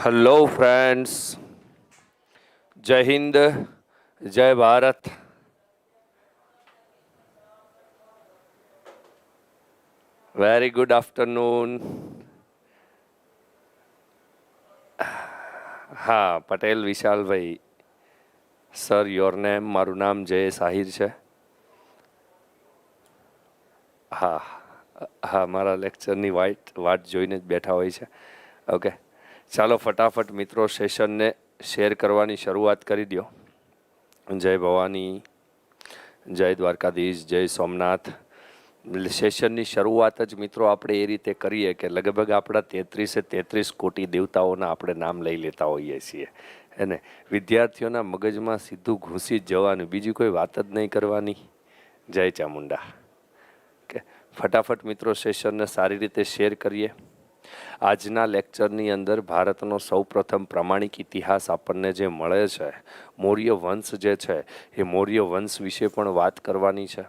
Hello friends, जय हिंद, जय Bharat. Very good afternoon. હા, પટેલ વિશાલભાઈ સર, યોર નેમ? મારું નામ જયેશ આહિર છે. હા હા, મારા લેક્ચરની વાટ જોઈને જ બેઠા હોય છે. ઓકે, ચાલો ફટાફટ મિત્રો સેશનને શેર કરવાની શરૂઆત કરી દો. જય ભવાની, જય દ્વારકાધીશ, જય સોમનાથ. સેશનની શરૂઆત જ મિત્રો આપણે એ રીતે કરીએ કે લગભગ આપણા 33 કોટી દેવતાઓના આપણે નામ લઈ લેતા હોઈએ છીએ. એને વિદ્યાર્થીઓના મગજમાં સીધું ઘૂસી જ જવાનું, બીજી કોઈ વાત જ નહીં કરવાની. જય ચામુંડા. કે ફટાફટ મિત્રો સેશનને સારી રીતે શેર કરીએ. આજના લેક્ચરની અંદર ભારતનો સૌપ્રથમ પ્રામાણિક ઇતિહાસ આપણને જે મળે છે, મૌર્ય વંશ જે છે, એ મૌર્ય વંશ વિશે પણ વાત કરવાની છે.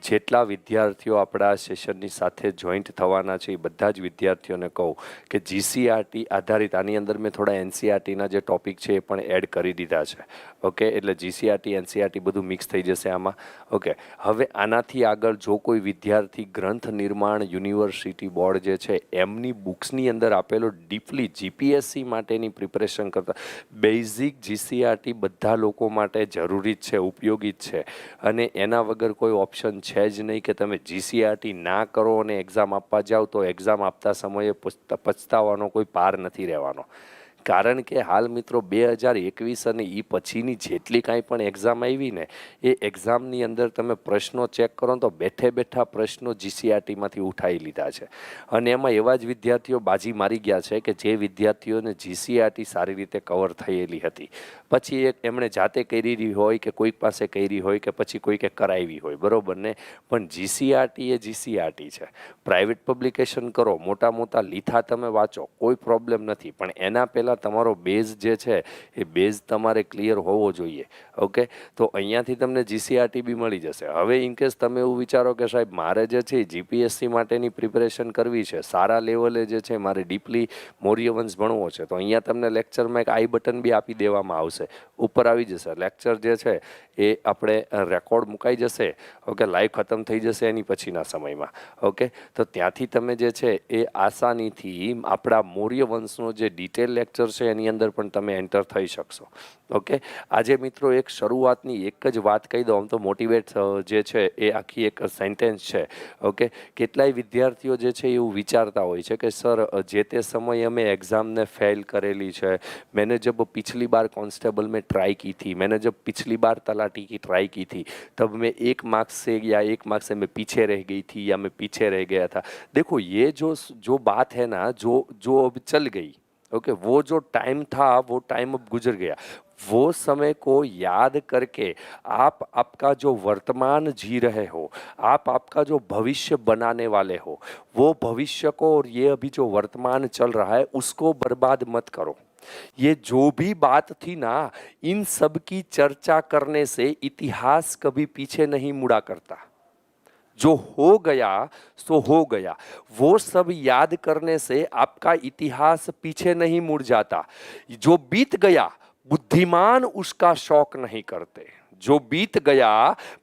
જેટલા વિદ્યાર્થીઓ આપણા સેશનની સાથે જોઈન્ટ થવાના છે એ બધા જ વિદ્યાર્થીઓને કહું કે જીસીઆરટી આધારિત આની અંદર મેં થોડા એનસીઆરટીના જે ટોપિક છે એ પણ એડ કરી દીધા છે. ઓકે, એટલે જીસીઆરટી એનસીઆરટી બધું મિક્સ થઈ જશે આમાં. ઓકે, હવે આનાથી આગળ જો કોઈ વિદ્યાર્થી ગ્રંથ નિર્માણ યુનિવર્સિટી બોર્ડ જે છે એમની બુક્સની અંદર આપેલો ડીપલી જીપીએસસી માટેની પ્રિપરેશન કરતા બેઝિક જીસીઆરટી બધા લોકો માટે જરૂરી જ છે, ઉપયોગી જ છે. અને એના વગર કોઈ ઓપ્શન છે જ નહીં કે તમે જીસીઆરટી ના કરો અને એક્ઝામ આપવા જાઓ તો એક્ઝામ આપતા સમયે પછતાવાનો કોઈ પાર નથી રહેવાનો. કારણ કે હાલ મિત્રો 2021 અને એ પછીની જેટલી કાંઈ પણ એક્ઝામ આવી ને એ એક્ઝામની અંદર તમે પ્રશ્નો ચેક કરો તો બેઠે બેઠા પ્રશ્નો જીસીઆરટીમાંથી ઉઠાવી લીધા છે. અને એમાં એવા જ વિદ્યાર્થીઓ બાજી મારી ગયા છે કે જે વિદ્યાર્થીઓને જીસીઆરટી સારી રીતે કવર થયેલી હતી, પછી એમણે જાતે કરી હોય કે કોઈક પાસે કરી હોય કે પછી કોઈકે કરાવી હોય, બરાબર ને? પણ જીસીઆરટી એ જીસીઆરટી છે. પ્રાઇવેટ પબ્લિકેશન કરો, મોટા મોટા લીથા તમે વાંચો, કોઈ પ્રોબ્લેમ નથી, પણ એના પહેલાં તમારો બેઝ જે છે એ બેઝ તમારે ક્લિયર હોવો જોઈએ. ઓકે, તો અહીંયાથી તમને જીસીઆરટી બી મળી જશે. હવે ઇનકેસ તમે એવું વિચારો કે સાહેબ મારે જે છે જીપીએસસી માટેની પ્રિપરેશન કરવી છે, સારા લેવલે જે છે મારે ડીપલી મૌર્યવંશ ભણવો છે, તો અહીંયા તમને લેક્ચરમાં એક આઈ બટન બી આપી દેવામાં આવશે. ઉપર આવી જશે લેક્ચર જે છે એ આપણે રેકોર્ડ મુકાઈ જશે. ઓકે, લાઈવ ખતમ થઈ જશે એની પછીના સમયમાં. ઓકે, તો ત્યાંથી તમે જે છે એ આસાનીથી આપણા મૌર્ય વંશનો જે ડિટેલ લેક્ચર છે એની અંદર પણ તમે એન્ટર થઈ શકશો. ઓકે, આજે મિત્રો એક શરૂઆતની એક જ વાત કહી દઉં, આમ તો મોટિવેટ જે છે એ આખી એક સેન્ટેન્સ છે. ઓકે, કેટલાય વિદ્યાર્થીઓ જે છે એવું વિચારતા હોય છે કે સર જે તે સમયે અમે एग्ज़ाम फेल करेली है, मैंने जब पिछली बार कांस्टेबल में ट्राई की थी, मैंने जब पिछली बार तलाटी की ट्राई की थी, तब मैं 1 मार्क्स से या 1 मार्क्स से मैं पीछे रह गई थी या मैं पीछे रह गया था. देखो ये जो बात है ना, जो अब चल गई. ओके, वो जो टाइम था वो टाइम अब गुजर गया. वो समय को याद करके आप आपका जो वर्तमान जी रहे हो, आप आपका जो भविष्य बनाने वाले हो, वो भविष्य को और ये अभी जो वर्तमान चल रहा है उसको बर्बाद मत करो. ये जो भी बात थी ना, इन सब की चर्चा करने से इतिहास कभी पीछे नहीं मुड़ा करता. जो हो गया सो हो गया, वो सब याद करने से आपका इतिहास पीछे नहीं मुड़ जाता. जो बीत गया बुद्धिमान उसका शौक नहीं करते. जो बीत गया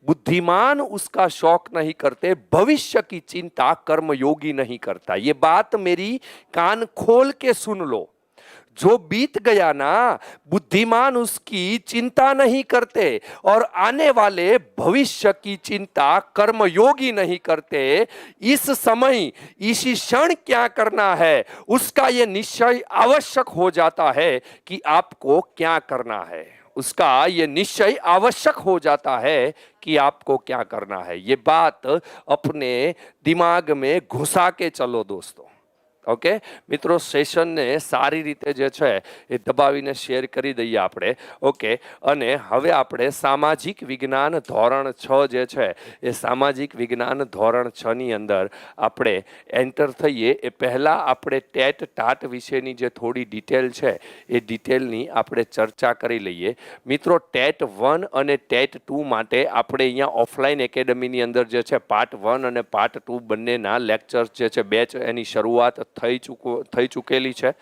बुद्धिमान उसका शौक नहीं करते. भविष्य की चिंता कर्मयोगी नहीं करता. ये बात मेरी कान खोल के सुन लो. जो बीत गया ना, बुद्धिमान उसकी चिंता नहीं करते और आने वाले भविष्य की चिंता कर्मयोगी नहीं करते. इस समय इसी क्षण क्या करना है उसका ये निश्चय आवश्यक हो जाता है कि आपको क्या करना है. उसका ये निश्चय आवश्यक हो जाता है कि आपको क्या करना है. ये बात अपने दिमाग में घुसा के चलो दोस्तों. ओके મિત્રો, સેશનને સારી રીતે જે છે એ દબાવીને શેર કરી દઈએ આપણે. ઓકે, અને હવે આપણે સામાજિક વિજ્ઞાન ધોરણ 6 જે છે એ સામાજિક વિજ્ઞાન ધોરણ 6 ની અંદર આપણે એન્ટર થઈએ એ પહેલાં આપણે ટેટ ટાટ વિશેની જે થોડી ડિટેલ છે એ ડિટેલની આપણે ચર્ચા કરી લઈએ. મિત્રો, ટેટ 1 અને ટેટ 2 માટે આપણે અહીંયા ઓફલાઈન એકેડમીની અંદર જે છે પાર્ટ 1 અને પાર્ટ 2 બંનેના લેક્ચર્સ જે છે બેચ એની શરૂઆત થઈ ચૂકેલી છે.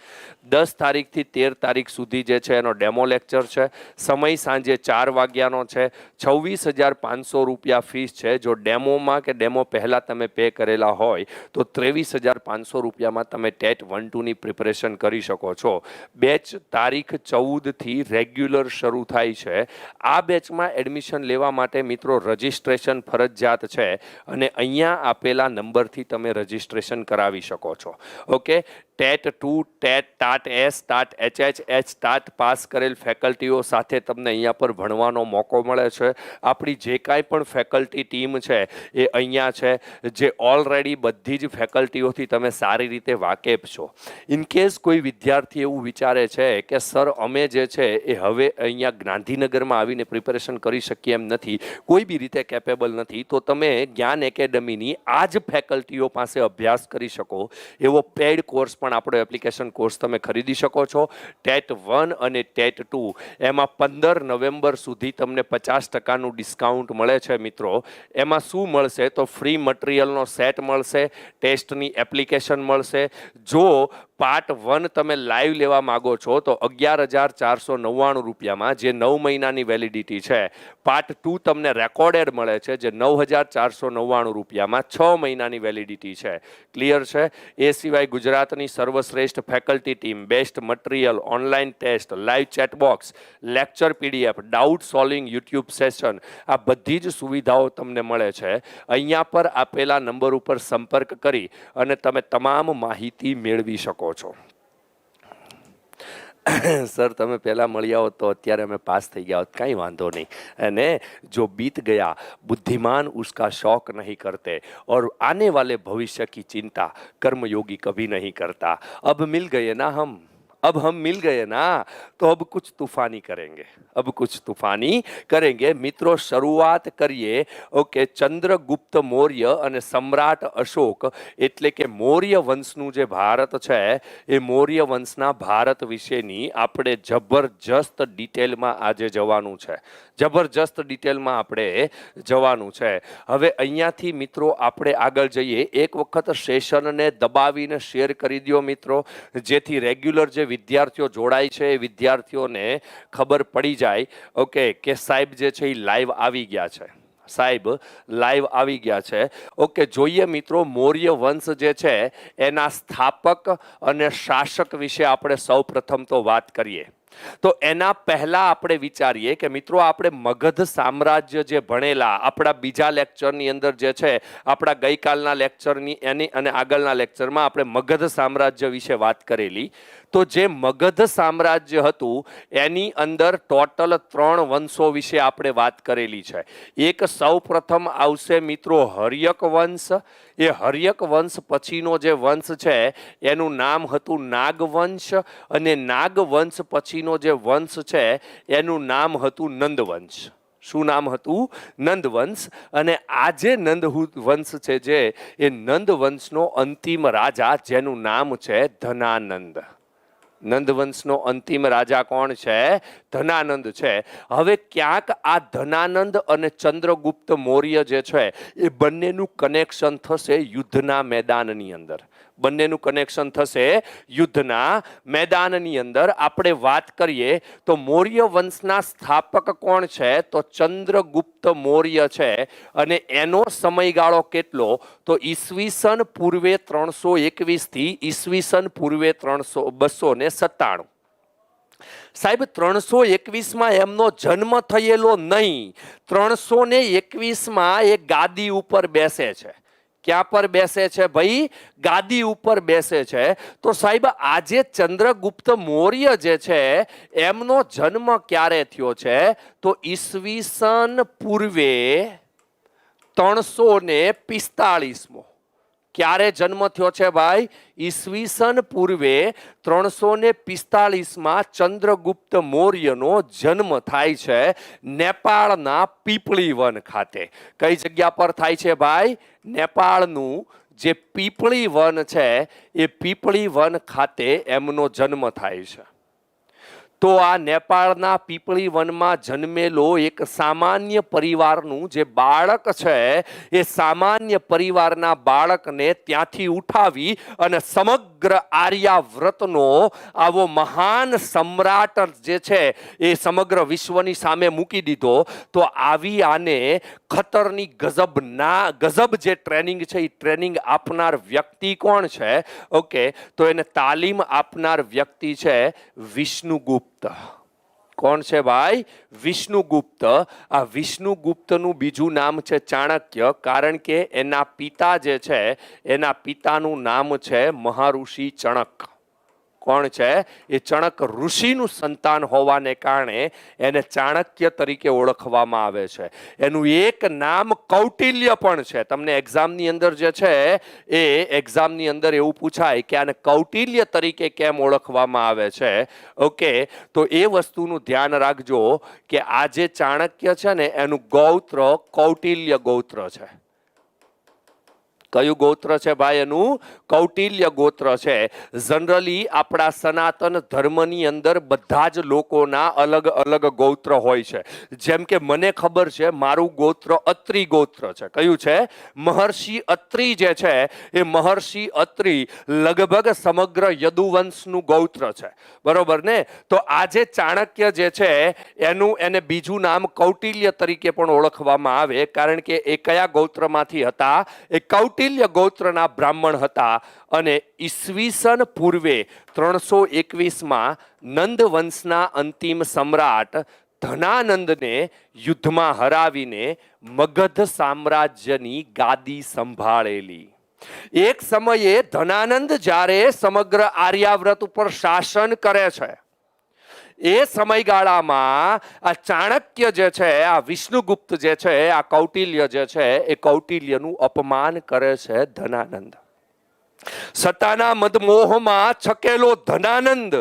10 તારીખથી 13 તારીખ સુધી જે છે એનો ડેમો લેક્ચર છે. સમય સાંજે 4 વાગ્યાનો છે. 26,500 રૂપિયા ફીસ છે. જો ડેમોમાં કે ડેમો પહેલાં તમે પે કરેલા હોય તો 23,500 રૂપિયામાં તમે ટેટ 1-2ની પ્રિપરેશન કરી શકો છો. બેચ તારીખ 14થી રેગ્યુલર શરૂ થાય છે. આ બેચમાં એડમિશન લેવા માટે મિત્રો રજિસ્ટ્રેશન ફરજિયાત છે અને અહીંયા આપેલા નંબરથી તમે રજિસ્ટ્રેશન કરાવી શકો છો. Okay, TET 2, TET, TAT S, TAT HHH, TAT pass કરેલ ફેકલ્ટીઓ સાથે તમને અહીંયા પર ભણવાનો મોકો મળે છે. આપણી જે કાંઈ પણ ફેકલ્ટી ટીમ છે એ અહીંયા છે, જે ઓલરેડી બધી જ ફેકલ્ટીઓથી તમે સારી રીતે વાકેફ છો. ઇનકેસ કોઈ વિદ્યાર્થી એવું વિચારે છે કે સર અમે જે છે એ હવે અહીંયા ગાંધીનગરમાં આવીને પ્રિપેરેશન કરી શકીએ એમ નથી, કોઈ બી રીતે કેપેબલ નથી, તો તમે જ્ઞાન એકેડમીની આ જ ફેકલ્ટીઓ પાસે અભ્યાસ કરી શકો એવો પેડ કોર્સ પણ આપણો એપ્લિકેશન કોર્સ તમે ખરીદી શકો છો. ટેટ 1 અને ટેટ 2 એમાં 15 નવેમ્બર સુધી તમને 50% ડિસ્કાઉન્ટ મળે છે મિત્રો. એમાં શું મળશે તો ફ્રી મટીરિયલનો સેટ મળશે, ટેસ્ટની એપ્લિકેશન મળશે. જો પાર્ટ 1 તમે લાઈવ લેવા માગો છો તો 11,499 રૂપિયામાં, જે 9 મહિનાની વેલિડિટી છે. પાર્ટ 2 તમને રેકોર્ડેડ મળે છે, જે 9,499 રૂપિયામાં 6 મહિનાની વેલિડિટી છે. ક્લિયર છે? એ સિવાય ગુજરાતની સર્વશ્રેષ્ઠ faculty team, best material, online test, live chatbox, lecture PDF, doubt solving YouTube session, આ બધી જ સુવિધાઓ તમને મળે છે. અહીંયા પર આપેલા નંબર ઉપર સંપર્ક કરી અને તમે તમામ માહિતી મેળવી શકો છો. સર તમે પહેલાં મળ્યા હોત તો અત્યારે અમે પાસ થઈ ગયા હોત, કાંઈ વાંધો નહીં. અને જો બીત ગયા बुद्धिमान उसका शौक नहीं करते और आने वाले भविष्य की चिंता कर्मयोगी कभी नहीं करता. अब मिल गए ना हम मिल गए ना तो अब कुछ तूफानी करेंगे. મિત્રો શરૂઆત કરીએ. ઓકે, ચંદ્રગુપ્ત મૌર્ય અને સમ્રાટ અશોક એટલે કે મૌર્ય વંશનું જે ભારત છે એ મૌર્ય વંશના ભારત વિશેની આપણે જબરજસ્ત ડિટેલમાં આજે જવાનું છે. હવે અહીંયાથી મિત્રો આપણે આગળ જઈએ. એક વખત સેશનને દબાવીને શેર કરી દો મિત્રો, જેથી રેગ્યુલર જે વિદ્યાર્થીઓ જોડાય છે એ વિદ્યાર્થીઓને ખબર પડી જાય ઓકે કે સાહેબ જે છે એ લાઈવ આવી ગયા છે. ઓકે, જોઈએ મિત્રો મૌર્ય વંશ જે છે એના સ્થાપક અને શાસક વિશે આપણે સૌ પ્રથમ તો વાત કરીએ. તો એના પહેલા આપણે વિચારીએ કે મિત્રો આપણે મગધ સામ્રાજ્ય જે ભણેલા આપણા બીજા લેક્ચરની અંદર જે છે, આપણા ગઈકાલના લેક્ચરની એની અને આગળના લેક્ચરમાં આપણે મગધ સામ્રાજ્ય વિશે વાત કરેલી. તો જે મગધ સામ્રાજ્ય હતું એની અંદર ટોટલ 3 વંશો વિશે આપણે વાત કરેલી છે. એક સૌ પ્રથમ આવશે મિત્રો હર્યક વંશ. એ હર્યક વંશ પછીનો જે વંશ છે એનું નામ હતું નાગવંશ, અને નાગવંશ પછીનો જે વંશ છે એનું નામ હતું નંદવંશ. શું નામ હતું? નંદવંશ. અને આ જે નંદવંશ છે જે એ નંદવંશનો અંતિમ રાજા જેનું નામ છે ધનાનંદ. નંદવંશનો અંતિમ રાજા કોણ છે? ધનાનંદ છે. હવે ક્યાંક આ ધનાનંદ અને ચંદ્રગુપ્ત મૌર્ય જે છે એ બંનેનું કનેક્શન થશે યુદ્ધના મેદાનની અંદર. આપણે વાત કરીએ તો મૌર્ય વંશના સ્થાપક કોણ છે? તો ચંદ્રગુપ્ત મૌર્ય છે. અને એનો સમયગાળો કેટલો? તો ઈસવીસન પૂર્વે 321 થી ઈસવીસન પૂર્વે 297. સાહેબ 321માં એમનો જન્મ થયેલો નહીં, 321માં એ ગાદી ઉપર બેસે છે. ક્યાં પર બેસે છે ભાઈ? ગાદી ઉપર બેસે છે. તો સાહેબ આજે ચંદ્રગુપ્ત મૌર્ય જે છે એમનો જન્મ ક્યારે થયો છે? તો ઈસવીસન પૂર્વે 345. ક્યારે જન્મ થયો છે ભાઈ? ઈસવીસન પૂર્વે 345માં ચંદ્રગુપ્ત મૌર્યનો જન્મ થાય છે નેપાળના પીપળી વન ખાતે. કઈ જગ્યા પર થાય છે ભાઈ? નેપાળનું જે પીપળી વન છે એ પીપળી વન ખાતે એમનો જન્મ થાય છે. તો આ નેપાળના પીપળી વનમાં જન્મેલો એક સામાન્ય પરિવારનું જે બાળક છે એ સામાન્ય પરિવારના બાળકને ત્યાંથી ઉઠાવી અને સમગ્ર આર્યાવ્રતનો આવો મહાન સમ્રાટ જે છે એ સમગ્ર વિશ્વની સામે મૂકી દીધો. તો આવી આને ખતરની ગજબ જે ટ્રેનિંગ છે એ ટ્રેનિંગ આપનાર વ્યક્તિ કોણ છે? ઓકે, તો એને તાલીમ આપનાર વ્યક્તિ છે વિષ્ણુગુપ્ત. કોણ છે ભાઈ? વિષ્ણુગુપ્ત. આ વિષ્ણુગુપ્તનું બીજું નામ છે ચાણક્ય, કારણ કે એના પિતા જે છે એના પિતાનું નામ છે મહાઋષિ ચણક. કોણ છે? એ ચણક ઋષિનું સંતાન હોવાને કારણે એને ચાણક્ય તરીકે ઓળખવામાં આવે છે. એનું એક નામ કૌટિલ્ય પણ છે. તમને એક્ઝામની અંદર જે છે એ એક્ઝામની અંદર એવું પૂછાય કે આને કૌટિલ્ય તરીકે કેમ ઓળખવામાં આવે છે. ઓકે, તો એ વસ્તુનું ધ્યાન રાખજો કે આ જે ચાણક્ય છે ને એનું ગોત્ર કૌટિલ્ય ગોત્ર છે. કયું ગોત્ર છે ભાઈ? એનું કૌટિલ્ય ગોત્ર છે. જનરલી આપણા સનાતન ધર્મની અંદર બધા જ લોકોના અલગ અલગ ગોત્ર હોય છે. જેમ કે મને ખબર છે મારું ગોત્ર અત્રી ગોત્ર છે. કયું છે? મહર્ષિ અત્રી જે છે એ મહર્ષિ અત્રી લગભગ સમગ્ર યદુવંશનું ગોત્ર છે. બરોબર ને? તો આ જે ચાણક્ય જે છે એને બીજું નામ કૌટિલ્ય તરીકે પણ ઓળખવામાં આવે, કારણ કે એ કયા ગોત્રમાંથી હતા? એ કૌટિલ્ય ગોત્રના બ્રાહ્મણ હતા. અને ઈસવીસન પૂર્વે 321માં નંદ વંશના અંતિમ સમ્રાટ ધનાનંદને યુદ્ધમાં હરાવીને મગધ સામ્રાજ્યની ગાદી સંભાળેલી. એક સમયે ધનાનંદ જ્યારે સમગ્ર આર્યાવ્રત ઉપર શાસન કરે છે એ સમયગાળામાં આ ચાણક્ય જે છે, આ વિષ્ણુગુપ્ત જે છે, આ કૌટિલ્ય જે છે એ કૌટિલ્યનું અપમાન કરે છે ધનાનંદ. સત્તાના મદમોહમાં છકેલો ધનાનંદ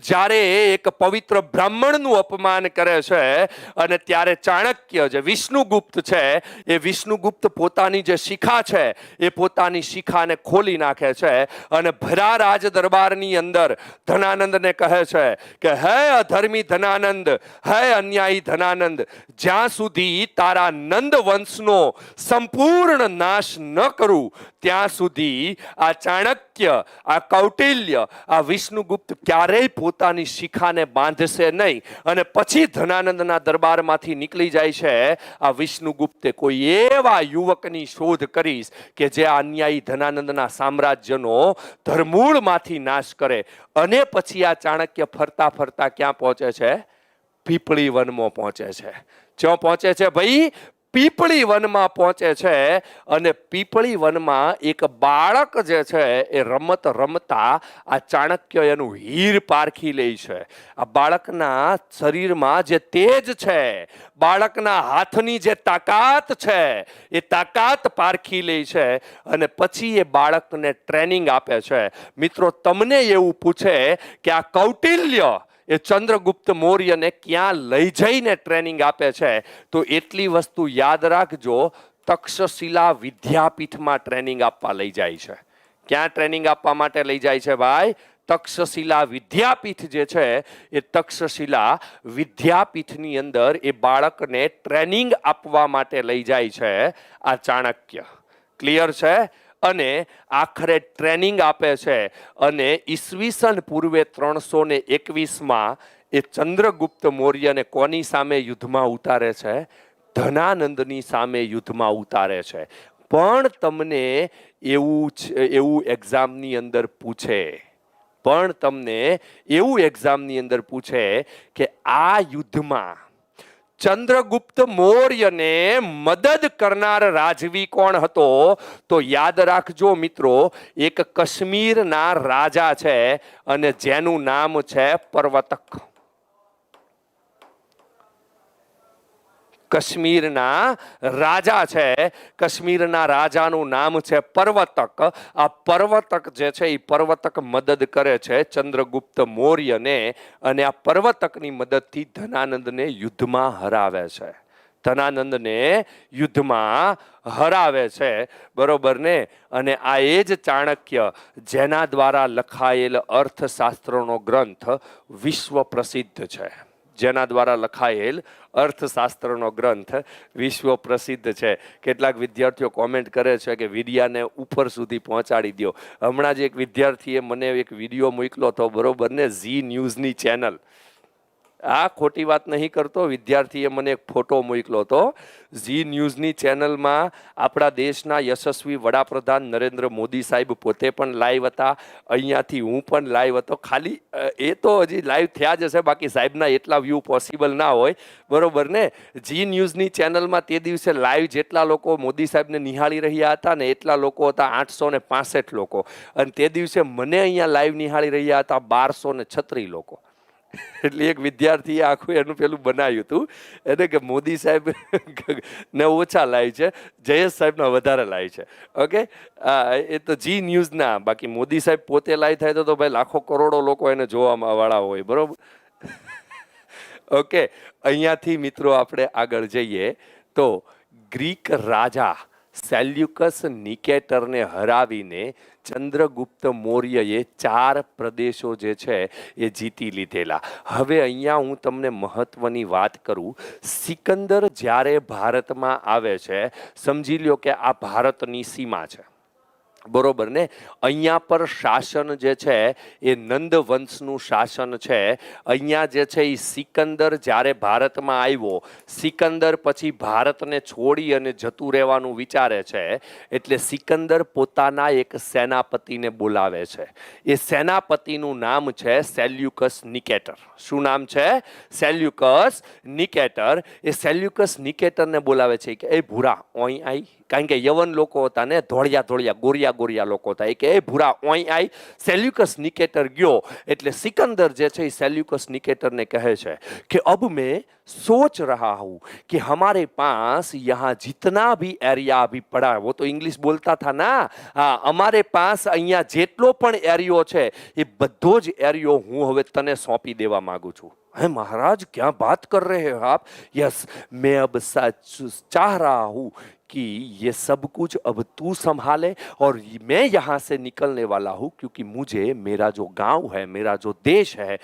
જ્યારે એક પવિત્ર બ્રાહ્મણનું અપમાન કરે છે અને ત્યારે ચાણક્ય જે વિષ્ણુગુપ્ત છે એ વિષ્ણુગુપ્ત પોતાની જે શિખા છે એ પોતાની શિખાને ખોલી નાખે છે અને ભરા રાજ દરબારની અંદર ધનાનંદને કહે છે કે હે અધર્મી ધનાનંદ, હે અન્યાયી ધનાનંદ, જ્યાં સુધી તારા નંદ વંશનો સંપૂર્ણ નાશ ન કરું ત્યાં સુધી આ ચાણક્ય, આ કૌટિલ્ય, આ વિષ્ણુગુપ્ત ક્યારેય પોતાની શિખાને બાંધશે નહીં. અને પછી ધનાનંદના દરબારમાંથી નીકળી જાય છે આ વિષ્ણુગુપ્તે કોઈ એવા યુવકની શોધ કરીશ કે જે અન્યાયી ધનાનંદના સામ્રાજ્યનો ધરમૂળમાંથી નાશ કરે. અને પછી આ ચાણક્ય ફરતા ફરતા ક્યાં પહોંચે છે? પીપળી વનમાં પહોંચે છે. ક્યાં પહોંચે છે ભાઈ? પીપળી વનમાં પહોંચે છે. અને પીપળી વનમાં એક બાળક જે છે એ રમત રમતા આ ચાણક્ય એનું હીર પારખી લે છે. આ બાળકના શરીરમાં જે તેજ છે, બાળકના હાથની જે તાકાત છે એ તાકાત પારખી લે છે અને પછી એ બાળકને ટ્રેનિંગ આપે છે. મિત્રો, તમને એવું પૂછે કે આ કૌટિલ્ય એ ચંદ્રગુપ્ત મૌર્યને ક્યાં લઈ જઈને ટ્રેનિંગ આપે છે, તો એટલી વસ્તુ યાદ રાખજો, તક્ષશિલા વિદ્યાપીઠમાં ટ્રેનિંગ આપવા લઈ જાય છે. ક્યાં ટ્રેનિંગ આપવા માટે લઈ જાય છે ભાઈ? તક્ષશિલા વિદ્યાપીઠ જે છે એ તક્ષશિલા વિદ્યાપીઠની અંદર એ બાળકને ટ્રેનિંગ આપવા માટે લઈ જાય છે આ ચાણક્ય. ક્લિયર છે? અને આખરે ટ્રેનિંગ આપે છે અને ઈસવીસન પૂર્વે 321માં એ ચંદ્રગુપ્ત મૌર્યને કોની સામે યુદ્ધમાં ઉતારે છે? ધનાનંદની સામે યુદ્ધમાં ઉતારે છે. પણ તમને એવું એક્ઝામની અંદર પૂછે, કે આ યુદ્ધમાં ચંદ્રગુપ્ત મૌર્યને મદદ કરનાર રાજવી કોણ હતો? તો યાદ રાખજો મિત્રો, એક કાશ્મીરના રાજા છે અને જેનું નામ છે પર્વતક. કાશ્મીરના રાજા છે, કાશ્મીરના રાજાનું નામ છે પર્વતક. આ પર્વતક જે છે એ પર્વતક મદદ કરે છે ચંદ્રગુપ્ત મૌર્યને અને આ પર્વતકની મદદથી ધનાનંદને યુદ્ધમાં હરાવે છે. ધનાનંદને યુદ્ધમાં હરાવે છે, બરોબર ને? અને આ એ જ ચાણક્ય જેના દ્વારા લખાયેલ અર્થશાસ્ત્રનો ગ્રંથ વિશ્વ પ્રસિદ્ધ છે, જેના દ્વારા લખાયેલ અર્થશાસ્ત્રનો ગ્રંથ વિશ્વ પ્રસિદ્ધ છે. કેટલાક વિદ્યાર્થીઓ કોમેન્ટ કરે છે કે વિડિયાને ઉપર સુધી પહોંચાડી દો. હમણાં જ એક વિદ્યાર્થીએ મને એક વિડીયો મોકલો હતો, બરોબર ને, ઝી ન્યૂઝની ચેનલ. આ ખોટી વાત નહીં કરતો, વિદ્યાર્થીએ મને એક ફોટો મોકલો હતો. ઝી ન્યૂઝની ચેનલમાં આપણા દેશના યશસ્વી વડાપ્રધાન નરેન્દ્ર મોદી સાહેબ પોતે પણ લાઈવ હતા, અહીંયાથી હું પણ લાઈવ હતો. ખાલી એ તો હજી લાઈવ થયા જ હશે, બાકી સાહેબના એટલા વ્યૂ પોસિબલ ના હોય, બરોબર ને? ઝી ન્યૂઝની ચેનલમાં તે દિવસે લાઈવ જેટલા લોકો મોદી સાહેબને નિહાળી રહ્યા હતા ને એટલા લોકો હતા 865 લોકો, અને તે દિવસે મને અહીંયા લાઈવ નિહાળી રહ્યા હતા 1236 લોકો. એટલે એક વિદ્યાર્થીએ આખું એનું પેલું બનાવ્યું હતું, એટલે કે મોદી સાહેબ ને ઓછા લાઈવ છે, જયેશ સાહેબના વધારે લાઈવ છે. ઓકે, એ તો જી ન્યૂઝના. બાકી મોદી સાહેબ પોતે લાઈવ થાય તો ભાઈ લાખો કરોડો લોકો એને જોવામાં વાળા હોય, બરોબર? ઓકે, અહીંયાથી મિત્રો આપણે આગળ જઈએ તો ગ્રીક રાજા સેલ્યુકસ નિકેટરને હરાવીને ચંદ્રગુપ્ત મૌર્યએ 4 પ્રદેશો જે છે એ જીતી લીધેલા. હવે અહીંયા હું તમને મહત્વની વાત કરું. સિકંદર જ્યારે ભારતમાં આવે છે, સમજી લ્યો કે આ ભારતની સીમા છે, બરોબર ને? અહીંયા પર શાસન જે છે એ નંદ વંશનું શાસન છે. અહીંયા જે છે એ સિકંદર જ્યારે ભારતમાં આવ્યો, સિકંદર પછી ભારતને છોડી અને જતું રહેવાનું વિચારે છે, એટલે સિકંદર પોતાના એક સેનાપતિને બોલાવે છે. એ સેનાપતિનું નામ છે સેલ્યુકસ નિકેટર. શું નામ છે? સેલ્યુકસ નિકેટર. એ સેલ્યુકસ નિકેટરને બોલાવે છે કે એ ભૂરા ઓય આઈ, કારણ કે યવન લોકો હતા ને, ધોળિયા ધોળિયા ગોરિયા ગોરિયા લોકો હતા. એ કે એ ભૂરા ઓય આઈ. સેલ્યુકસ નિકેટર ગયો એટલે સિકંદર જે છે એ સેલ્યુકસ નિકેટરને કહે છે कि अब मैं सोच रहा हूँ कि हमारे पास यहाँ जितना भी एरिया अभी पड़ा है, वो तो इंग्लिश बोलता था ना, हाँ, हमारे पास અહીંયા જેટલો પણ એરિયો છે એ બધો જ એરિયો હું હવે તને સોંપી દેવા માંગુ છું. है महाराज, क्या बात कर रहे हो आप? यस, मैं अब चाह रहा हूँ कि ये सब कुछ अब तू संभाले और मैं यहाँ से निकलने वाला हूँ, क्योंकि मुझे मेरा जो गांव है, मेरा जो देश है,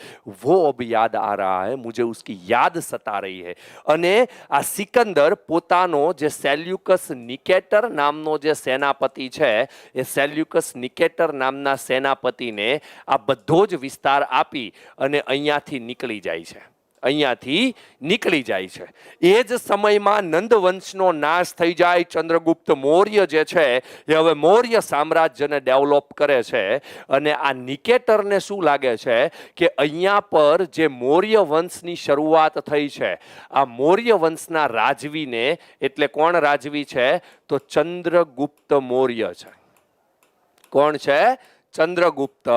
वो अब याद आ रहा है, मुझे उसकी याद सता रही है. અને આ સિકંદર પોતાનો જે સેલ્યુકસ નિકેટર નામનો જે સેનાપતિ છે, એ સેલ્યુકસ નિકેટર નામના સેનાપતિને આ બધો જ વિસ્તાર આપી અને અહીંયાથી નીકળી જાય છે. અહીંયાથી નીકળી જાય છે. એ જ સમયમાં નંદવંશનો નાશ થઈ જાય. ચંદ્રગુપ્ત મૌર્ય જે છે એ હવે મૌર્ય સામ્રાજ્યને ડેવલપ કરે છે. અને આ નિકેટરને શું લાગે છે કે અહીંયા પર જે મૌર્ય વંશની શરૂઆત થઈ છે, આ મૌર્ય વંશના રાજવીને, એટલે કોણ રાજવી છે? તો ચંદ્રગુપ્ત મૌર્ય છે. કોણ છે? ચંદ્રગુપ્ત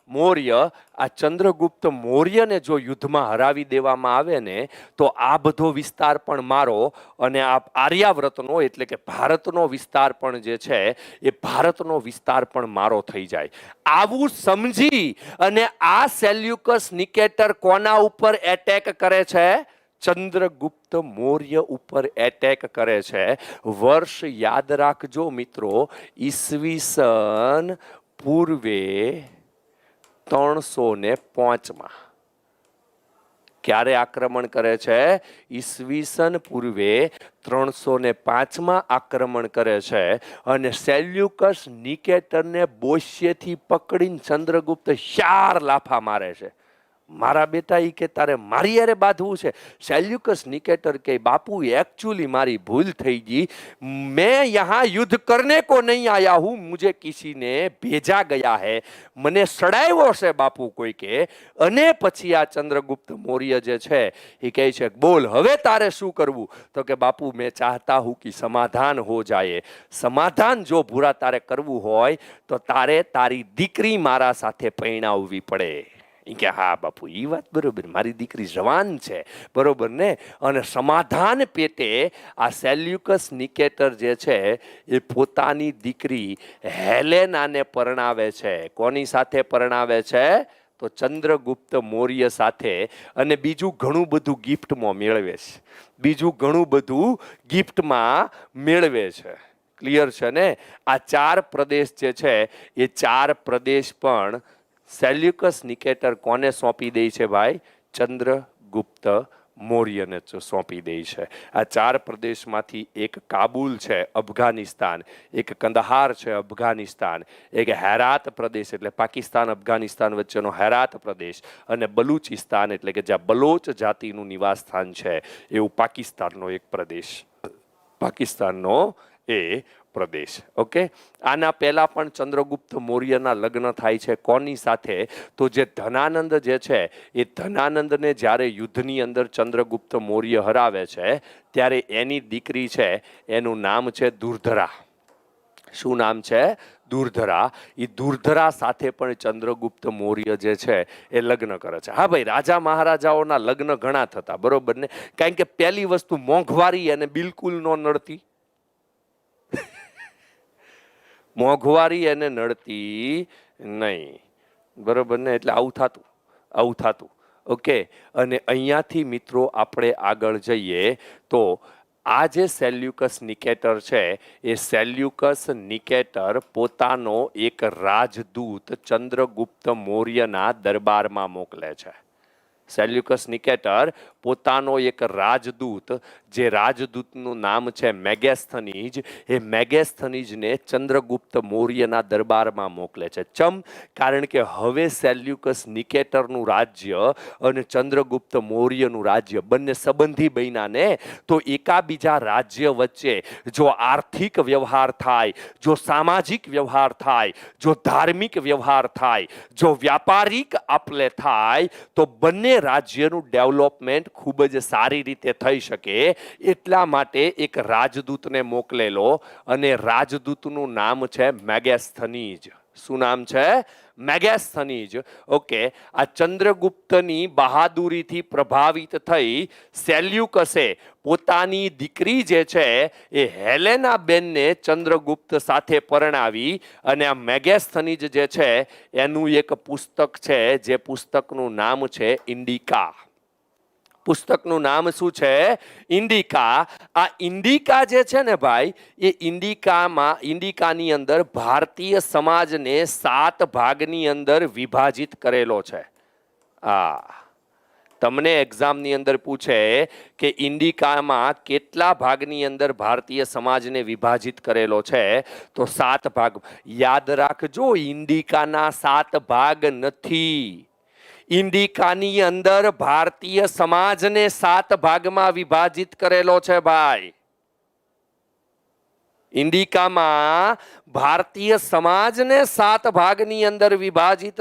મૌર્ય. આ ચંદ્રગુપ્ત મૌર્યને જો યુદ્ધમાં હરાવી દેવામાં આવે ને તો આ બધો વિસ્તાર પણ મારો, અને આ આર્યાવ્રતનો એટલે કે ભારતનો વિસ્તાર પણ જે છે એ ભારતનો વિસ્તાર પણ મારો થઈ જાય. આવું સમજી અને આ સેલ્યુકસ નિકેટર કોના ઉપર એટેક કરે છે? ચંદ્રગુપ્ત મૌર્ય ઉપર એટેક કરે છે. વર્ષ યાદ રાખજો મિત્રો, ઈસવીસન પૂર્વે 305. ક્યારે આક્રમણ કરે છે? ઈસવીસન પૂર્વે 305 આક્રમણ કરે છે. અને સેલ્યુકસ નિકેટરને બોસ્યેથી પકડીને ચંદ્રગુપ્ત 4 લાફા મારે છે. મારા બેટા, ઈ કે તારે મારી યારે બાંધવું છે? સેલ્યુકસ નિકેટર કે બાપू एक्चुअली મારી ભૂલ થઈ ગઈ, मैं यहाँ युद्ध करने को नहीं आया हूँ, मुझे किसी ने भेजा गया है, મને સડાવ્યો છે બાપू કોઈ કે. અને પછી આ ચંદ્રગુપ્ત મૌર્ય જે છે એ કહે છે બોલ હવે તારે શું કરવું? તો કે બાપू मैं चाहता हूँ कि समाधान हो जाए. સમાધાન જો ભૂરા તારે કરવું હોય તો તારે તારી દીકરી મારા સાથે પરણાવવી પડે. કે હા બાપુ, એ વાત બરોબર, મારી દીકરી જવાન છે, બરોબર ને? અને સમાધાન પેટે આ સેલ્યુકસ નિકેટર જે છે એ પોતાની દીકરી હેલેનાને પરણાવે છે. કોની સાથે પરણાવે છે? તો ચંદ્રગુપ્ત મૌર્ય સાથે અને બીજું ઘણું બધું ગિફ્ટમાં મેળવે છે, બીજું ઘણું બધું ગિફ્ટમાં મેળવે છે. ક્લિયર છે ને? આ 4 પ્રદેશ જે છે એ 4 પ્રદેશ પણ સેલ્યુકસ નિકેટર કોને સોંપી દે છે ભાઈ? ચંદ્રગુપ્ત મૌર્યને સોંપી દે છે. આ 4 પ્રદેશમાંથી એક કાબુલ છે અફઘાનિસ્તાન, એક કંદહાર છે અફઘાનિસ્તાન, એક હેરાત પ્રદેશ એટલે પાકિસ્તાન અફઘાનિસ્તાન વચ્ચેનો હેરાત પ્રદેશ, અને બલુચિસ્તાન એટલે કે જ્યાં બલોચ જાતિનું નિવાસસ્થાન છે એવું પાકિસ્તાનનો એક પ્રદેશ, પાકિસ્તાનનો એ પ્રદેશ. ઓકે, આના પહેલા પણ ચંદ્રગુપ્ત મૌર્યના લગ્ન થાય છે કોની સાથે? તો જે ધનાનંદ જે છે એ ધનાનંદને જ્યારે યુદ્ધની અંદર ચંદ્રગુપ્ત મૌર્ય હરાવે છે ત્યારે એની દીકરી છે, એનું નામ છે દુર્ધરા. શું નામ છે? દુર્ધરા. એ દુર્ધરા સાથે પણ ચંદ્રગુપ્ત મૌર્ય જે છે એ લગ્ન કરે છે. હા ભાઈ, રાજા મહારાજાઓના લગ્ન ઘણા થતા, બરોબર ને? કારણ કે પહેલી વસ્તુ મોંઘવારી એને બિલકુલ ન નડતી, મોંઘવારી એને નડતી નહીં, બરોબર ને? એટલે આવું થતું. ઓકે, અને અહીંયાથી મિત્રો આપણે આગળ જઈએ તો આ જે સેલ્યુકસ નિકેટર છે એ સેલ્યુકસ નિકેટર પોતાનો એક રાજદૂત ચંદ્રગુપ્ત મૌર્યના દરબારમાં મોકલે છે. સેલ્યુકસ નિકેટર પોતાનો એક રાજદૂત, જે રાજદૂતનું નામ છે મેગેસ્થનીજ, એ મેગેસ્થનીજને ચંદ્રગુપ્ત મૌર્યના દરબારમાં મોકલે છે. ચમ? કારણ કે હવે સેલ્યુકસ નિકેટરનું રાજ્ય અને ચંદ્રગુપ્ત મૌર્યનું રાજ્ય બંને સંબંધી બન્યા ને, તો એકાબીજા રાજ્ય વચ્ચે જો આર્થિક વ્યવહાર થાય, જો સામાજિક વ્યવહાર થાય, જો ધાર્મિક વ્યવહાર થાય, જો વ્યાપારિક આપલે થાય, તો બંને રાજ્યનું ડેવલપમેન્ટ ખૂબ જ સારી રીતે થઈ શકે. એટલા માટે એક રાજદૂતને મોકલેલો, અને રાજદૂતનું નામ છે મેગેસ્થનીજ. શું નામ છે? મેગેસ્થનીજ. ઓકે, આ ચંદ્રગુપ્તની બહાદુરીથી પ્રભાવિત થઈ સેલ્યુકસે પોતાની દીકરી જે છે એ હેલેના બેનને ચંદ્રગુપ્ત સાથે પરણાવી, અને આ મેગેસ્થનીજ જે છે એનું એક પુસ્તક છે, જે પુસ્તકનું નામ છે ઇન્ડિકા. પુસ્તકનું નામ શું છે? ઇન્ડિકા. આ ઇન્ડિકા જે છે ને ભાઈ, એ ઇન્ડિકાની અંદર ભારતીય સમાજને 7 ભાગની અંદર વિભાજિત કરેલો છે. તમને એક્ઝામની અંદર પૂછે કે ઇન્ડિકામાં કેટલા ભાગની અંદર ભારતીય સમાજને વિભાજિત કરેલો છે, તો 7 ભાગ. યાદ રાખજો, ઇન્ડિકાના 7 ભાગ નથી. ઇન્ડિકાની અંદર ભારતીય સમાજને 7 ભાગમાં વિભાજિત કરેલો છે ભાઈ. ઇન્ડિકામાં ભારતીય સમાજને 7 ભાગની અંદર વિભાજિત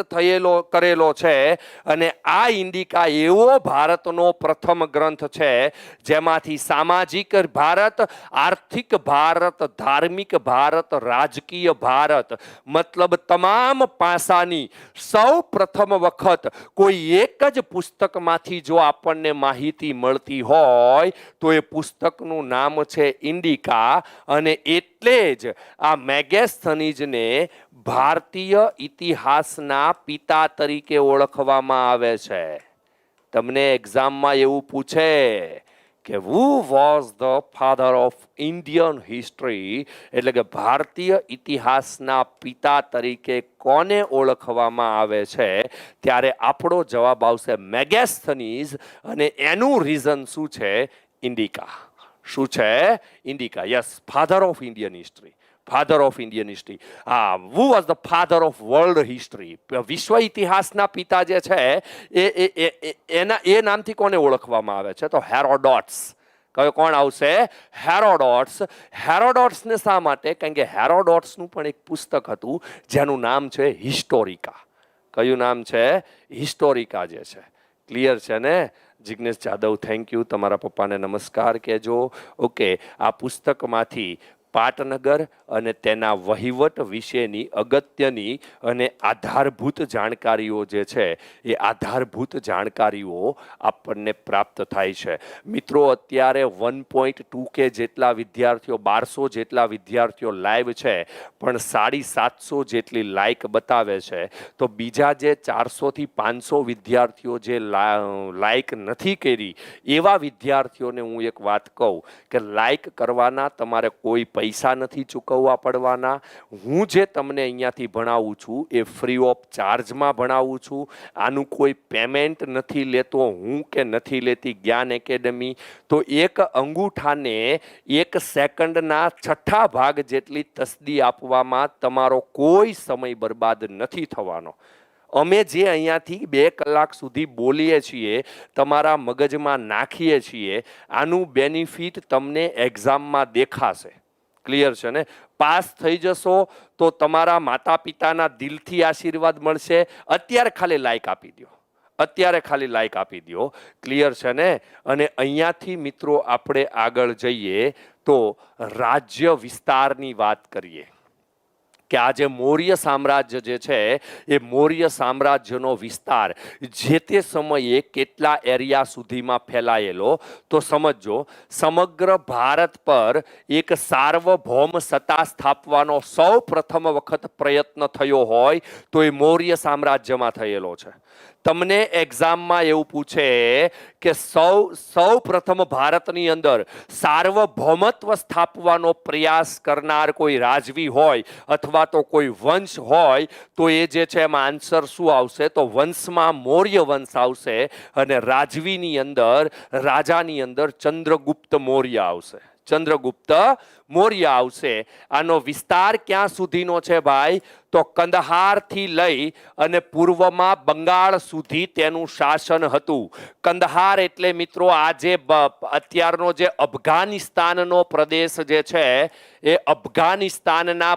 કરેલો છે, અને આ ઇન્ડિકા એવો ભારતનો પ્રથમ ગ્રંથ છે જેમાંથી સામાજિક ભારત, આર્થિક ભારત, ધાર્મિક ભારત, રાજકીય ભારત, મતલબ તમામ પાસાની સૌ પ્રથમ વખત કોઈ એક જ પુસ્તકમાંથી જો આપણને માહિતી મળતી હોય તો એ પુસ્તકનું નામ છે ઇન્ડિકા. અને એટલે જ આ મેગેસ્થનીજને ભારતીય ઇતિહાસના પિતા તરીકે ઓળખવામાં આવે છે. તમને એક્ઝામમાં એવું પૂછે કે who was the father of Indian history, એટલે કે ભારતીય ઇતિહાસના પિતા તરીકે કોને ઓળખવામાં આવે છે, ત્યારે આપણો જવાબ આવશે મેગેસ્થનીઝ. અને એનું રીઝન શું છે? ઇન્ડિકા. શું છે? Indica. Yes, father of Indian history. Father of Indian history. who was the father of world history? વિશ્વ ઇતિહાસના પિતા જે છે એ નામથી કોને ઓળખવામાં આવે છે? તો હેરોડોટ્સ. કોણ આવશે? હેરોડોટ્સ. હેરોડોટ્સને શા માટે? કારણ કે હેરોડોટ્સનું પણ એક પુસ્તક હતું જેનું નામ છે હિસ્ટોરિકા. કયું નામ છે? હિસ્ટોરિકા જે છે. ક્લિયર છે ને? Jignesh Jadav, thank you. તમારા પપ્પાને નમસ્કાર કહેજો. ઓકે, આ પુસ્તકમાંથી પાટનગર અને તેના વહીવટ વિશેની અગત્યની અને આધારભૂત જાણકારીઓ જે છે એ આધારભૂત જાણકારીઓ આપણને પ્રાપ્ત થાય છે. મિત્રો, અત્યારે 1.2K જેટલા વિદ્યાર્થીઓ, 1200 જેટલા વિદ્યાર્થીઓ લાઈવ છે, પણ 750 જેટલી લાઈક બતાવે છે. તો બીજા જે 400 થી 500 વિદ્યાર્થીઓ જે લાઈક નથી કરી, એવા વિદ્યાર્થીઓને હું એક વાત કહું કે લાઈક કરવાના તમારે કોઈ પૈસા નથી ચૂકવવા પડવાના. હું જે તમને અહીંયાથી ભણાવું છું એ ફ્રી ઓફ ચાર્જમાં ભણાવું છું. આનું કોઈ પેમેન્ટ નથી લેતો હું કે નથી લેતી જ્ઞાન એકેડમી. તો એક અંગૂઠાને 1 સેકન્ડના 6 ભાગ જેટલી તસ્દી આપવામાં તમારો કોઈ સમય બરબાદ નથી થવાનો. અમે જે અહીંયાથી 2 કલાક સુધી બોલીએ છીએ, તમારા મગજમાં નાખીએ છીએ, આનું બેનિફિટ તમને એક્ઝામમાં દેખાશે. ક્લિયર છે ને? પાસ થઈ જશો તો તમારા માતા પિતાના દિલથી આશીર્વાદ મળશે. અત્યારે ખાલી લાઈક આપી દો, અત્યારે ખાલી લાઈક આપી દો. ક્લિયર છે ને? અને અહીંયાથી મિત્રો આપણે આગળ જઈએ તો રાજ્ય વિસ્તારની વાત કરીએ કે આજે મૌર્ય સામ્રાજ્ય જે છે એ મૌર્ય સામ્રાજ્યનો વિસ્તાર જે તે સમયે કેટલા એરિયા સુધીમાં ફેલાયેલો, તો સમજો, સમગ્ર ભારત પર એક સાર્વભૌમ સત્તા સ્થાપવાનો સૌ પ્રથમ વખત પ્રયત્ન થયો હોય તો એ મૌર્ય સામ્રાજ્યમાં થયેલો છે. તમને એક્ઝામમાં એવું પૂછે કે સૌ પ્રથમ ભારતની અંદર સાર્વભૌમત્વ સ્થાપવાનો પ્રયાસ કરનાર કોઈ રાજવી હોય અથવા તો કોઈ વંશ હોય તો એ જે છે એમાં આન્સર શું આવશે? તો વંશમાં મૌર્ય વંશ આવશે અને રાજવીની અંદર, રાજાની અંદર ચંદ્રગુપ્ત મૌર્ય આવશે. ચંદ્રગુપ્ત મૌર્ય આવશે. આનો વિસ્તાર ક્યાં સુધીનો છે ભાઈ? તો કંદહારથી લઈ અને પૂર્વમાં બંગાળ સુધી તેનું શાસન હતું. કંદહાર એટલે મિત્રો આજે અત્યારનો જે અફઘાનિસ્તાનનો પ્રદેશ જે છે એ અફઘાનિસ્તાનના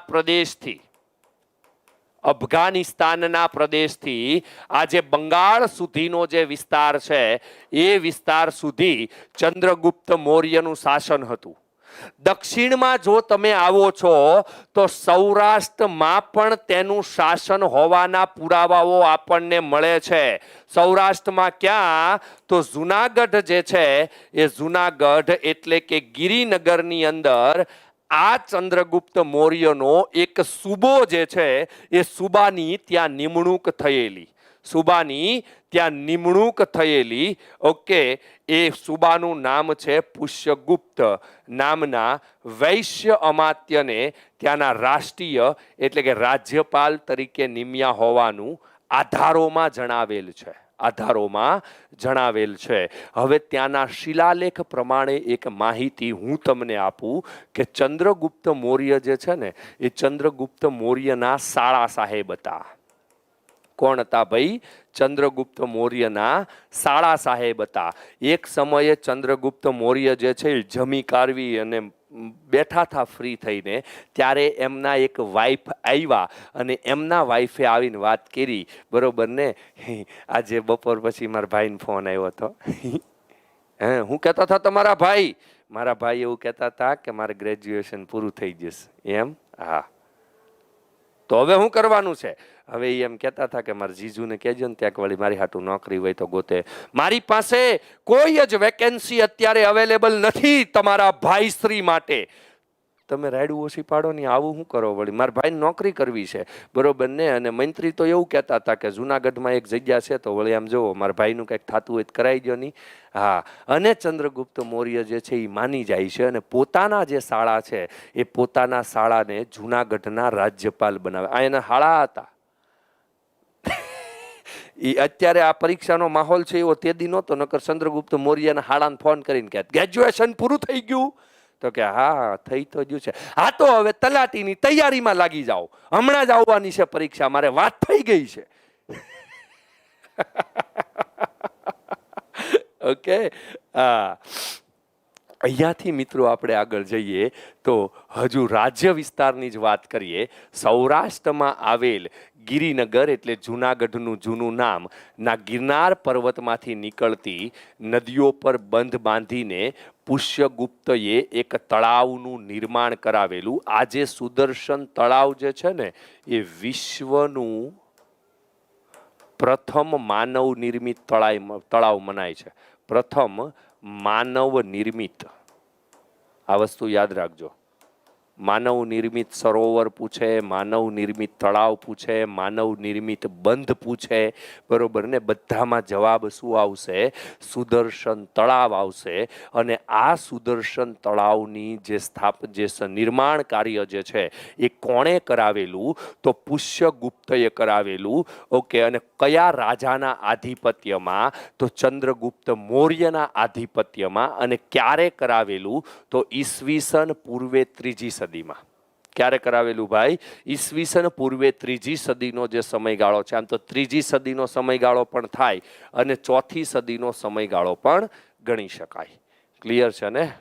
પ્રદેશથી આજે બંગાળ સુધીનો જે વિસ્તાર છે એ વિસ્તાર સુધી ચંદ્રગુપ્ત મૌર્યનું શાસન હતું. દક્ષિણમાં જો તમે આવો છો તો સૌરાષ્ટ્રમાં પણ તેનું શાસન હોવાના પુરાવાઓ આપણને મળે છે. સૌરાષ્ટ્રમાં ક્યાં? તો જુનાગઢ જે છે એ જુનાગઢ એટલે કે ગિરિનગરની અંદર આ ચંદ્રગુપ્ત મૌર્યનો એક સુબો જે છે એ સુબાની ત્યાં નિમણૂક થયેલી. ઓકે, એ સુબાનું નામ છે પુષ્યગુપ્ત નામના વૈશ્ય અમાત્યને ત્યાંના રાષ્ટ્રીય એટલે કે રાજ્યપાલ તરીકે નિમ્યા હોવાનું આધારોમાં જણાવેલ છે. હવે ત્યાંના શિલાલેખ પ્રમાણે એક માહિતી હું તમને આપું કે ચંદ્રગુપ્ત મૌર્ય જે છે ને એ ચંદ્રગુપ્ત મૌર્યના સાળા સાહેબ હતા. કોણ હતા ભાઈ? ચંદ્રગુપ્ત મૌર્યના સાળા સાહેબ હતા. એક સમયે ચંદ્રગુપ્ત મૌર્ય જે છે એ જમી કારવી અને બેઠા હતા ફ્રી થઈને, ત્યારે એમના એક વાઈફ આવ્યા અને એમના વાઈફે આવીને વાત કરી, બરોબર ને? આજે બપોર પછી મારા ભાઈને ફોન આવ્યો હતો. હું કહેતા હતા તમારા ભાઈ? મારા ભાઈ એવું કહેતા હતા કે મારે ગ્રેજ્યુએશન પૂરું થઈ જશે. એમ? હા. તો હવે શું કરવાનું છે? હવે એમ કહેતા હતા કે મારા જીજુને કહેજો ને ત્યાં વળી મારી હાટું નોકરી હોય તો ગોતે. મારી પાસે કોઈ જ વેકેન્સી અત્યારે અવેલેબલ નથી તમારા ભાઈશ્રી માટે. તમે રાયડું ઓછી પાડો ને આવું શું કરો? વળી મારા ભાઈને નોકરી કરવી છે, બરોબર ને? અને મંત્રી તો એવું કહેતા હતા કે જુનાગઢમાં એક જગ્યા છે તો વળી આમ જુઓ મારા ભાઈનું કંઈક થતું હોય તો કરાવી દો નહીં. હા. અને ચંદ્રગુપ્ત મૌર્ય જે છે એ માની જાય છે અને પોતાના જે શાળા છે એ પોતાના શાળાને જુનાગઢના રાજ્યપાલ બનાવે. આ એના શાળા હતા. એ અત્યારે આ પરીક્ષાનો માહોલ છે એવો તે દી નહોતો, નકર ચંદ્રગુપ્ત મૌર્યના શાળાને ફોન કરીને કહે ગ્રેજ્યુએશન પૂરું થઈ ગયું? તો કે હા થઈ તો ગયું છે. હા તો હવે તલાટીની તૈયારીમાં લાગી જાઓ, હમણાં જ આવવાની છે પરીક્ષા, મારે વાત થઈ ગઈ છે. ઓકે. અહીંયાથી મિત્રો આપણે આગળ જઈએ તો હજુ રાજ્ય વિસ્તારની જ વાત કરીએ. સૌરાષ્ટ્રમાં આવેલ ગિરિનગર એટલે જુનાગઢનું જૂનું નામ ના ગિરનાર પર્વતમાંથી નીકળતી નદીઓ પર બંધ બાંધીને પુષ્યગુપ્તએ એક તળાવનું નિર્માણ કરાવેલું. આજે સુદર્શન તળાવ જે છે ને એ વિશ્વનું પ્રથમ માનવ નિર્મિત તળાવ મનાય છે. પ્રથમ માનવ નિર્મિત. આ વસ્તુ યાદ રાખજો. માનવ નિર્મિત સરોવર પૂછે, માનવ નિર્મિત તળાવ પૂછે, માનવ નિર્મિત બંધ પૂછે, બરોબર ને? બધામાં જવાબ શું આવશે? સુદર્શન તળાવ આવશે. અને આ સુદર્શન તળાવની જે નિર્માણ કાર્ય જે છે એ કોણે કરાવેલું? તો પુષ્યગુપ્તએ કરાવેલું. ઓકે. અને કયા રાજાના આધિપત્યમાં? તો ચંદ્રગુપ્ત મૌર્યના આધિપત્યમાં. અને ક્યારે કરાવેલું? તો ઈસવીસન પૂર્વે 3જી સદીમાં. ક્યારે કરાવેલું ભાઈ? ઈસવીસન પૂર્વે 3જી સદીનો જે સમયગાળો છે. આમ તો 3જી સદીનો સમયગાળો પણ થાય અને 4થી સદીનો સમયગાળો પણ ગણી શકાય. ક્લિયર છે ને?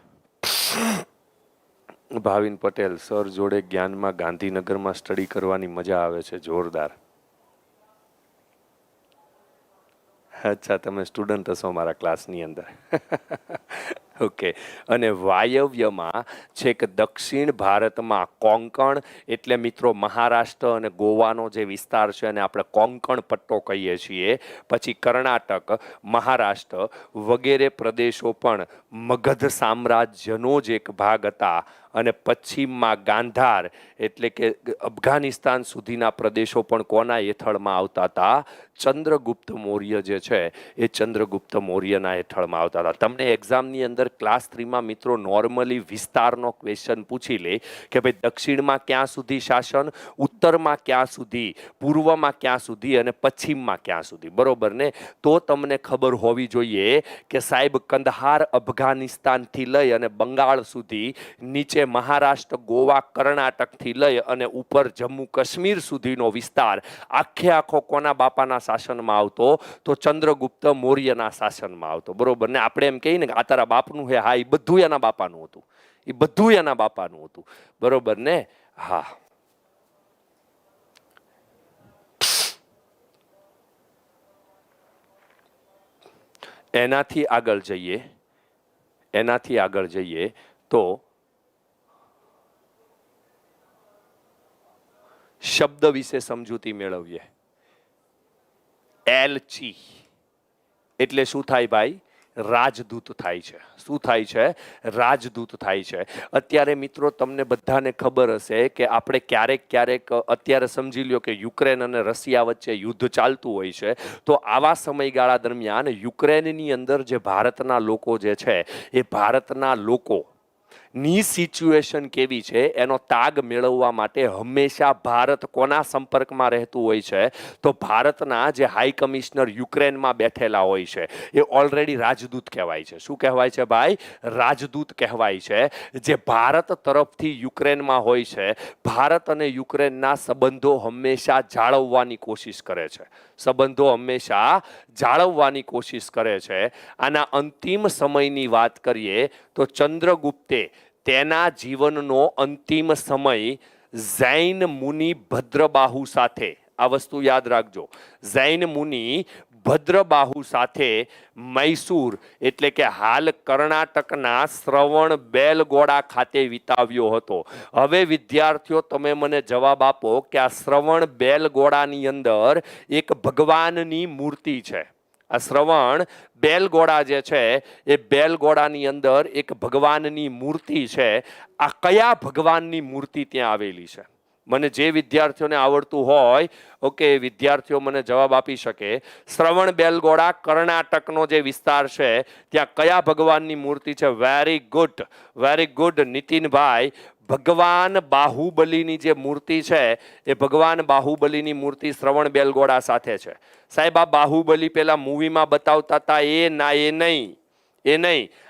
ભાવિન પટેલ સર જોડે જ્ઞાનમાં ગાંધીનગરમાં સ્ટડી કરવાની મજા આવે છે. જોરદાર. અચ્છા, તમે સ્ટુડન્ટ હશો મારા ક્લાસની અંદર. ઓકે. અને વાયવ્યમાં છેક દક્ષિણ ભારતમાં કોંકણ, એટલે મિત્રો મહારાષ્ટ્ર અને ગોવાનો જે વિસ્તાર છે અને આપણે કોંકણ પટ્ટો કહીએ છીએ. પછી કર્ણાટક, મહારાષ્ટ્ર વગેરે પ્રદેશો પણ મગધ સામ્રાજ્યનો જ એક ભાગ હતા. અને પશ્ચિમમાં ગાંધાર એટલે કે અફઘાનિસ્તાન સુધીના પ્રદેશો પણ કોના હેઠળમાં આવતા હતા? ચંદ્રગુપ્ત મૌર્ય જે છે એ ચંદ્રગુપ્ત મૌર્યના હેઠળમાં આવતા હતા. તમને એક્ઝામની અંદર ક્લાસ 3માં મિત્રો નોર્મલી વિસ્તારનો ક્વેશ્ચન પૂછી લે કે ભાઈ દક્ષિણમાં ક્યાં સુધી શાસન, ઉત્તરમાં ક્યાં સુધી, પૂર્વમાં ક્યાં સુધી અને પશ્ચિમમાં ક્યાં સુધી, બરોબર ને? તો તમને ખબર હોવી જોઈએ કે સાહેબ કંદહાર અફઘાનિસ્તાનથી લઈ અને બંગાળ સુધી, નીચે મહારાષ્ટ્ર, ગોવા, કર્ણાટકથી લઈ અને ઉપર જમ્મુ કાશ્મીર સુધીનો વિસ્તાર આખે આખો કોના બાપાના શાસનમાં આવતો? તો ચંદ્રગુપ્ત મૌર્યના શાસનમાં આવતો. બરોબર ને? આપણે એમ કહીએ ને કે આ તારા બાપનું હે. હા, એ બધું એના બાપાનું હતું. એ બધું એના બાપાનું હતું. બરોબર ને? હા. એનાથી આગળ જઈએ તો શબ્દ વિશે સમજૂતી મેળવીએ. એલચી એટલે શું થાય ભાઈ? રાજદૂત થાય છે. શું થાય છે? રાજદૂત થાય છે. અત્યારે મિત્રો તમને બધાને ખબર હશે કે આપણે ક્યારેક અત્યારે સમજી લ્યો કે યુક્રેન અને રશિયા વચ્ચે યુદ્ધ ચાલતું હોય છે. તો આવા સમયગાળા દરમિયાન યુક્રેનની અંદર જે ભારતના લોકો જે છે એ ભારતના લોકો ની સિચ્યુએશન કેવી છે એનો તાગ મેળવવા માટે હંમેશા ભારત કોના સંપર્કમાં રહેતું હોય છે? તો ભારતના જે હાઈ કમિશનર યુક્રેનમાં બેઠેલા હોય છે એ ઓલરેડી રાજદૂત કહેવાય છે. શું કહેવાય છે ભાઈ? રાજદૂત કહેવાય છે. જે ભારત તરફથી યુક્રેનમાં હોય છે. ભારત અને યુક્રેનના સંબંધો હંમેશા જાળવવાની કોશિશ કરે છે. આના અંતિમ સમયની વાત કરીએ તો ચંદ્રગુપ્તે તેના જીવનનો અંતિમ સમય જૈન મુનિ ભદ્રબાહુ સાથે, આ વસ્તુ યાદ રાખજો, જૈન મુનિ ભદ્રબાહુ સાથે મૈસૂર એટલે કે હાલ કર્ણાટકના શ્રવણ બેલગોડા ખાતે વિતાવ્યો હતો. હવે વિદ્યાર્થીઓ તમે મને જવાબ આપો કે આ શ્રવણ બેલગોડાની અંદર એક ભગવાનની મૂર્તિ છે. આ શ્રવણ બેલગોડા જે છે એ બેલગોડાની અંદર એક ભગવાનની મૂર્તિ છે. આ કયા ભગવાનની મૂર્તિ ત્યાં આવેલી છે? મને જે વિદ્યાર્થીઓને આવડતું હોય, ઓકે, વિદ્યાર્થીઓ મને જવાબ આપી શકે. શ્રવણ બેલગોડા કર્ણાટકનો જે વિસ્તાર છે ત્યાં કયા ભગવાનની મૂર્તિ છે? Very good Nitinbhai. ભગવાન બાહુબલીની જે મૂર્તિ છે એ ભગવાન બાહુબલીની મૂર્તિ શ્રવણ બેલગોડા સાથે છે. સાહેબ આ બાહુબલી પેલા મૂવીમાં બતાવતા હતા એ નહીં.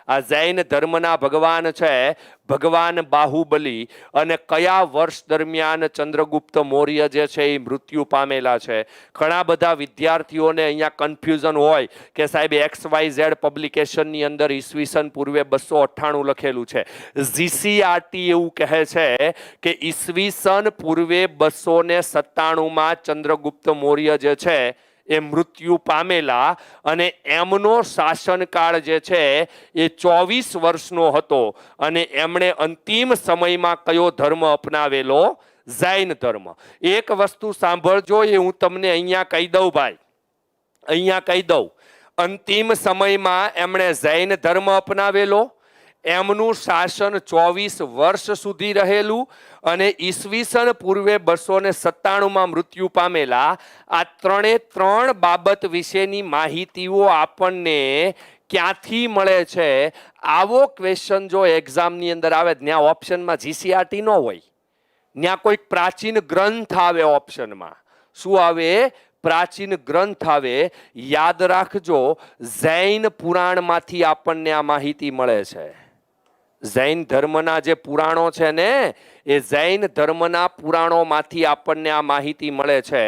આ જૈન ધર્મના ભગવાન છે ભગવાન બાહુબલી. અને કયા વર્ષ દરમિયાન ચંદ્રગુપ્ત મૌર્ય જે છે એ મૃત્યુ પામેલા છે? ઘણા બધા વિદ્યાર્થીઓને અહીંયા કન્ફ્યુઝન હોય કે સાહેબ XYZ પબ્લિકેશનની અંદર ઈસવીસન પૂર્વે 298 લખેલું છે. જીસીઆરટી એવું કહે છે કે ઈસવીસન પૂર્વે 297માં ચંદ્રગુપ્ત મૌર્ય જે છે એ મૃત્યુ પામેલા અને એમનો શાસનકાળ જે છે એ 24 વર્ષનો હતો અને એમણે અંતિમ સમયમાં કયો ધર્મ અપનાવેલો? જૈન ધર્મ. એક વસ્તુ સાંભળજો, એ હું તમને અહીંયા કહી દઉં ભાઈ, અહીંયા કહી દઉં. અંતિમ સમયમાં એમણે જૈન ધર્મ અપનાવેલો, એમનું શાસન 24 વર્ષ સુધી રહેલું અને ઈસવીસન પૂર્વે 297માં મૃત્યુ પામેલા. આ ત્રણ બાબત વિશેની માહિતીઓ આપણને ક્યાંથી મળે છે? આવો ક્વેશ્ચન જો એક્ઝામની અંદર આવે, ત્યાં ઓપ્શનમાં જીસીઆરટી ન હોય, ત્યાં કોઈક પ્રાચીન ગ્રંથ આવે ઓપ્શનમાં. શું આવે? પ્રાચીન ગ્રંથ આવે. યાદ રાખજો, જૈન પુરાણમાંથી આપણને આ માહિતી મળે છે. જૈન ધર્મના જે પુરાણો છે ને, એ જૈન ધર્મના પુરાણોમાંથી આપણને આ માહિતી મળે છે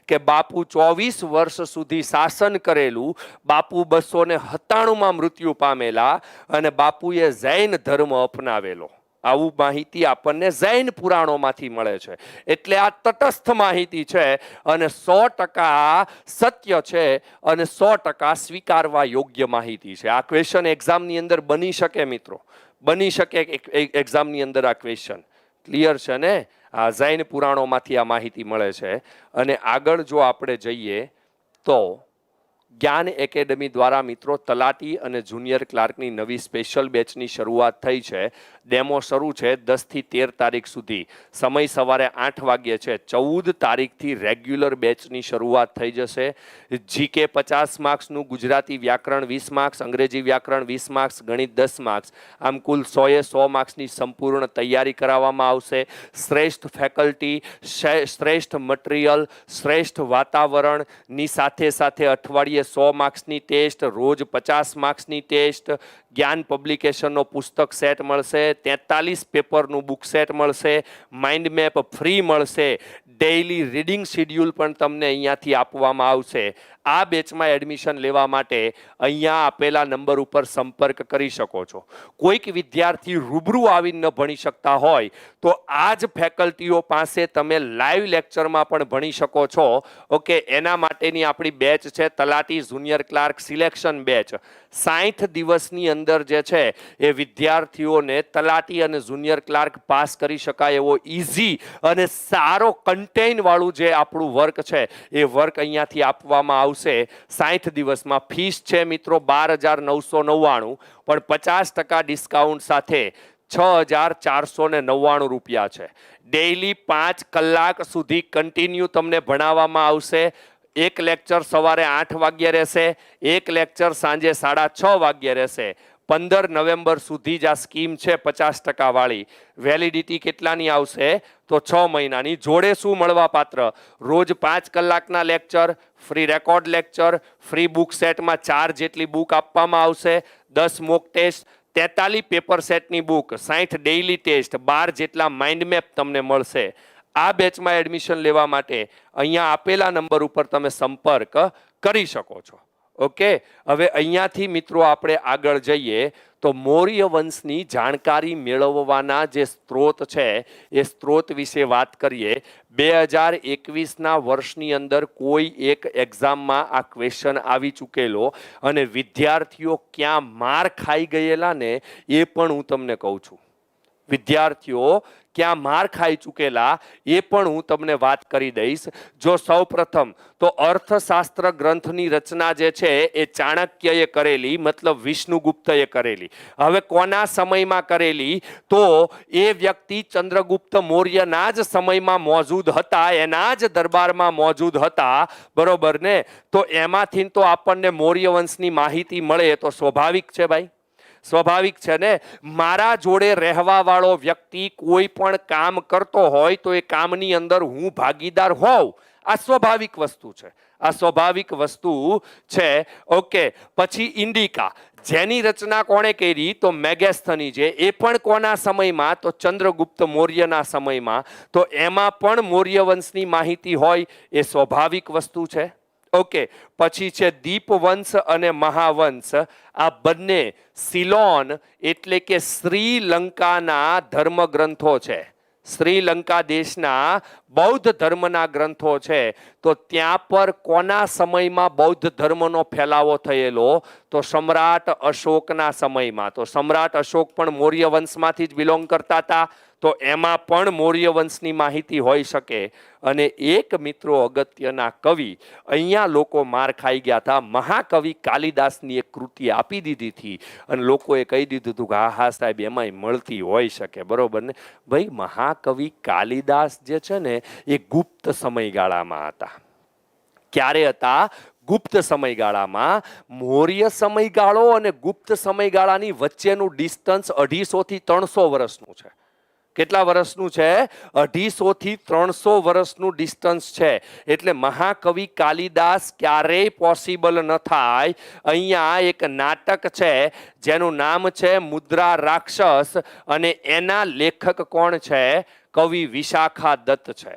કે બાપુ 24 વર્ષ સુધી શાસન કરેલું, બાપુ 297માં મૃત્યુ પામેલા અને બાપુએ જૈન ધર્મ અપનાવેલો. આવું માહિતી આપણને જૈન પુરાણોમાંથી મળે છે. એટલે આ તટસ્થ માહિતી છે અને 100% સત્ય છે અને 100% સ્વીકારવા યોગ્ય માહિતી છે. આ ક્વેશ્ચન એક્ઝામની અંદર બની શકે મિત્રો, બની શકે એક્ઝામની અંદર આ ક્વેશ્ચન. ક્લિયર છે ને? આ જૈન પુરાણોમાંથી આ માહિતી મળે છે. અને આગળ જો આપણે જઈએ તો જ્ઞાન એકેડમી દ્વારા મિત્રો તલાટી અને જુનિયર ક્લાર્કની નવી સ્પેશિયલ બેચની શરૂઆત થઈ છે. ડેમો શરૂ છે 10 થી 13 તારીખ સુધી. સમય સવારે 8 વાગ્યે છે. 14 તારીખથી રેગ્યુલર બેચની શરૂઆત થઈ જશે. જીકે 50 માર્ક્સનું, ગુજરાતી વ્યાકરણ 20 માર્ક્સ, અંગ્રેજી વ્યાકરણ 20 માર્ક્સ, ગણિત 10 માર્ક્સ, આમ કુલ 100 માર્ક્સની સંપૂર્ણ તૈયારી કરાવવામાં આવશે. શ્રેષ્ઠ ફેકલ્ટી, શ્રેષ્ઠ મટીરિયલ, શ્રેષ્ઠ વાતાવરણની સાથે સાથે અઠવાડિયે 100 માર્ક્સની ટેસ્ટ, રોજ 50 માર્ક્સની ટેસ્ટ, જ્ઞાન પબ્લિકેશનનો પુસ્તક સેટ મળશે, 43 પેપરનું બુક સેટ મળશે, માઇન્ડ મેપ ફ્રી મળશે, ડેઇલી રીડિંગ શેડ્યુલ પણ તમને અહીંયાથી આપવામાં આવશે. આ બેચમાં એડમિશન લેવા માટે અહીંયા આપેલા નંબર ઉપર સંપર્ક કરી શકો છો. કોઈક વિદ્યાર્થી રૂબરૂ આવીને ન ભણી શકતા હોય તો આ જ ફેકલ્ટીઓ પાસે તમે લાઈવ લેક્ચરમાં પણ ભણી શકો છો. ઓકે, એના માટેની આપણી બેચ છે તલાટી જુનિયર ક્લાર્ક સિલેક્શન બેચ. 60 દિવસની અંદર જે છે એ વિદ્યાર્થીઓને તલાટી અને જુનિયર ક્લાર્ક પાસ કરી શકાય એવો ઇઝી અને સારો કન્ટેન વાળું જે આપણું વર્ક છે એ વર્ક અહીંયાથી આપવામાં આવશે 60 દિવસમાં. ફીસ છે મિત્રો 12,999, પણ 50% ડિસ્કાઉન્ટ સાથે 6,499 રૂપિયા છે. ડેઇલી 5 કલાક સુધી કન્ટિન્યુ તમને ભણાવવામાં આવશે. એક લેક્ચર સવારે 8 વાગ્યે રહેશે, એક લેક્ચર સાંજે 6:30 વાગ્યે રહેશે. 15 નવેમ્બર સુધી જ આ સ્કીમ છે 50% વાળી. વેલિડિટી કેટલાની આવશે? તો 6 મહિનાની. જોડે શું મળવા પાત્ર? રોજ 5 કલાકના lecture, free record lecture, free book સેટમાં 4 જેટલી બુક આપવામાં આવશે, 10 મોક ટેસ્ટ, 43 પેપર સેટની બુક, 60 ડેઇલી ટેસ્ટ, 12 જેટલા માઇન્ડ મેપ તમને મળશે. આ બેચમાં એડમિશન લેવા માટે અહીંયા આપેલા નંબર ઉપર તમે સંપર્ક કરી શકો છો. ઓકે, હવે અહીંયાથી મિત્રો આપણે આગળ જઈએ તો મૌર્ય વંશની જાણકારી મેળવવાના જે સ્ત્રોત છે એ સ્ત્રોત વિશે વાત કરીએ. 2021ના વર્ષની અંદર કોઈ એક એક્ઝામમાં આ ક્વેશ્ચન આવી ચૂકેલો અને વિદ્યાર્થીઓ ક્યાં માર ખાઈ ગયેલા ને એ પણ હું તમને કહું છું. વિદ્યાર્થીઓ ક્યાં માર ખાઈ ચૂકેલા એ પણ હું તમને વાત કરી દઈશ. જો સૌ પ્રથમ તો અર્થશાસ્ત્ર ગ્રંથની રચના જે છે એ ચાણક્યએ કરેલી, મતલબ વિષ્ણુગુપ્તએ કરેલી. હવે કોના સમયમાં કરેલી? તો એ વ્યક્તિ ચંદ્રગુપ્ત મૌર્યના જ સમયમાં મોજૂદ હતા, એના જ દરબારમાં મોજૂદ હતા, બરોબર ને? તો એમાંથી તો આપણને મૌર્ય વંશની માહિતી મળે તો સ્વાભાવિક છે ભાઈ, સ્વાભાવિક છે ને. મારા જોડે રહેવા વાળો વ્યક્તિ કોઈ પણ કામ કરતો હોય તો એ કામની અંદર હું ભાગીદાર હોઉં, આ સ્વાભાવિક વસ્તુ છે, આ સ્વાભાવિક વસ્તુ છે. ઓકે, પછી ઇન્ડિકા, જેની રચના કોણે કરી? તો મેગેસ્થની છે. એ પણ કોના સમયમાં? તો ચંદ્રગુપ્ત મૌર્યના સમયમાં. તો એમાં પણ મૌર્ય વંશની માહિતી હોય એ સ્વાભાવિક વસ્તુ છે. ઓકે, પછી છે દીપવંશ અને મહાવંશ. આ બંને સિલોન એટલે કે શ્રીલંકાના ધર્મગ્રંથો છે. શ્રીલંકા દેશના બૌદ્ધ ધર્મના ગ્રંથો છે તો ત્યાં પર કોના સમયમાં બૌદ્ધ ધર્મનો ફેલાવો થયેલો? તો સમ્રાટ અશોકના સમયમાં. તો સમ્રાટ અશોક પણ મૌર્ય વંશમાંથી જ બિલોંગ કરતા હતા, તો એમાં પણ મૌર્ય વંશની માહિતી હોઈ શકે. અને એક મિત્રો અગત્યના કવિ, અહીંયા લોકો માર ખાઈ ગયા હતા. મહાકવિ કાલિદાસની એક કૃતિ આપી દીધી હતી અને લોકોએ કહી દીધું હતું કે હા હા સાહેબ એમાંય મળતી હોઈ શકે. બરોબર ને ભાઈ? મહાકવિ કાલિદાસ જે છે ને એ ગુપ્ત સમયગાળામાં હતા. ક્યારે હતા? ગુપ્ત સમયગાળામાં. મૌર્ય સમયગાળો અને ગુપ્ત સમયગાળાની વચ્ચેનું ડિસ્ટન્સ 250 થી 300 વર્ષનું છે. કેટલા વર્ષનું છે? 250 થી 300 વર્ષનું ડિસ્ટન્સ છે. એટલે મહાકવિ કાલિદાસ ક્યારેય પોસિબલ ન થાય. અહીંયા એક નાટક છે જેનું નામ છે મુદ્રા રાક્ષસ અને એના લેખક કોણ છે? કવિ વિશાખા દત્ત છે.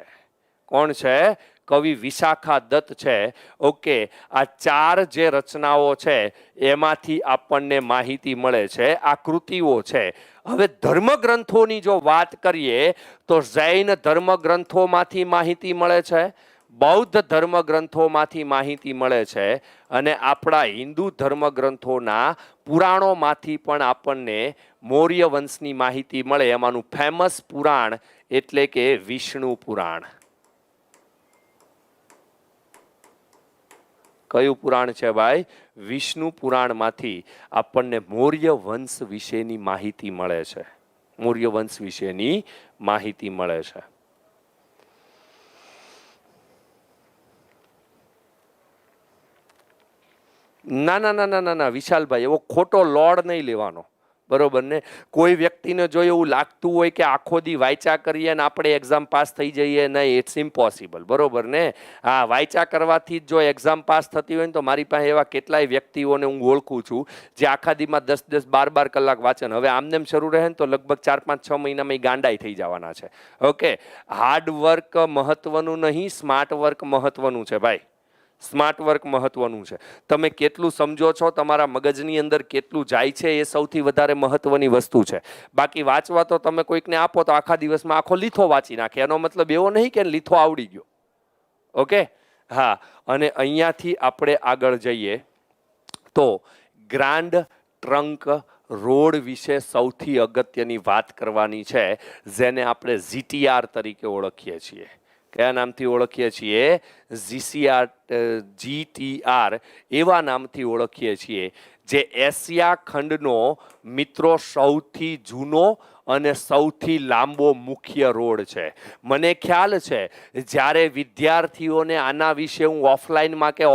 કોણ છે? કવિ વિશાખા દત્ત છે. ઓકે, આ 4 જે રચનાઓ છે એમાંથી આપણને માહિતી મળે છે, આ કૃતિઓ છે. હવે ધર્મગ્રંથોની જો વાત કરીએ તો જૈન ધર્મગ્રંથોમાંથી માહિતી મળે છે, બૌદ્ધ ધર્મગ્રંથોમાંથી માહિતી મળે છે અને આપણા હિન્દુ ધર્મગ્રંથોના પુરાણોમાંથી પણ આપણને મૌર્ય વંશની માહિતી મળે. એમાંનું ફેમસ પુરાણ એટલે કે વિષ્ણુ પુરાણ. કયું પુરાણ છે ભાઈ? વિષ્ણુ પુરાણમાંથી આપણને મૌર્ય વંશ વિશેની માહિતી મળે છે. મૌર્ય વંશ વિશેની માહિતી મળે છે. ના ના ના ના ના વિશાલભાઈ, એવો ખોટો લોડ નહીં લેવાનો. બરોબર ને? કોઈ વ્યક્તિને જો એવું લાગતું હોય કે આખો દી વાંચા કરીએ ને આપણે એક્ઝામ પાસ થઈ જઈએ, નહીં, ઇટ્સ ઇમ્પોસિબલ. બરોબર ને? હા, વાંચા કરવાથી જો એક્ઝામ પાસ થતી હોય ને તો મારી પાસે એવા કેટલાય વ્યક્તિઓને હું ઓળખું છું જે આખા દીમાં 10-10, 12-12 કલાક વાંચે. હવે આમને શરૂ રહે ને તો લગભગ 4-5-6 મહિનામાં ગાંડાઈ થઈ જવાના છે. ઓકે, હાર્ડ વર્ક મહત્વનું નહીં, સ્માર્ટ વર્ક મહત્વનું છે ભાઈ. સ્માર્ટ વર્ક મહત્વનું છે. તમે કેટલું સમજો છો, તમારા મગજની અંદર કેટલું જાય છે, એ સૌથી વધારે મહત્વની વસ્તુ છે. બાકી વાંચવા તો તમે કોઈકને આપો તો આખા દિવસમાં આખો લીથો વાંચી નાખે. એનો મતલબ એવો નહીં કે લીથો આવડી ગયો. ઓકે, હા. અને અહીંયાથી આપણે આગળ જઈએ તો ગ્રાન્ડ ટ્રંક રોડ વિશે સૌથી અગત્યની વાત કરવાની છે, જેને આપણે GTR તરીકે ઓળખીએ છીએ. કયા નામથી ઓળખીએ છીએ? GTR એવા નામથી ઓળખીએ છીએ, જે એશિયા ખંડનો મિત્રો સૌથી જૂનો અને સૌથી લાંબો મુખ્ય રોડ છે. મને ખ્યાલ છે જ્યારે વિદ્યાર્થીઓને આના વિશે હું ઓફલાઈનમાં કે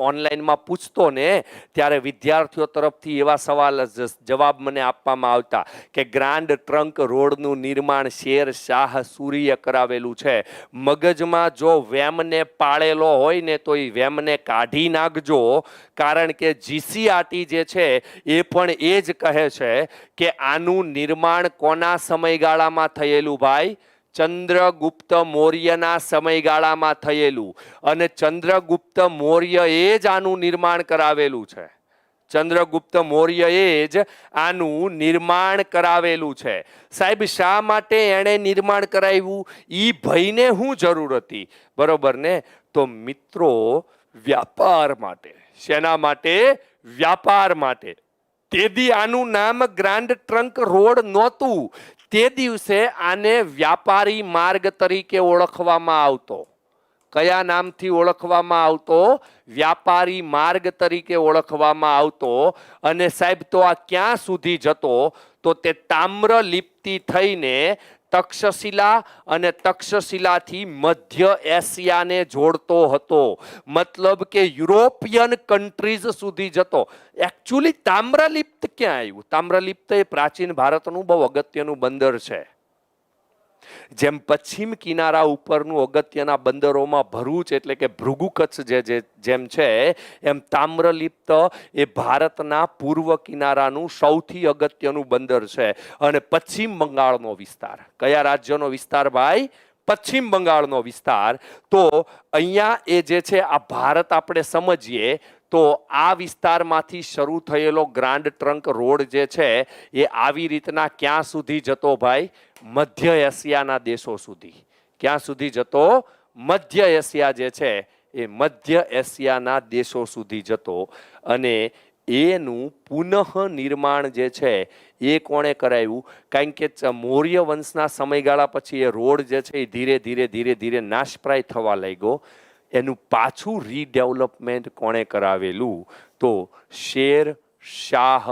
ઓનલાઈનમાં પૂછતો ને ત્યારે વિદ્યાર્થીઓ તરફથી એવા સવાલ જવાબ મને આપવામાં આવતા કે ગ્રાન્ડ ટ્રંક રોડનું નિર્માણ શેર શાહ સૂરીએ કરાવેલું છે. મગજમાં જો વેમને પાળેલો હોય ને તો એ વેમને કાઢી નાખજો, કારણ કે GCRT જે છે એ પણ એ જ કહે છે કે આનું નિર્માણ કોના સમયગાળામાં થયેલું ભાઈ? ચંદ્રગુપ્ત મૌર્યના સમયગાળામાં થયેલું. અને ચંદ્રગુપ્ત મૌર્ય એ જ આનું નિર્માણ કરાવેલું છે. ચંદ્રગુપ્ત મૌર્યએ જ આનું નિર્માણ કરાવેલું છે. સાહેબ, શા માટે એણે નિર્માણ કરાવ્યું? ઈ ભયને શું જરૂર હતી? બરોબર ને? તો મિત્રો, વ્યાપાર માટે. શેના માટે? વ્યાપાર માટે. તેથી આનું નામ ગ્રાન્ડ ટ્રંક રોડ નહોતું. તે દિવસે આને વ્યાપારી માર્ગ તરીકે ઓળખવામાં આવતો. કયા નામથી ઓળખવામાં આવતો? વ્યાપારી માર્ગ તરીકે ઓળખવામાં આવતો. અને સાહેબ, તો આ ક્યાં સુધી જતો? તો તે તામ્રલિપ્તિ થઈને તક્ષશિલા અને તક્ષશિલાથી મધ્ય એશિયાને જોડતો હતો. મતલબ કે યુરોપિયન કન્ટ્રીઝ સુધી જતો. એકચ્યુઅલી તામ્રલિપ્ત ક્યાં આવ્યું? તામ્રલિપ્ત એ પ્રાચીન ભારતનું બહુ અગત્યનું બંદર છે. જેમ પશ્ચિમ કિનારા ઉપરનું અગત્યના બંદરોમાં ભરૂચ એટલે કે ભૃગુ કચ્છ જેમ છે, એમ તામ્રલિપ્ત એ ભારતના પૂર્વ કિનારાનું સૌથી અગત્યનું બંદર છે. અને પશ્ચિમ બંગાળનો વિસ્તાર, કયા રાજ્યનો વિસ્તાર ભાઈ? પશ્ચિમ બંગાળનો વિસ્તાર. તો અહીંયા એ જે છે આ ભારત આપણે સમજીએ તો આ વિસ્તારમાંથી શરૂ થયેલો ગ્રાન્ડ ટ્રંક રોડ જે છે એ આવી રીતના ક્યાં સુધી જતો ભાઈ? મધ્ય એશિયાના દેશો સુધી. ક્યાં સુધી જતો? મધ્ય એશિયા જે છે એ મધ્ય એશિયાના દેશો સુધી જતો. અને એનું પુનઃ નિર્માણ જે છે એ કોણે કરાવ્યું? કારણ કે મૌર્ય વંશના સમયગાળા પછી એ રોડ જે છે એ ધીરે ધીરે ધીરે ધીરે નાશપ્રાય થવા લાગ્યો. એનું પાછું રીડેવલપમેન્ટ કોણે કરાવેલું? તો શેર શાહ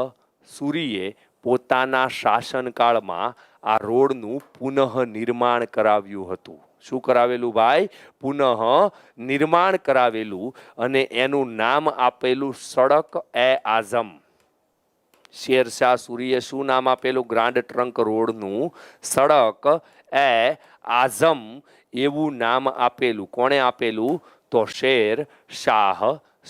સૂરીએ પોતાના શાસનકાળમાં આ રોડનું પુનઃ નિર્માણ કરાવ્યું હતું. શું કરાવેલું ભાઈ? પુનઃ નિર્માણ કરાવેલું. અને એનું નામ આપેલું સડક એ આઝમ. શેરશાહ સૂરીએ શું નામ આપેલું ગ્રાન્ડ ટ્રંક રોડનું? સડક એ આઝમ એવું નામ આપેલું. કોણે આપેલું? તો શેર શાહ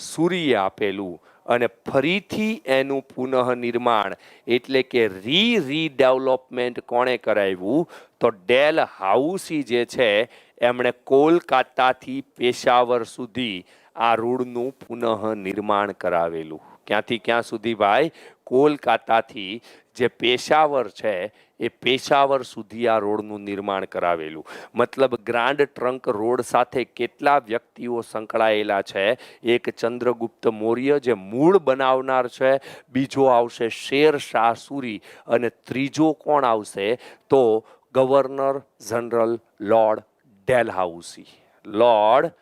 સૂરીએ આપેલું. અને ફરીથી એનું પુનઃ નિર્માણ એટલે કે રીડેવલપમેન્ટ કોણે કરાવ્યું? તો ડેલ હાઉસી જે છે એમણે કોલકાતાથી પેશાવર સુધી આ રોડનું પુનઃ નિર્માણ કરાવેલું. ક્યાંથી ક્યાં સુધી ભાઈ? કોલકાતાથી જે પેશાવર છે એ પેશાવર સુધી આ રોડનું નિર્માણ કરાવેલું. મતલબ ગ્રાન્ડ ટ્રંક રોડ સાથે કેટલા વ્યક્તિઓ સંકળાયેલા છે? એક ચંદ્રગુપ્ત મૌર્ય જે મૂળ બનાવનાર છે, બીજો આવશે શેર શાહ સૂરી, અને ત્રીજો કોણ આવશે? તો governor general lord Dalhousie. Lord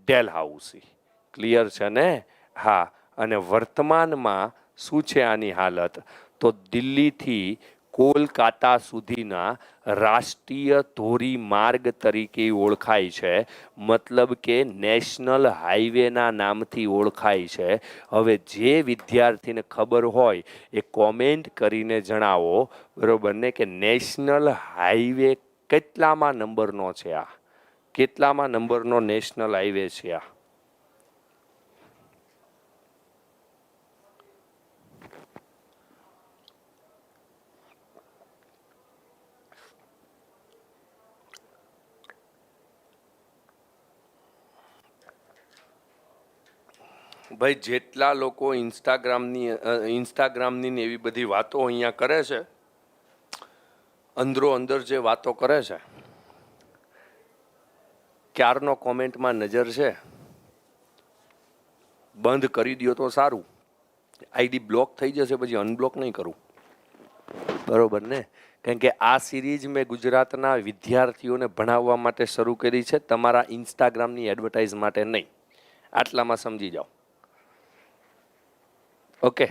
Dalhousie. Clear છે ને? હા. અને વર્તમાનમાં શું છે આની હાલત? તો દિલ્હીથી કોલકાતા સુધીના રાષ્ટ્રીય ધોરીમાર્ગ તરીકે ઓળખાય છે. મતલબ કે નેશનલ હાઈવેના નામથી ઓળખાય છે. હવે જે વિદ્યાર્થીને ખબર હોય એ કોમેન્ટ કરીને જણાવો, બરોબર ને, કે નેશનલ હાઈવે કેટલામાં નંબરનો છે? આ કેટલામાં નંબરનો નેશનલ હાઈવે છે આ? ભાઈ જેટલા લોકો ઇન્સ્ટાગ્રામની ને એવી બધી વાતો અહીંયા કરે છે, અંદરો અંદર જે વાતો કરે છે, ક્યારનો કોમેન્ટમાં નજર છે, બંધ કરી દો તો સારું. આઈડી બ્લોક થઈ જશે, પછી અનબ્લોક નહીં કરું, બરોબર ને? કારણ કે આ સિરીઝ મેં ગુજરાતના વિદ્યાર્થીઓને ભણાવવા માટે શરૂ કરી છે, તમારા ઇન્સ્ટાગ્રામની એડવર્ટાઇઝ માટે નહીં. આટલામાં સમજી જાઓ. ઓકે,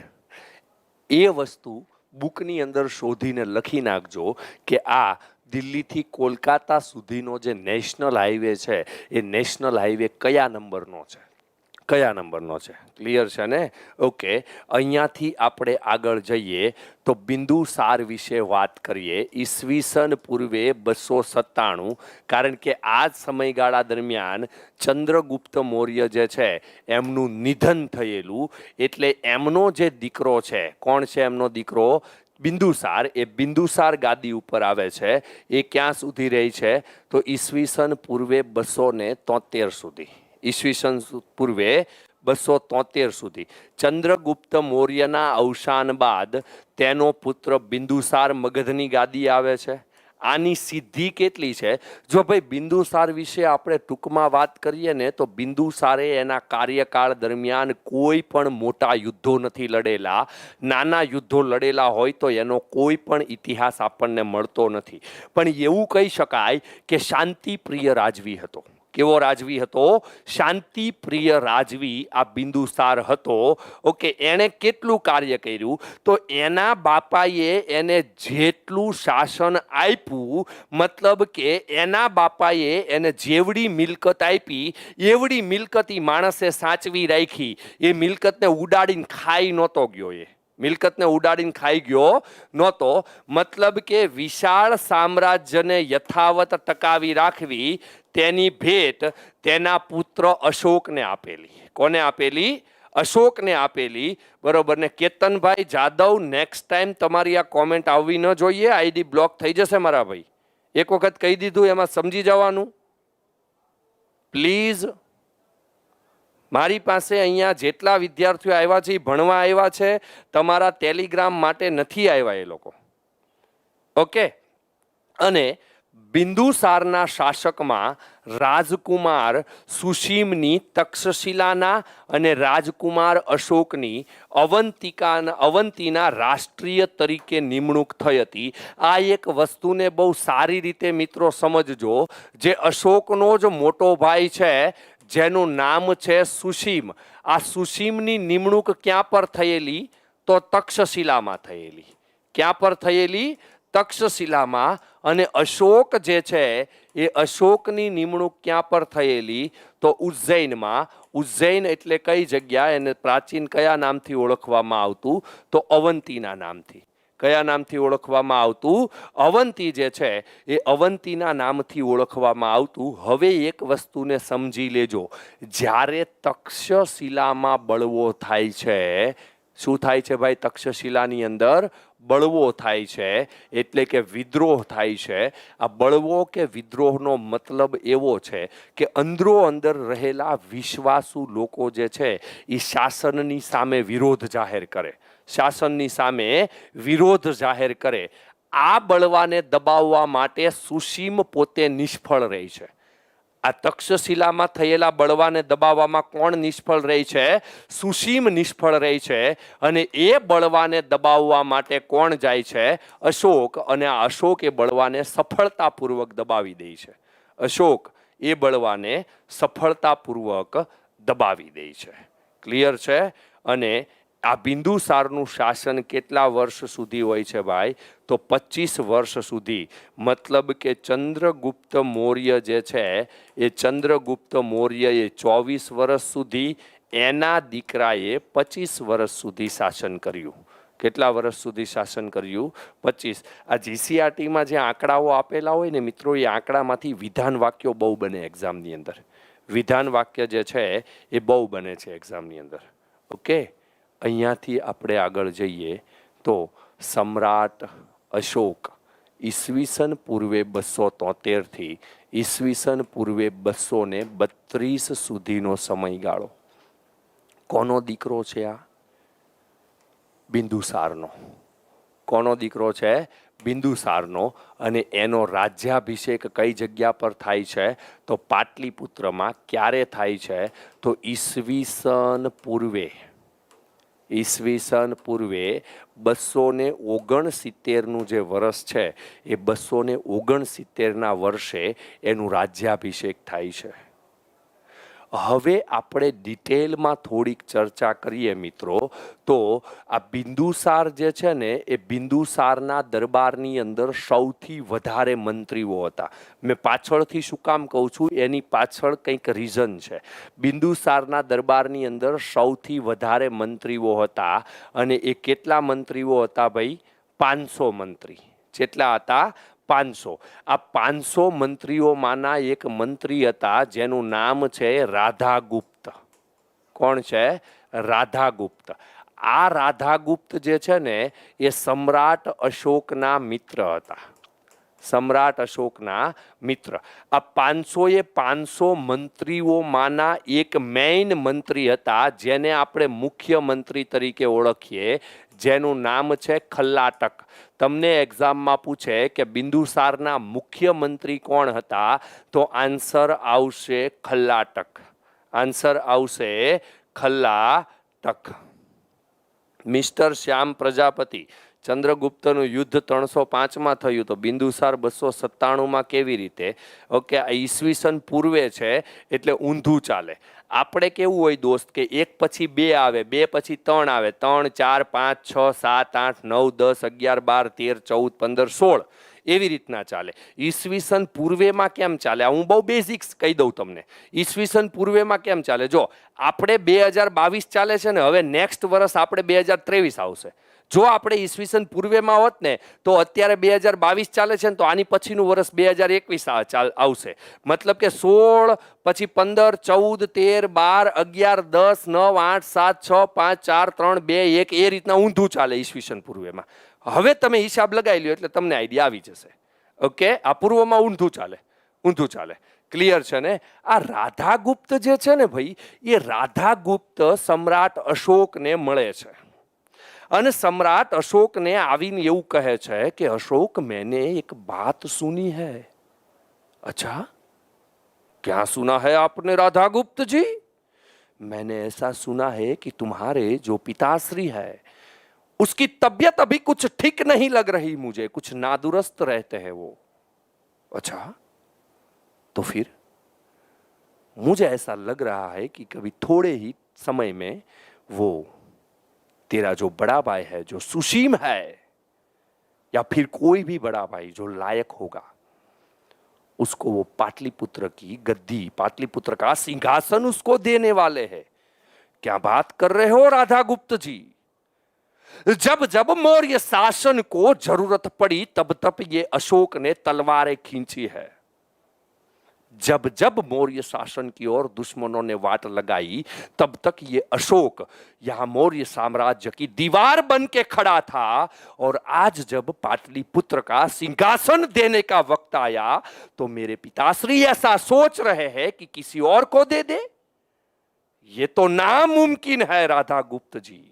એ વસ્તુ બુકની અંદર શોધીને લખી નાખજો કે આ દિલ્હીથી કોલકાતા સુધીનો જે નેશનલ હાઈવે છે એ નેશનલ હાઈવે કયા નંબરનો છે? કયા નંબરનો છે? ક્લિયર છે ને? ઓકે, અહીંયાથી આપણે આગળ જઈએ તો બિંદુસાર વિશે વાત કરીએ. ઈસવીસન પૂર્વે 297, કારણ કે આ જ સમયગાળા દરમિયાન ચંદ્રગુપ્ત મૌર્ય જે છે એમનું નિધન થયેલું. એટલે એમનો જે દીકરો છે, કોણ છે એમનો દીકરો? બિંદુસાર. એ બિંદુસાર ગાદી ઉપર આવે છે. એ ક્યાં સુધી રહી છે? તો ઈસવીસન પૂર્વે 273 સુધી. ઈસવીસન પૂર્વે 273 સુધી. ચંદ્રગુપ્ત મૌર્યના અવસાન બાદ તેનો પુત્ર બિંદુસાર મગધની ગાદી આવે છે. આની સિદ્ધિ કેટલી છે? જો ભાઈ બિંદુસાર વિશે આપણે ટૂંકમાં વાત કરીએ ને, તો બિંદુસારે એના કાર્યકાળ દરમિયાન કોઈ પણ મોટા યુદ્ધો નથી લડેલા. નાના યુદ્ધો લડેલા હોય તો એનો કોઈ પણ ઇતિહાસ આપણને મળતો નથી. પણ એવું કહી શકાય કે શાંતિપ્રિય રાજવી હતો. કેવો રાજવી હતો? શાંતિપ્રિય રાજવી આ બિંદુસાર હતો. ઓકે, એણે કેટલું કાર્ય કર્યું? તો એના બાપાએ એને જેટલું શાસન આપ્યું, મતલબ કે એના બાપાએ એને જેવડી મિલકત આપી એવડી મિલકત ઈ માણસે સાચવી રાખી. એ મિલકતને ઉડાડીને ખાઈ નહોતો ગયો. એ મિલકતને ઉડાડીને ખાઈ ગયો નહોતો. મતલબ કે વિશાળ સામ્રાજ્યને યથાવત ટકાવી રાખવી તેની ભેટ તેના પુત્ર અશોકને આપેલી. કોને આપેલી? અશોકને આપેલી. બરોબર ને? કેતનભાઈ જાદવ, નેક્સ્ટ ટાઈમ તમારી આ કોમેન્ટ આવવી ન જોઈએ. આઈડી બ્લોક થઈ જશે મારા ભાઈ. એક વખત કહી દીધું, એમાં સમજી જવાનું પ્લીઝ. મારી પાસે અહીંયા જેટલા વિદ્યાર્થીઓ આવ્યા છે એ ભણવા આવ્યા છે, તમારા ટેલિગ્રામ માટે નથી આવ્યા એ લોકો. ઓકે. અને બિંદુસારના શાસકમાં રાજકુમાર સુશીમની તક્ષશિલાના અને રાજકુમાર અશોકની અવંતીના રાષ્ટ્રીય તરીકે નિમણૂક થઈ હતી. આ એક વસ્તુને બહુ સારી રીતે મિત્રો સમજજો. જે અશોકનો જ મોટો ભાઈ છે જેનું નામ છે સુશીમ, આ સુશીમની નિમણૂક ક્યાં પર થયેલી? તો તક્ષશિલામાં થયેલી. ક્યાં પર થયેલી? તક્ષશિલામાં. અને અશોક જે છે એ અશોકની નિમણૂક ક્યાં પર થયેલી? તો ઉજ્જૈનમાં. ઉજ્જૈન એટલે કઈ જગ્યા? એને પ્રાચીન કયા નામથી ઓળખવામાં આવતું? તો અવંતીના નામથી. કયા નામથી ઓળખવામાં આવતું? અવંતી જે છે એ અવંતીના નામથી ઓળખવામાં આવતું. હવે એક વસ્તુને સમજી લેજો, જ્યારે તક્ષશિલામાં બળવો થાય છે, શું થાય છે ભાઈ? તક્ષશિલાની અંદર બળવો થાય છે, એટલે કે વિદ્રોહ થાય છે. આ બળવો કે વિદ્રોહનો મતલબ એવો છે કે અંદરો અંદર રહેલા વિશ્વાસુ લોકો જે છે એ શાસનની સામે વિરોધ જાહેર કરે. શાસનની સામે વિરોધ જાહેર કરે. આ બળવાને દબાવવા માટે સુશીમ પોતે નિષ્ફળ રહે છે. આ તક્ષશિલામાં થયેલા બળવાને દબાવવામાં કોણ નિષ્ફળ રહી છે? સુશીમ નિષ્ફળ રહી છે. અને એ બળવાને દબાવવા માટે કોણ જાય છે? અશોક. અને આ અશોક એ બળવાને સફળતાપૂર્વક દબાવી દે છે. અશોક એ બળવાને સફળતાપૂર્વક દબાવી દે છે. ક્લિયર છે? અને આ બિંદુસારનું શાસન કેટલા વર્ષ સુધી હોય છે ભાઈ? તો 25 વર્ષ સુધી. મતલબ કે ચંદ્રગુપ્ત મૌર્ય જે છે એ ચંદ્રગુપ્ત મૌર્યએ 24 વર્ષ સુધી, એના દીકરાએ 25 વર્ષ સુધી શાસન કર્યું. કેટલા વર્ષ સુધી શાસન કર્યું? 25. આ જીસીઆરટીમાં જે આંકડાઓ આપેલા હોય ને મિત્રો, એ આંકડામાંથી વિધાન વાક્યો બહુ બને એક્ઝામની અંદર. વિધાન વાક્ય જે છે એ બહુ બને છે એક્ઝામની અંદર. ઓકે. અહીંયાથી આપણે આગળ જઈએ તો સમ્રાટ અશોક ઈસવીસન પૂર્વે 273 ઈસવીસન પૂર્વે 232 સુધીનો સમયગાળો. કોનો દીકરો છે આ? બિંદુસારનો. કોનો દીકરો છે? બિંદુસારનો. અને એનો રાજ્યાભિષેક કઈ જગ્યા પર થાય છે? તો પાટલીપુત્રમાં. ક્યારે થાય છે? તો ઈસવીસન પૂર્વે 269 જે વર્ષ છે એ 269ના વર્ષે એનું રાજ્યાભિષેક થાય છે. હવે આપણે ડિટેલમાં થોડીક ચર્ચા કરીએ મિત્રો. તો આ બિંદુસાર જે છે ને એ બિંદુસારના દરબારની અંદર સૌથી વધારે મંત્રીઓ હતા. મેં પાછળથી શું કામ કહું છું, એની પાછળ કંઈક રીઝન છે. બિંદુસારના દરબારની અંદર સૌથી વધારે મંત્રીઓ હતા. અને એ કેટલા મંત્રીઓ હતા ભાઈ? 500 મંત્રી. કેટલા હતા? 500. આ 500 મંત્રીઓમાંના એક મંત્રી હતા જેનું નામ છે રાધાગુપ્ત. કોણ છે? રાધાગુપ્ત. આ રાધાગુપ્ત જે છે ને એ સમ્રાટ અશોકના મિત્ર હતા. સમ્રાટ અશોકના મિત્ર. આ 500 મંત્રીઓમાંના એક મેઇન મંત્રી હતા જેને આપણે મુખ્યમંત્રી તરીકે ઓળખીએ, જેનું નામ છે ખલ્લાટક. તમને એક્ઝામમાં પૂછે કે બિંદુસારના મુખ્યમંત્રી કોણ હતા? તો આન્સર આવશે ખલ્લાટક. આન્સર આવશે ખલ્લાટક. મિસ્ટર શ્યામ પ્રજાપતિ. ચંદ્રગુપ્તનું યુદ્ધ 305માં થયું તો બિંદુસાર 297માં કેવી રીતે? ઓકે. આ ઈસવીસન પૂર્વે છે એટલે ઊંધું ચાલે. આપણે કેવું હોય દોસ્ત કે 1 પછી 2 આવે, 2 પછી 3 આવે, 3 4 5 6 7 8 9 10 11 12 13 14 15 16 એવી રીતના ચાલે. ઈસવીસન પૂર્વેમાં કેમ ચાલે? હું બહુ બેઝિક્સ કહી દઉં તમને. ઈસવીસન પૂર્વેમાં કેમ ચાલે? જો આપણે 2022 ચાલે છે ને, હવે નેક્સ્ટ વર્ષ આપણે 2023 આવશે. જો આપણે ઈસવીસન પૂર્વેમાં હોત ને તો અત્યારે 2022 ચાલે છે ને, તો આની પછીનું વર્ષ 2021 આવશે. મતલબ કે 16 પછી 15 14 13 12 11 10 9 8 7 6 5 4 3 2 1 એ રીતના ઊંધું ચાલે ઈસવીસન પૂર્વેમાં. હવે તમે હિસાબ લગાવી લ્યો એટલે તમને આઈડિયા આવી જશે. ઓકે. આ પૂર્વમાં ઊંધું ચાલે. ઊંધું ચાલે. ક્લિયર છે ને? આ રાધાગુપ્ત જે છે ને ભાઈ, એ રાધાગુપ્ત સમ્રાટ અશોકને મળે છે અને સમ્રાટ અशोकને આવીને એવું કહે છે કે अशोक मैंने एक बात सुनी है। अच्छा, क्या सुना है आपने राधागुप्त जी? मैंने ऐसा सुना है कि तुम्हारे जो पिताश्री है उसकी तबीयत अभी कुछ ठीक नहीं लग रही मुझे, कुछ नादुरुस्त रहते हैं वो। अच्छा, तो फिर मुझे ऐसा लग रहा है कि कभी थोड़े ही समय में वो तेरा जो बड़ा भाई है, जो सुशीम है, या फिर कोई भी बड़ा भाई जो लायक होगा, उसको वो पाटलिपुत्र की गद्दी, पाटलिपुत्र का सिंहासन उसको देने वाले हैं। क्या बात कर रहे हो राधागुप्त जी? जब जब मौर्य शासन को जरूरत पड़ी तब तब ये अशोक ने तलवारें खींची है। जब जब मौर्य शासन की ओर दुश्मनों ने वाट लगाई तब तक ये अशोक यहां मौर्य साम्राज्य की दीवार बन के खड़ा था। और आज जब पाटलिपुत्र का सिंहासन देने का वक्त आया तो मेरे पिताश्री ऐसा सोच रहे हैं कि किसी और को दे दे। ये तो नामुमकिन है राधागुप्त जी,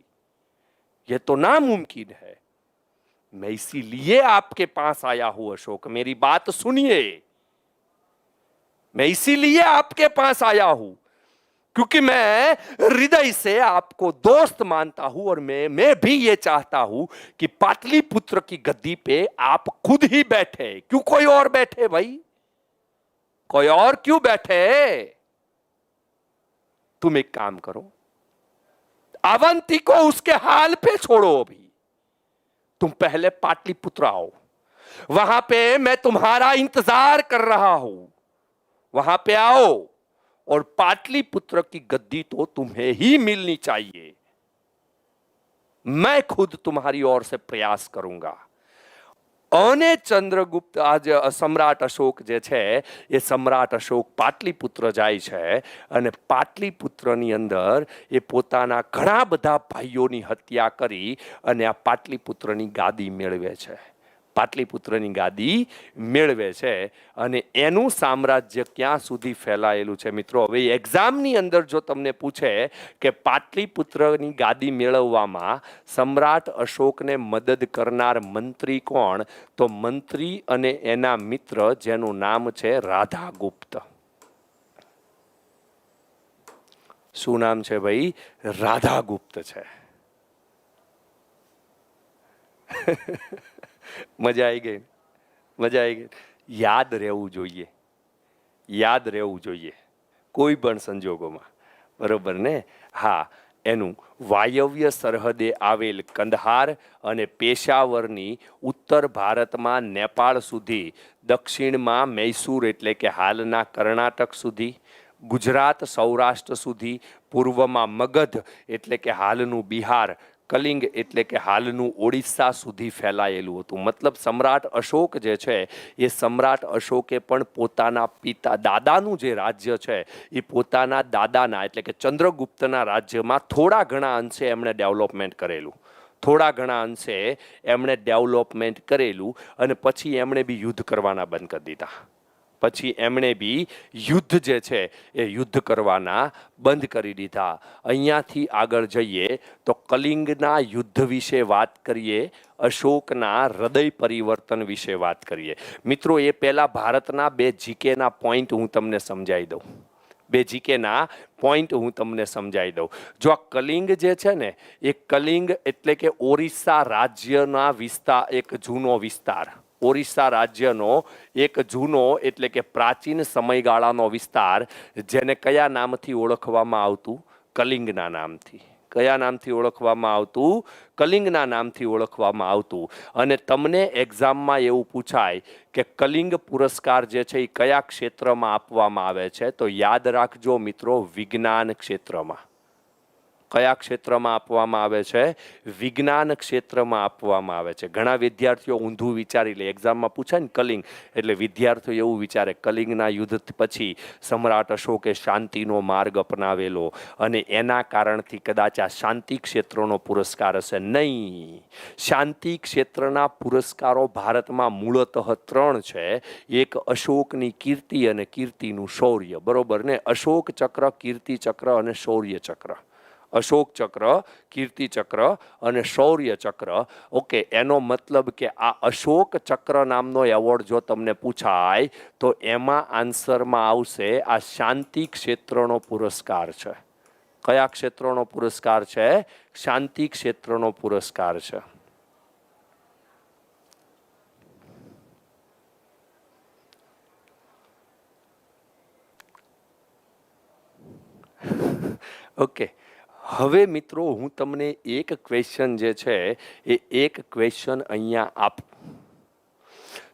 ये तो नामुमकिन है। मैं इसीलिए आपके पास आया हूं अशोक, मेरी बात सुनिए। मैं इसीलिए आपके पास आया हूं क्योंकि मैं हृदय से आपको दोस्त मानता हूं और मैं भी ये चाहता हूं कि पाटलिपुत्र की गद्दी पे आप खुद ही बैठे। क्यों कोई और बैठे भाई? कोई और क्यों बैठे? तुम एक काम करो, अवंती को उसके हाल पे छोड़ो। अभी तुम पहले पाटलिपुत्र आओ, वहां पे मैं तुम्हारा इंतजार कर रहा हूं। वहां पे आओ और पाटलिपुत्र की गद्दी तो तुम्हें ही मिलनी चाहिए। मैं खुद तुम्हारी ओर से प्रयास करूंगा। અને ચંદ્રગુપ્ત આજે સમ્રાટ અશોક જે છે એ સમ્રાટ અશોક પાટલિપુત્ર જાય છે અને પાટલિપુત્રની અંદર એ પોતાના ઘણા બધા ભાઈઓની હત્યા કરી અને આ પાટલિપુત્રની ગાદી મેળવે છે। પાટલિપુત્રની ગાદી મેળવે છે અને એનું સામ્રાજ્ય ક્યાં સુધી ફેલાયેલું છે મિત્રો? હવે એક્ઝામની અંદર જો તમને પૂછે કે પાટલિપુત્રની ગાદી મેળવવામાં સમ્રાટ અશોકને મદદ કરનાર મંત્રી કોણ, તો મંત્રી અને એના મિત્ર જેનું નામ છે રાધાગુપ્ત। શું નામ છે ભાઈ? રાધાગુપ્ત છે। મજા આવી ગઈ? મજા આવી ગઈ? યાદ રહેવું જોઈએ, યાદ રહેવું જોઈએ કોઈ પણ સંજોગોમાં, બરોબર ને? હા, એનું વાયવ્ય સરહદે આવેલ કંદહાર અને પેશાવરની ઉત્તર ભારતમાં નેપાળ સુધી, દક્ષિણમાં મૈસૂર એટલે કે હાલના કર્ણાટક સુધી, ગુજરાત સૌરાષ્ટ્ર સુધી, પૂર્વમાં મગધ એટલે કે હાલનું બિહાર, કલિંગ એટલે કે હાલનું ઓડિશા સુધી ફેલાયેલું હતું। મતલબ સમ્રાટ અશોક જે છે એ સમ્રાટ અશોકે પણ પોતાના પિતા દાદાનું જે રાજ્ય છે એ પોતાના દાદાના એટલે કે ચંદ્રગુપ્તના રાજ્યમાં થોડા ઘણા અંશે એમણે ડેવલપમેન્ટ કરેલું, થોડા ઘણા અંશે એમણે ડેવલપમેન્ટ કરેલું અને પછી એમણે બી યુદ્ધ કરવાના બંધ કરી દીધા। પછી એમણે બી યુદ્ધ જે છે એ યુદ્ધ કરવાના બંધ કરી દીધા। અહીંયાથી આગળ જઈએ તો કલિંગના યુદ્ધ વિશે વાત કરીએ, અશોકના હૃદય પરિવર્તન વિશે વાત કરીએ। મિત્રો એ પહેલા ભારતના બે જીકેના પોઈન્ટ હું તમને સમજાવી દઉં, બે જીકેના પોઈન્ટ હું તમને સમજાવી દઉં। જો આ કલિંગ જે છે ને એ કલિંગ એટલે કે ઓરિસ્સા રાજ્યના વિસ્તાર, એક જૂનો વિસ્તાર, ઓરિસ્સા રાજ્યનો એક જૂનો એટલે કે પ્રાચીન સમયગાળાનો વિસ્તાર, જેને કયા નામથી ઓળખવામાં આવતું? કલિંગના નામથી। કયા નામથી ઓળખવામાં આવતું? કલિંગના નામથી ઓળખવામાં આવતું। અને તમને એક્ઝામમાં એવું પૂછાય કે કલિંગ પુરસ્કાર જે છે એ કયા ક્ષેત્રમાં આપવામાં આવે છે, તો યાદ રાખજો મિત્રો, વિજ્ઞાન ક્ષેત્રમાં। કયા ક્ષેત્રમાં આપવામાં આવે છે? વિજ્ઞાન ક્ષેત્રમાં આપવામાં આવે છે. ઘણા વિદ્યાર્થીઓ ઊંધું વિચારી લે, એક્ઝામમાં પૂછાય ને કલિંગ એટલે વિદ્યાર્થીઓ એવું વિચારે કલિંગના યુદ્ધ પછી સમ્રાટ અશોકે શાંતિનો માર્ગ અપનાવેલો અને એના કારણથી કદાચ આ શાંતિ ક્ષેત્રનો પુરસ્કાર હશે. નહીં, શાંતિ ક્ષેત્રના પુરસ્કારો ભારતમાં મૂળતઃ 3 છે. એક અશોકની કીર્તિ અને કીર્તિનું શૌર્ય, બરોબર ને? અશોક ચક્ર, કીર્તિ ચક્ર અને શૌર્ય ચક્ર. અશોક ચક્ર, કીર્તિ ચક્ર અને શૌર્ય ચક્ર. ઓકે, એનો મતલબ કે આ અશોક ચક્ર નામનો એવોર્ડ જો તમને પૂછાય તો એમાં આન્સરમાં આવશે આ શાંતિ ક્ષેત્રનો પુરસ્કાર છે. કયા ક્ષેત્રનો પુરસ્કાર છે? શાંતિ ક્ષેત્રનો પુરસ્કાર છે. ઓકે, હવે મિત્રો હું તમને એક ક્વેશ્ચન જે છે એ એક ક્વેશ્ચન અહીંયા આપું.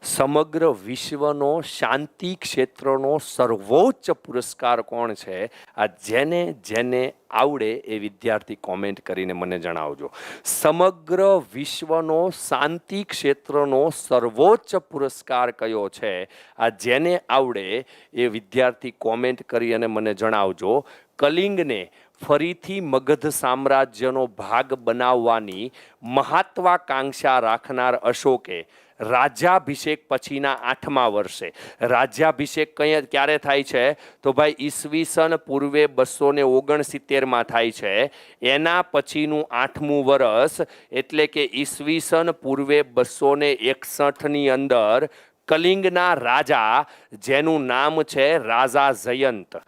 સમગ્ર વિશ્વનો શાંતિ ક્ષેત્રનો સર્વોચ્ચ પુરસ્કાર કોણ છે? આ જેને જેને આવડે એ વિદ્યાર્થી કોમેન્ટ કરીને મને જણાવજો. સમગ્ર વિશ્વનો શાંતિ ક્ષેત્રનો સર્વોચ્ચ પુરસ્કાર કયો છે? આ જેને આવડે એ વિદ્યાર્થી કોમેન્ટ કરી અને મને જણાવજો. કલિંગને ફરીથી મગધ સામ્રાજ્યનો ભાગ બનાવવાની મહત્વાકાંક્ષા રાખનાર અશોકે રાજ્યાભિષેક પછીના 8મા વર્ષે, રાજ્યાભિષેક ક્યારે થાય છે? તો ભાઈ ઈસવીસન પૂર્વે 269માં થાય છે. એના પછીનું 8મું વર્ષ એટલે કે ઈસવીસન પૂર્વે 261ની અંદર કલિંગના રાજા, જેનું નામ છે રાજા જયંત,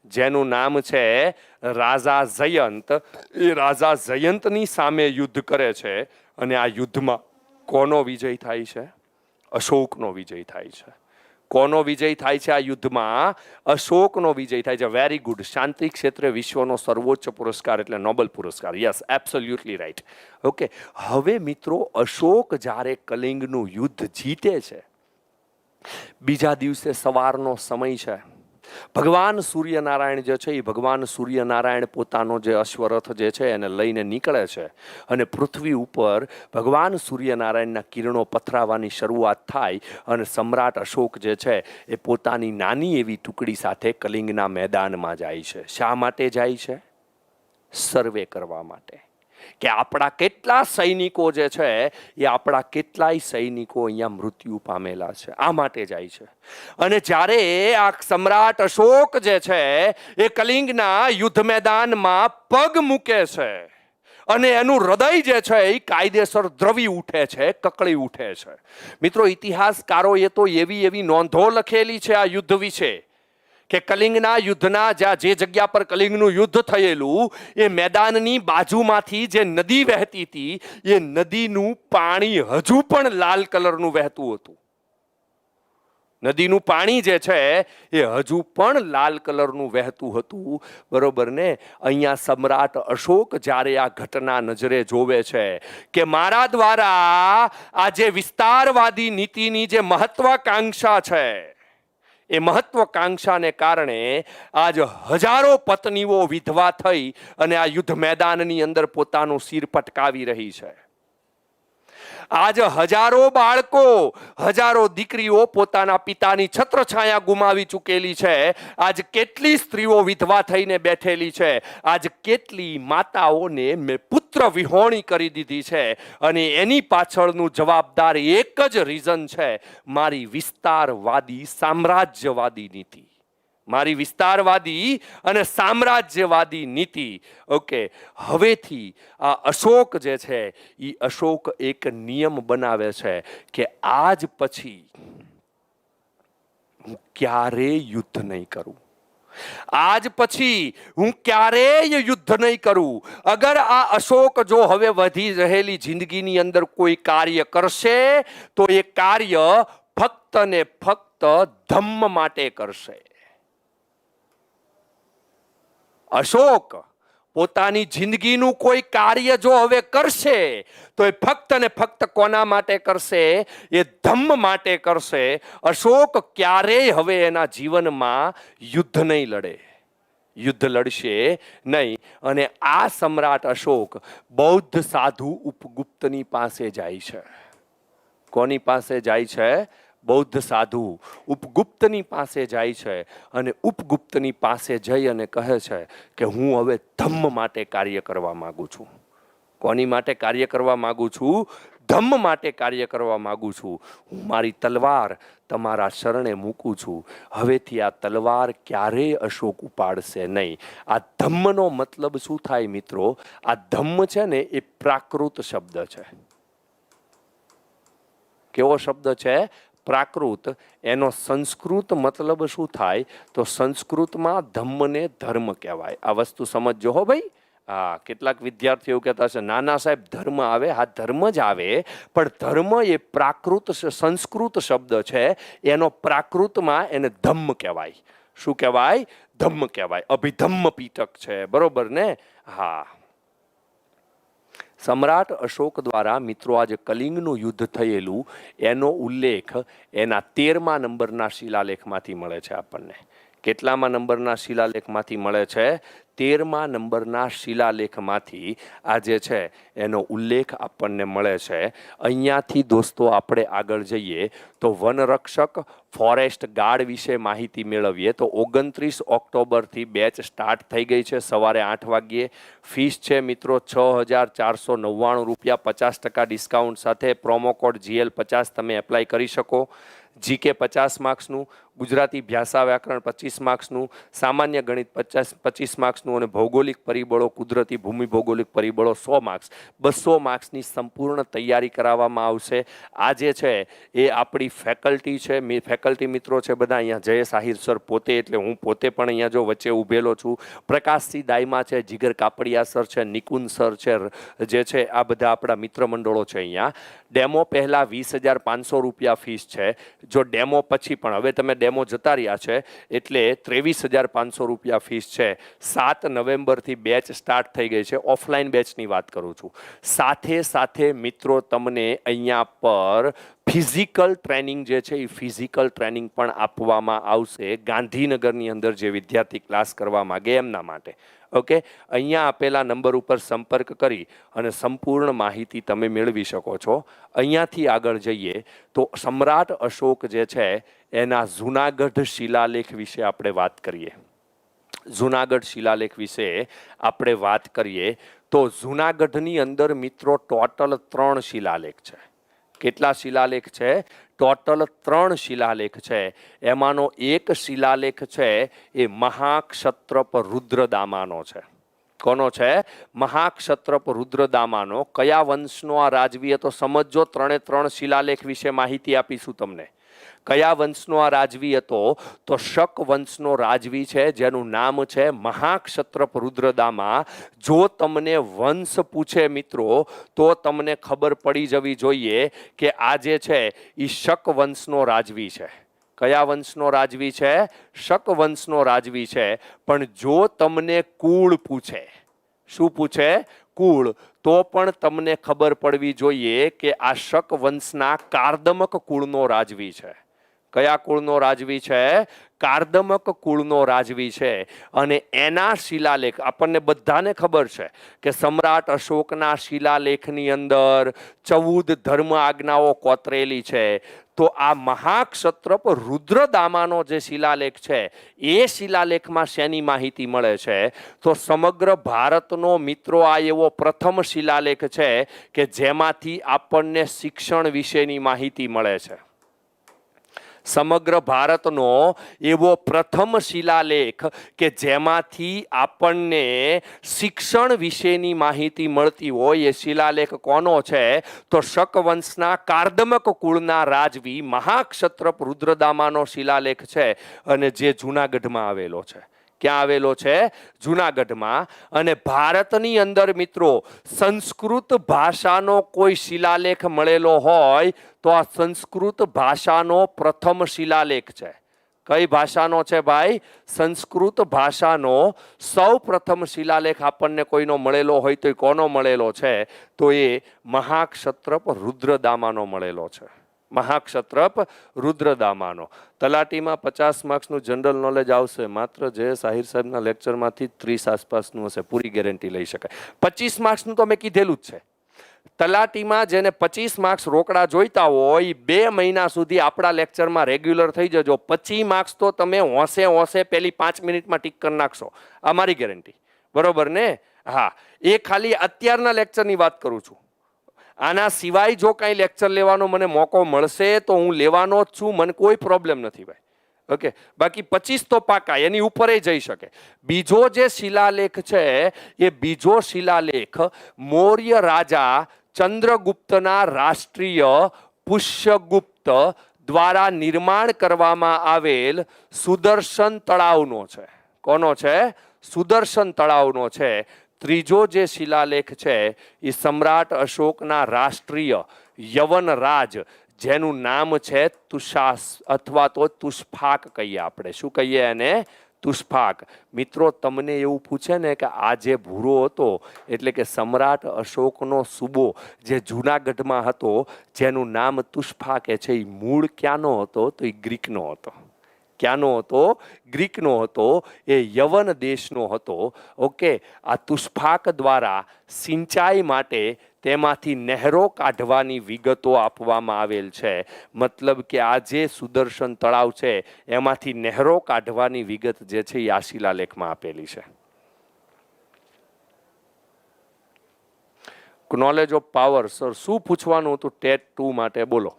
જેનું નામ છે રાજા જયંત, એ રાજા જયંતની સામે યુદ્ધ કરે છે અને આ યુદ્ધમાં કોનો વિજય થાય છે? અશોકનો વિજય થાય છે. કોનો વિજય થાય છે આ યુદ્ધમાં? અશોકનો વિજય થાય છે. Very good. શાંતિ ક્ષેત્રે વિશ્વનો સર્વોચ્ચ પુરસ્કાર એટલે નોબેલ પુરસ્કાર. Yes, absolutely right. ઓકે, હવે મિત્રો અશોક જ્યારે કલિંગનું યુદ્ધ જીતે છે, બીજા દિવસે સવારનો સમય છે. ભગવાન સૂર્યનારાયણ જે છે એ ભગવાન સૂર્યનારાયણ પોતાનો જે અશ્વરથ જે છે એને લઈને નીકળે છે અને પૃથ્વી ઉપર ભગવાન સૂર્યનારાયણના કિરણો પથરાવાની શરૂઆત થાય અને સમ્રાટ અશોક જે છે એ પોતાની નાની એવી ટુકડી સાથે કલિંગના મેદાનમાં જાય છે. શા માટે જાય છે? સર્વે કરવા માટે કે આપણા કેટલા સૈનિકો જે છે એ આપણા કેટલાય સૈનિકો અહીંયા મૃત્યુ પામેલા છે, આ માટે જાય છે. અને જ્યારે આ સમ્રાટ અશોક જે છે એ કલિંગના યુદ્ધ મેદાનમાં પગ મૂકે છે અને એનું હૃદય જે છે એ કાયદેસર દ્રવી ઉઠે છે, કકળી ઉઠે છે. મિત્રો, ઇતિહાસકારોએ તો એવી નોંધો લખેલી છે આ યુદ્ધ વિશે કે કલિંગના યુદ્ધના જે જગ્યા પર કલિંગનું યુદ્ધ થયેલું એ મેદાનની બાજુમાંથી જે નદી વહેતી હતી એ નદીનું પાણી હજુ પણ લાલ કલરનું વહેતું હતું. નદીનું પાણી જે છે એ હજુ પણ લાલ કલરનું વહેતું હતું, બરોબર ને? અહીંયા સમ્રાટ અશોક જ્યારે આ ઘટના નજરે જોવે છે કે મારા દ્વારા આ જે વિસ્તારવાદી નીતિની જે મહત્વાકાંક્ષા છે એ મહત્વાકાંક્ષાને કારણે આજ હજારો પત્નીઓ વિધવા થઈ અને આ યુદ્ધ મેદાનની અંદર પોતાનું શિર પટકાવી રહી છે. આજ હજારો બાળકો, હજારો દીકરીઓ પોતાના પિતાની છત્રછાયા ગુમાવી ચૂકેલી છે. આજ કેટલી સ્ત્રીઓ વિધવા થઈને બેઠેલી છે. આજ કેટલી માતાઓને મેં પુત્ર વિહોણી કરી દીધી છે. અને એની પાછળનું જવાબદાર એક જ રીઝન છે, મારી વિસ્તારવાદી સામ્રાજ્યવાદી નીતિ, મારી વિસ્તારવાદી અને સામ્રાજ્યવાદી નીતિ. ઓકે, હવેથી આ અશોક જે છે એ અશોક એક નિયમ બનાવે છે કે આજ પછી હું ક્યારેય યુદ્ધ નહીં કરું. આજ પછી હું ક્યારેય યુદ્ધ નહીં કરું. અગર આ અશોક જો હવે વધી રહેલી જિંદગીની અંદર કોઈ કાર્ય કરશે તો એ કાર્ય ફક્ત ને ફક્ત ધમ્મ માટે કરશે. અશોક પોતાની જિંદગીનું કોઈ કાર્ય જો હવે કરશે તો એ ફક્ત ને ફક્ત કોના માટે કરશે? એ ધમ્મ માટે કરશે. અશોક ક્યારેય હવે એના જીવનમાં યુદ્ધ નહીં લડે. યુદ્ધ લડશે નહીં. અને આ સમ્રાટ અશોક બૌદ્ધ સાધુ ઉપગુપ્તની પાસે જાય છે. કોની પાસે જાય છે? બૌદ્ધ સાધુ ઉપગુપ્તની પાસે જાય છે. અને ઉપગુપ્તની પાસે જઈ અને કહે છે કે હું હવે ધમ્મ માટે કાર્ય કરવા માગું છું. કોની માટે કાર્ય કરવા માગું છું? ધમ્મ માટે કાર્ય કરવા માગું છું. હું મારી તલવાર તમારા શરણે મૂકું છું. હવેથી આ તલવાર ક્યારેય અશોક ઉપાડશે નહીં. આ ધમ્મનો મતલબ શું થાય મિત્રો? આ ધમ્મ છે ને એ પ્રાકૃત શબ્દ છે. કેવો શબ્દ છે? પ્રાકૃત. એનો સંસ્કૃત મતલબ શું થાય? તો સંસ્કૃતમાં ધમ્મને ધર્મ કહેવાય. આ વસ્તુ સમજજો હો ભાઈ. હા, કેટલાક વિદ્યાર્થીઓ કહેતા હશે ના ના સાહેબ ધર્મ આવે. હા, ધર્મ જ આવે, પણ ધર્મ એ પ્રાકૃત સંસ્કૃત શબ્દ છે. એનો પ્રાકૃતમાં એને ધમ્મ કહેવાય. શું કહેવાય? ધમ્મ કહેવાય. અભિધમ્મ પીટક છે, બરોબર ને? હા. સમ્રાટ અશોક દ્વારા મિત્રો આજે કલિંગનું યુદ્ધ થયેલું એનો ઉલ્લેખ એના 13મા નંબરના શિલાલેખમાંથી મળે છે આપણને. કેટલામાં નંબરના શિલાલેખમાંથી મળે છે? 13મા નંબરના શિલાલેખમાંથી આ જે છે એનો ઉલ્લેખ આપણને મળે છે. અહીંયાથી દોસ્તો આપણે આગળ જઈએ તો વનરક્ષક ફોરેસ્ટ ગાર્ડ વિશે માહિતી મેળવીએ તો 29 ઓક્ટોબરથી બેચ સ્ટાર્ટ થઈ ગઈ છે. સવારે 8 વાગ્યે. ફીસ છે મિત્રો 6,499 રૂપિયા, 50% ડિસ્કાઉન્ટ સાથે. પ્રોમો કોડ GL50 તમે એપ્લાય કરી શકો. જીકે 50 માર્ક્સનું, ગુજરાતી ભાષા વ્યાકરણ 25 માર્ક્સનું, સામાન્ય ગણિત 25 માર્ક્સનું અને ભૌગોલિક પરિબળો કુદરતી ભૂમિ ભૌગોલિક પરિબળો 100 માર્ક્સ. 200 માર્ક્સની સંપૂર્ણ તૈયારી કરાવવામાં આવશે. આ જે છે એ આપણી ફેકલ્ટી છે. ફેકલ્ટી મિત્રો છે બધા અહીંયા. જયેશ આહિર સર પોતે, એટલે હું પોતે પણ અહીંયા જો વચ્ચે ઊભેલો છું. પ્રકાશસિંહ દાયમા છે, જીગર કાપડિયા સર છે, નિકુંજ સર છે, જે છે આ બધા આપણા મિત્ર મંડળો છે અહીંયા. ડેમો પહેલાં 20,500 રૂપિયા ફીસ છે. જો ડેમો પછી પણ, હવે તમે ડેમો જતા રહ્યા છે એટલે 23,500 રૂપિયા ફીસ છે. 7 નવેમ્બરથી બેચ સ્ટાર્ટ થઈ ગઈ છે. ઓફલાઈન બેચની વાત કરું છું. સાથે સાથે મિત્રો તમને અહીંયા પર ફિઝિકલ ટ્રેનિંગ જે છે એ ફિઝિકલ ટ્રેનિંગ પણ આપવામાં આવશે ગાંધીનગરની અંદર જે વિદ્યાર્થી ક્લાસ કરવા માગે એમના માટે. ઓકે, અહીંયા આપેલા નંબર ઉપર સંપર્ક કરી અને સંપૂર્ણ માહિતી તમે મેળવી શકો છો. અહીંયાથી આગળ જઈએ તો સમ્રાટ અશોક જે છે એના જૂનાગઢ શિલાલેખ વિશે આપણે વાત કરીએ. જૂનાગઢ શિલાલેખ વિશે આપણે વાત કરીએ તો જૂનાગઢની અંદર મિત્રો ટોટલ 3 શિલાલેખ છે. કેટલા શિલાલેખ છે? ટોટલ 3 શિલાલેખ છે. એમાંનો એક શિલાલેખ છે એ મહાક્ષત્રપ રુદ્રદામાનો છે. કોનો છે? મહાક્ષત્રપ રુદ્રદામાનો. કયા વંશનો આ રાજવી હતો સમજો. 3 શિલાલેખ વિશે માહિતી આપીશું તમને. કયા વંશનો આ રાજવી હતો? તો શક વંશનો રાજવી છે જેનું નામ છે મહાક્ષત્રપ રુદ્રદામા. જો તમને વંશ પૂછે મિત્રો તો તમને ખબર પડી જવી જોઈએ કે આ જે છે એ શક વંશનો રાજવી છે. કયા વંશનો રાજવી છે? શક વંશનો રાજવી છે. પણ જો તમને કુળ પૂછે, શું પૂછે? કુળ, તો પણ તમને ખબર પડવી જોઈએ કે આ શક વંશના કાર્દમક કુળનો રાજવી છે. કયા કુળનો રાજવી છે? કાર્દમક કુળનો રાજવી છે. અને એના શિલાલેખ આપણને બધાને ખબર છે કે સમ્રાટ અશોકના શિલાલેખની અંદર 14 ધર્મ આજ્ઞાઓ કોતરેલી છે. તો આ મહાક્ષત્રપ રુદ્રદામાનો જે શિલાલેખ છે એ શિલાલેખમાં શેની માહિતી મળે છે? તો સમગ્ર ભારતનો મિત્રો આ એવો પ્રથમ શિલાલેખ છે કે જેમાંથી આપણને શિક્ષણ વિશેની માહિતી મળે છે. સમગ્ર ભારતનો એવો પ્રથમ શિલાલેખ કે જેમાંથી આપણને શિક્ષણ વિશેની માહિતી મળતી હોય એ શિલાલેખ કોનો છે? તો શક વંશના કાર્દમક કુળના રાજવી મહાક્ષત્રપ રુદ્રદામાનો શિલાલેખ છે અને જે જૂનાગઢમાં આવેલો છે. ક્યાં આવેલો છે? જૂનાગઢમાં. અને ભારતની અંદર મિત્રો સંસ્કૃત ભાષાનો કોઈ શિલાલેખ મળેલો હોય તો આ સંસ્કૃત ભાષાનો પ્રથમ શિલાલેખ છે. કઈ ભાષાનો છે ભાઈ? સંસ્કૃત ભાષાનો સૌ પ્રથમ શિલાલેખ આપણને કોઈનો મળેલો હોય તો કોનો મળેલો છે? તો એ મહાક્ષત્રપ રુદ્રદામાનો મળેલો છે. મહાક્ષત્રપ રુદ્રદામાનો. તલાટીમાં 50 માર્ક્સનું જનરલ નોલેજ આવશે, માત્ર જયેશ આહિર સાહેબના લેક્ચરમાંથી 30 આસપાસનું હશે, પૂરી ગેરંટી લઈ શકાય. 25 માર્ક્સનું તો મેં કીધેલું જ છે. તલાટીમાં જેને 25 માર્ક્સ રોકડા જોઈતા હોય 2 મહિના સુધી આપણા લેક્ચરમાં રેગ્યુલર થઈ જજો. 25 માર્ક્સ તો તમે હોંશે પહેલી 5 મિનિટમાં ટીક કરી નાખશો, આ મારી ગેરંટી. બરોબર ને? હા, એ ખાલી અત્યારના લેક્ચરની વાત કરું છું. આના સિવાય જો કાંઈ લેક્ચર લેવાનો મને મોકો મળશે તો હું લેવાનો જ છું, મને કોઈ પ્રોબ્લેમ નથી ભાઈ. ઓકે, બાકી 25 તો પાકા, એની ઉપર જઈ શકે. બીજો જે શિલાલેખ છે એ બીજો શિલાલેખ મૌર્ય રાજા ચંદ્રગુપ્તના રાષ્ટ્રીય પુષ્યગુપ્ત દ્વારા નિર્માણ કરવામાં આવેલ સુદર્શન તળાવનો છે. કોનો છે? સુદર્શન તળાવનો છે. ત્રીજો જે શિલાલેખ છે એ સમ્રાટ અશોકના રાષ્ટ્રીય યવન રાજ, જેનું નામ છે તુષાસ અથવા તો તુષ્ફાક કહીએ આપણે. શું કહીએ એને? તુષ્ફાક. મિત્રો, તમને એવું પૂછે ને કે આ જે ભૂરો હતો એટલે કે સમ્રાટ અશોકનો સૂબો જે જૂનાગઢમાં હતો જેનું નામ તુષ્ફાક છે, એ મૂળ ક્યાંનો હતો? તો એ ગ્રીકનો હતો. ક્યાંનો હતો? ગ્રીકનો હતો. એ યવન દેશનો હતો. ઓકે, આ તુષ્ફાક દ્વારા સિંચાઈ માટે તેમાંથી નહેરો કાઢવાની વિગતો આપવામાં આવેલ છે. મતલબ કે આ જે સુદર્શન તળાવ છે એમાંથી નહેરો કાઢવાની વિગત જે છે એ આ શિલાલેખમાં આપેલી છે. Knowledge of power. સર, શું પૂછવાનું હતું ટેટ 2 માટે? બોલો,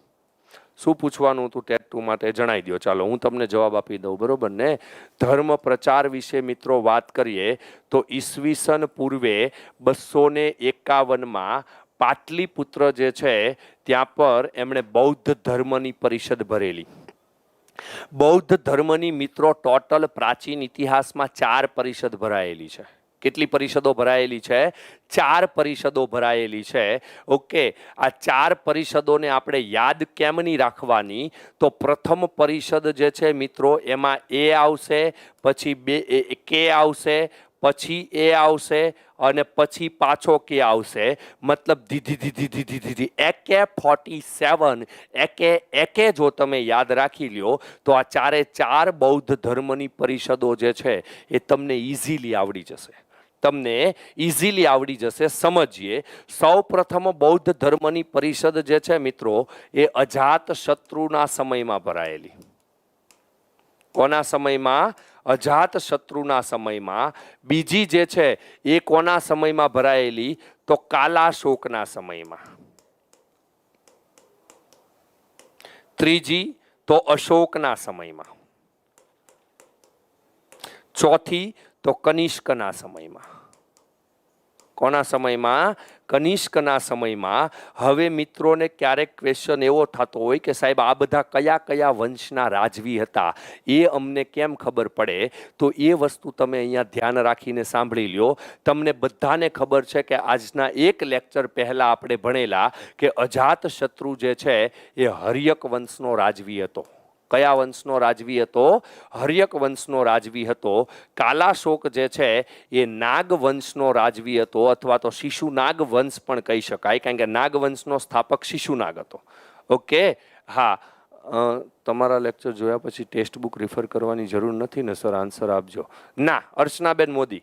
શું પૂછવાનું હતું ટેટ 2 માટે? જણાવી દો. ચાલો હું તમને જવાબ આપી દઉં. બરોબર ને? ધર્મ પ્રચાર વિશે મિત્રો વાત કરીએ તો ઈસવીસન પૂર્વે 251માં પાટલીપુત્ર જે છે ત્યાં પર એમણે બૌદ્ધ ધર્મની પરિષદ ભરેલી. બૌદ્ધ ધર્મની મિત્રો ટોટલ પ્રાચીન ઇતિહાસમાં 4 પરિષદ ભરાયેલી છે. કેટલી પરિષદો ભરાયેલી છે? 4 પરિષદો ભરાયેલી છે. ઓકે, આ 4 પરિષદોને આપણે યાદ કેમ નહીં રાખવાની? તો પ્રથમ પરિષદ જે છે મિત્રો એમાં એ આવશે, પછી કે આવશે, પછી એ આવશે અને પછી પાછો કે આવશે. મતલબ ધીધી એકે 47 એકે જો તમે યાદ રાખી લ્યો તો આ 4 બૌદ્ધ ધર્મની પરિષદો જે છે એ તમને ઇઝીલી આવડી જશે. સમજીએ. સૌ પ્રથમ બૌદ્ધ ધર્મની પરિષદ જે છે મિત્રો એ અજાત શત્રુના સમયમાં ભરાયેલી. કોના સમયમાં? અજાત શત્રુના સમયમાં. બીજી જે છે એ કોના સમયમાં ભરાયેલી? તો કાલાશોકના સમયમાં. ત્રીજી તો અશોકના સમયમાં. ચોથી તો કનિષ્કના સમયમાં. કોના સમયમાં? કનિષ્કના સમયમાં. હવે મિત્રોને ક્યારેક ક્વેશ્ચન એવો થતો હોય કે સાહેબ આ બધા કયા કયા વંશના રાજવી હતા એ અમને કેમ ખબર પડે? તો એ વસ્તુ તમે અહીંયા ધ્યાન રાખીને સાંભળી લ્યો. તમને બધાને ખબર છે કે આજના એક લેક્ચર પહેલા આપણે ભણેલા કે અજાત શત્રુ જે છે એ હર્યક વંશનો રાજવી હતો. કયા વંશનો રાજવી હતો? હર્યક વંશનો રાજવી હતો. કાલાશોક જે છે એ નાગ વંશનો રાજવી હતો, અથવા તો શિશુનાગ વંશ પણ કહી શકાય, કારણ કે નાગ વંશનો સ્થાપક શિશુનાગ હતો. ઓકે, હા. તમારા લેક્ચર જોયા પછી ટેક્સ્ટ બુક રિફર કરવાની જરૂર નથી ને સર? આન્સર આપજો. ના, અર્ચનાબેન મોદી,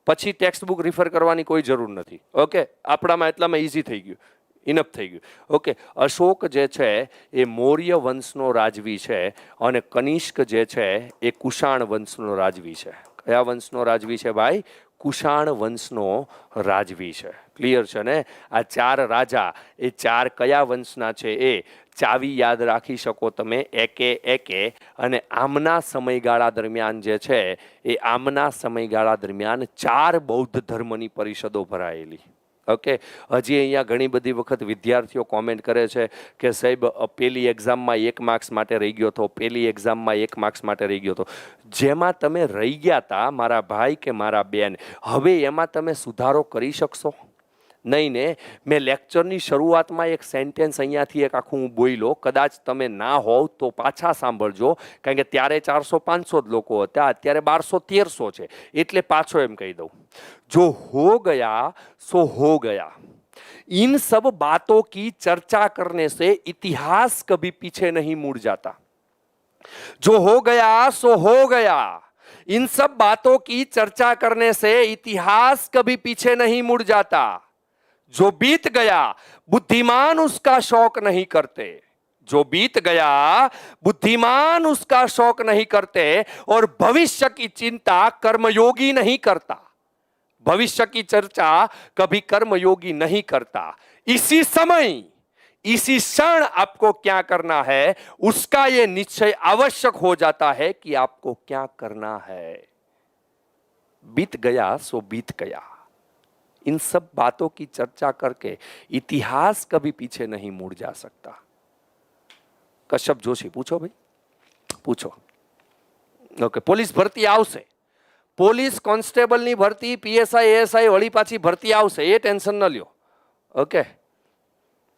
પછી ટેક્સ્ટ બુક રિફર કરવાની કોઈ જરૂર નથી. ઓકે, આપણામાં એટલામાં ઇઝી થઈ ગયું, ઇનફ થઈ ગયું. ઓકે, અશોક જે છે એ મૌર્ય વંશનો રાજવી છે અને કનિષ્ક જે છે એ કુષાણ વંશનો રાજવી છે. કયા વંશનો રાજવી છે ભાઈ? કુષાણ વંશનો રાજવી છે. ક્લિયર છે ને? આ 4 રાજા એ 4 કયા વંશના છે એ ચાવી યાદ રાખી શકો તમે એકે. અને આમના સમયગાળા દરમિયાન જે છે એ આમના સમયગાળા દરમિયાન 4 બૌદ્ધ ધર્મની પરિષદો ભરાયેલી. ઓકે, હજી અહીંયા ઘણી બધી વખત વિદ્યાર્થીઓ કોમેન્ટ કરે છે કે સાહેબ પેલી એક્ઝામમાં 1 માર્ક્સ માટે રહી ગયો હતો, પેલી એક્ઝામમાં 1 માર્ક્સ માટે રહી ગયો હતો. જેમાં તમે રહી ગયા હતા મારા ભાઈ કે મારા બેન, હવે એમાં તમે સુધારો કરી શકશો નહીં ને? મેં લેક્ચરની શરૂઆતમાં એક સેન્ટેન્સ અહીંયાથી એક આખું હું બોલ્યો, કદાચ તમે ના હોવ તો પાછા સાંભળજો, કારણ કે ત્યારે 400-500 જ લોકો હતા, અત્યારે 1200-1300 છે, એટલે પાછો એમ કહી દઉં. જો હો ગયા સો હો ગયા. इन सब बातों की चर्चा करने से इतिहास कभी पीछे नहीं मुड़ जाता। जो हो गया सो हो गया। इन सब बातों की चर्चा करने से इतिहास कभी पीछे नहीं मुड़ जाता। जो बीत गया बुद्धिमान उसका शौक नहीं करते। जो बीत गया बुद्धिमान उसका शौक नहीं करते और भविष्य की चिंता कर्मयोगी नहीं करता। भविष्य की चर्चा कभी कर्मयोगी नहीं करता। इसी समय इसी क्षण आपको क्या करना है उसका यह निश्चय आवश्यक हो जाता है कि आपको क्या करना है। बीत गया सो बीत गया। इन सब बातों की चर्चा करके इतिहास कभी पीछे नहीं मुड़ जा सकता। कश्यप जोशी पूछो भाई, पूछो। ओके, પોલીસ ભરતી આવશે, પોલીસ કોન્સ્ટેબલની ભરતી, પીએસઆઈ એએસઆઈ વળી પાછી ભરતી આવશે, એ ટેન્શન ન લ્યો. ઓકે,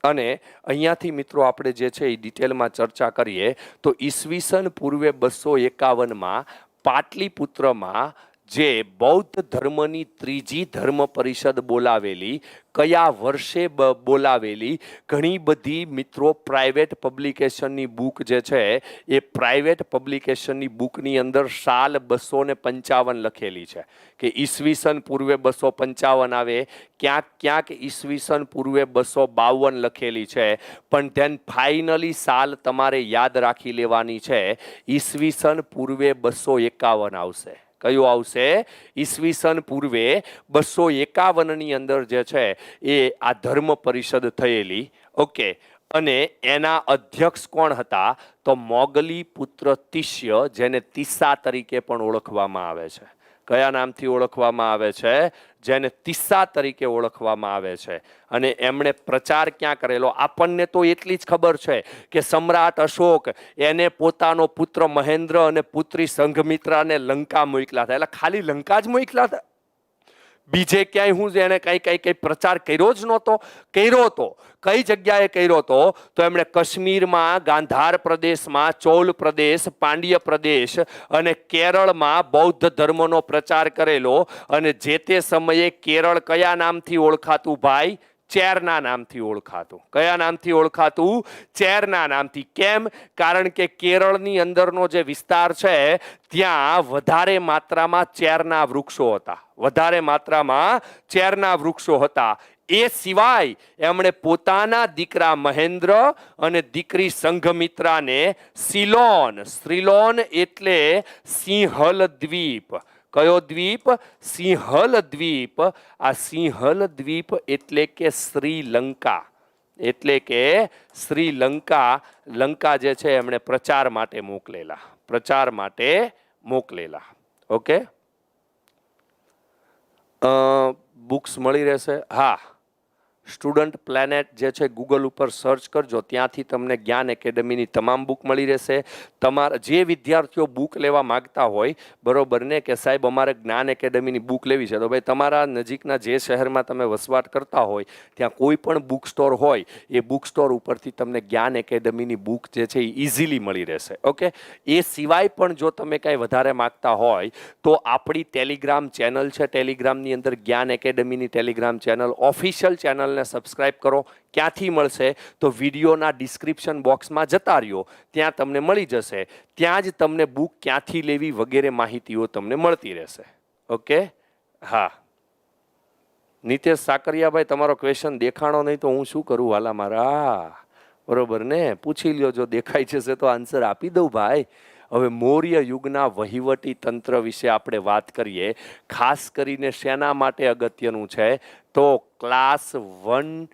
અને અહીંયાથી મિત્રો આપણે જે છે એ ડિટેલમાં ચર્ચા કરીએ તો ઈસવીસન પૂર્વે 251માં પાટલીપુત્રમાં જે બૌદ્ધ ધર્મની ત્રીજી ધર્મ પરિષદ બોલાવેલી, કયા વર્ષે બોલાવેલી, ઘણી બધી મિત્રો પ્રાઇવેટ પબ્લિકેશનની બુક જે છે એ પ્રાઇવેટ પબ્લિકેશનની બુકની અંદર સાલ 255 લખેલી છે કે ઈસવીસન પૂર્વે 255 આવે, ક્યાંક ક્યાંક ઈસવીસન પૂર્વે 252 લખેલી છે, પણ ધેન ફાઇનલી સાલ તમારે યાદ રાખી લેવાની છે, ઈસવીસન પૂર્વે 251 આવશે. કયું આવશે? ઈસવીસન પૂર્વે 251ની અંદર જે છે એ આ ધર્મ પરિષદ થયેલી. ઓકે, અને એના અધ્યક્ષ કોણ હતા? તો મોગલી પુત્ર તિષ્ય, જેને તિસ્સા તરીકે પણ ઓળખવામાં આવે છે. કયા નામથી ઓળખવામાં આવે છે? જેને તિસ્સા તરીકે ઓળખવામાં આવે છે. અને એમણે પ્રચાર ક્યાં કરેલો? આપણને તો એટલી જ ખબર છે કે સમ્રાટ અશોક એને પોતાનો પુત્ર મહેન્દ્ર અને પુત્રી સંઘમિત્રાને લંકા મોકલા હતા. એટલે ખાલી લંકા જ મોકલા હતા, બીજે ક્યાંય હું એને કઈ પ્રચાર કર્યો જ નહોતો. કર્યો હતો, કઈ જગ્યાએ કર્યો હતો? તો એમણે કાશ્મીરમાં, ગાંધાર પ્રદેશમાં, ચૌલ પ્રદેશ, પાંડ્ય પ્રદેશ અને કેરળમાં બૌદ્ધ ધર્મનો પ્રચાર કરેલો. અને જે તે સમયે કેરળ કયા નામથી ઓળખાતું ભાઈ? ચેરના નામથી ઓળખાતું. કયા નામથી ઓળખાતું? ચેરના નામથી. કેમ? કારણ કે કેરળની અંદરનો જે વિસ્તાર છે ત્યાં વધારે માત્રામાં ચેરના વૃક્ષો હતા. વધારે માત્રામાં ચેરના વૃક્ષો હતા. એ સિવાય એમણે પોતાના દીકરા મહેન્દ્ર અને દીકરી સંઘમિત્રાને સિલોન, શ્રીલોન એટલે સિંહલ દ્વીપ. કયો દ્વીપ? સિંહલ દ્વીપ. આ સિંહલ દ્વીપ એટલે કે શ્રીલંકા. એટલે કે શ્રીલંકા, લંકા જે છે એમણે પ્રચાર માટે મોકલેલા. પ્રચાર માટે મોકલેલા. ઓકે, બુક્સ મળી રહેશે. હા, સ્ટુડન્ટ પ્લેનેટ જે છે ગૂગલ ઉપર સર્ચ કરજો, ત્યાંથી તમને જ્ઞાન એકેડમીની તમામ બુક મળી રહેશે. તમારા જે વિદ્યાર્થીઓ બુક લેવા માગતા હોય, બરોબર ને, કે સાહેબ અમારે જ્ઞાન એકેડમીની બુક લેવી છે, તો ભાઈ તમારા નજીકના જે શહેરમાં તમે વસવાટ કરતા હોય ત્યાં કોઈ પણ બુક સ્ટોર હોય, એ બુક સ્ટોર ઉપરથી તમને જ્ઞાન એકેડમીની બુક જે છે એ ઇઝીલી મળી રહેશે. ઓકે, એ સિવાય પણ જો તમે કાંઈ વધારે માગતા હોય તો આપણી ટેલિગ્રામ ચેનલ છે, ટેલિગ્રામની અંદર જ્ઞાન એકેડમીની ટેલિગ્રામ ચેનલ, ઓફિશિયલ ચેનલ ને સબસ્ક્રાઇબ કરો. ક્યાંથી મળશે? તો વિડીયોના ડિસ્ક્રિપ્શન બોક્સમાં જતા રહ્યો, ત્યાં તમને મળી જશે. ત્યાં જ તમને બુક ક્યાંથી લેવી વગેરે માહિતીઓ તમને મળતી રહેશે. ઓકે, હા. નિતેશ સાકરિયાભાઈ, તમારો ક્વેશ્ચન દેખાણો નહીં તો હું શું કરું વાલા મારા? બરોબર ને, પૂછી લ્યો, જો દેખાય જશે તો આન્સર આપી દઉં ભાઈ. હવે મૌર્ય યુગના વહીવટી તંત્ર વિશે આપણે વાત કરીએ. ખાસ કરીને શેના માટે અગત્યનું છે? તો ક્લાસ 1,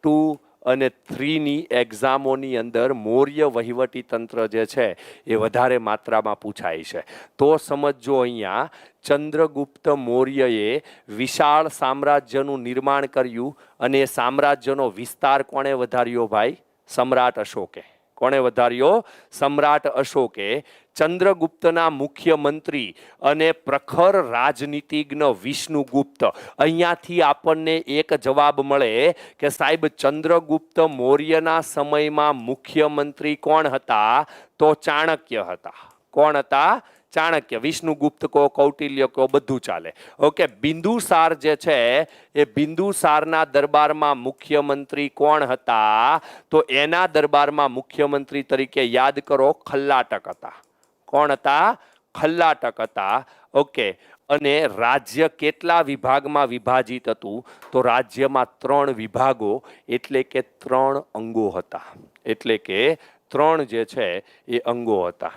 2 અને 3ની એક્ઝામોની અંદર મૌર્ય વહીવટી તંત્ર જે છે એ વધારે માત્રામાં પૂછાય છે. તો સમજો, અહીંયા ચંદ્રગુપ્ત મૌર્યએ વિશાળ સામ્રાજ્યનું નિર્માણ કર્યું અને એ સામ્રાજ્યનો વિસ્તાર કોણે વધાર્યો ભાઈ? સમ્રાટ અશોકે. કોણે વધાર્યો? સમ્રાટ અશોકે. ચંદ્રગુપ્તના મુખ્યમંત્રી અને પ્રખર રાજનીતિજ્ઞ વિષ્ણુગુપ્ત. અહીંયાથી આપણને એક જવાબ મળે કે સાહેબ ચંદ્રગુપ્ત મૌર્યના સમયમાં મુખ્યમંત્રી કોણ હતા? તો ચાણક્ય હતા. કોણ હતા? ચાણક્ય, વિષ્ણુગુપ્ત કહો, કૌટિલ્ય કહો, બધું ચાલે. ઓકે, બિંદુસાર જે છે એ બિંદુસારના દરબારમાં મુખ્યમંત્રી કોણ હતા? તો એના દરબારમાં મુખ્યમંત્રી તરીકે યાદ કરો, ખલ્લાટક હતા. કોણ હતા? ખલ્લાટક હતા. ઓકે, અને રાજ્ય કેટલા વિભાગમાં વિભાજિત હતું? તો રાજ્યમાં 3 વિભાગો એટલે કે 3 અંગો હતા. એટલે કે 3 જે છે એ અંગો હતા.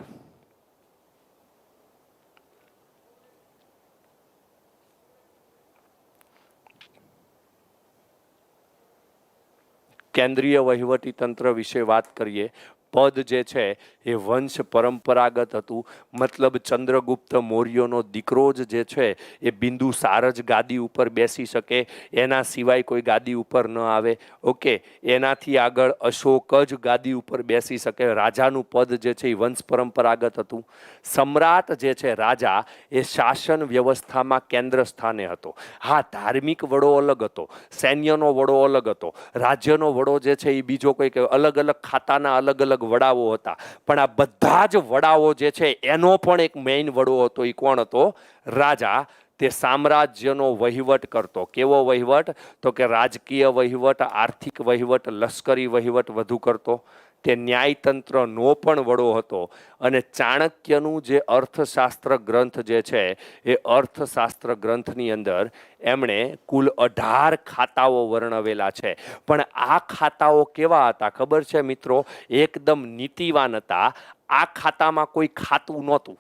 કેન્દ્રીય વહીવટી તંત્ર વિશે વાત કરીએ. પદ જે છે એ વંશ પરંપરાગત હતું. મતલબ ચંદ્રગુપ્ત મૌર્યનો દીકરો જે છે એ બિંદુસાર જ ગાદી ઉપર બેસી શકે, એના સિવાય કોઈ ગાદી ઉપર ન આવે. ઓકે, એનાથી આગળ અશોક જ ગાદી ઉપર બેસી શકે. રાજાનું પદ જે છે એ વંશ પરંપરાગત હતું. સમ્રાટ જે છે રાજા એ શાસન વ્યવસ્થામાં કેન્દ્ર સ્થાને હતો. હા, ધાર્મિક વડો અલગ હતો, સૈન્યનો વડો અલગ હતો, રાજ્યનો વડો જે છે એ બીજો કોઈ અલગ અલગ ખાતાના અલગ અલગ વડાઓ હતા. પણ આ બધા જ વડાઓ જે છે એનો પણ એક મેઇન વડો હતો. એ કોણ હતો? રાજા. તે સામ્રાજ્યનો વહીવટ કરતો. કેવો વહીવટ? તો કે રાજકીય વહીવટ, આર્થિક વહીવટ, લશ્કરી વહીવટ વધુ કરતો. તે ન્યાયતંત્રનો પણ વડો હતો. અને ચાણક્યનું જે અર્થશાસ્ત્ર ગ્રંથ જે છે એ અર્થશાસ્ત્ર ગ્રંથની અંદર એમણે કુલ 18 ખાતાઓ વર્ણવેલા છે. પણ આ ખાતાઓ કેવા હતા ખબર છે મિત્રો? એકદમ નીતિવાન હતા. આ ખાતામાં કોઈ ખાતું નહોતું.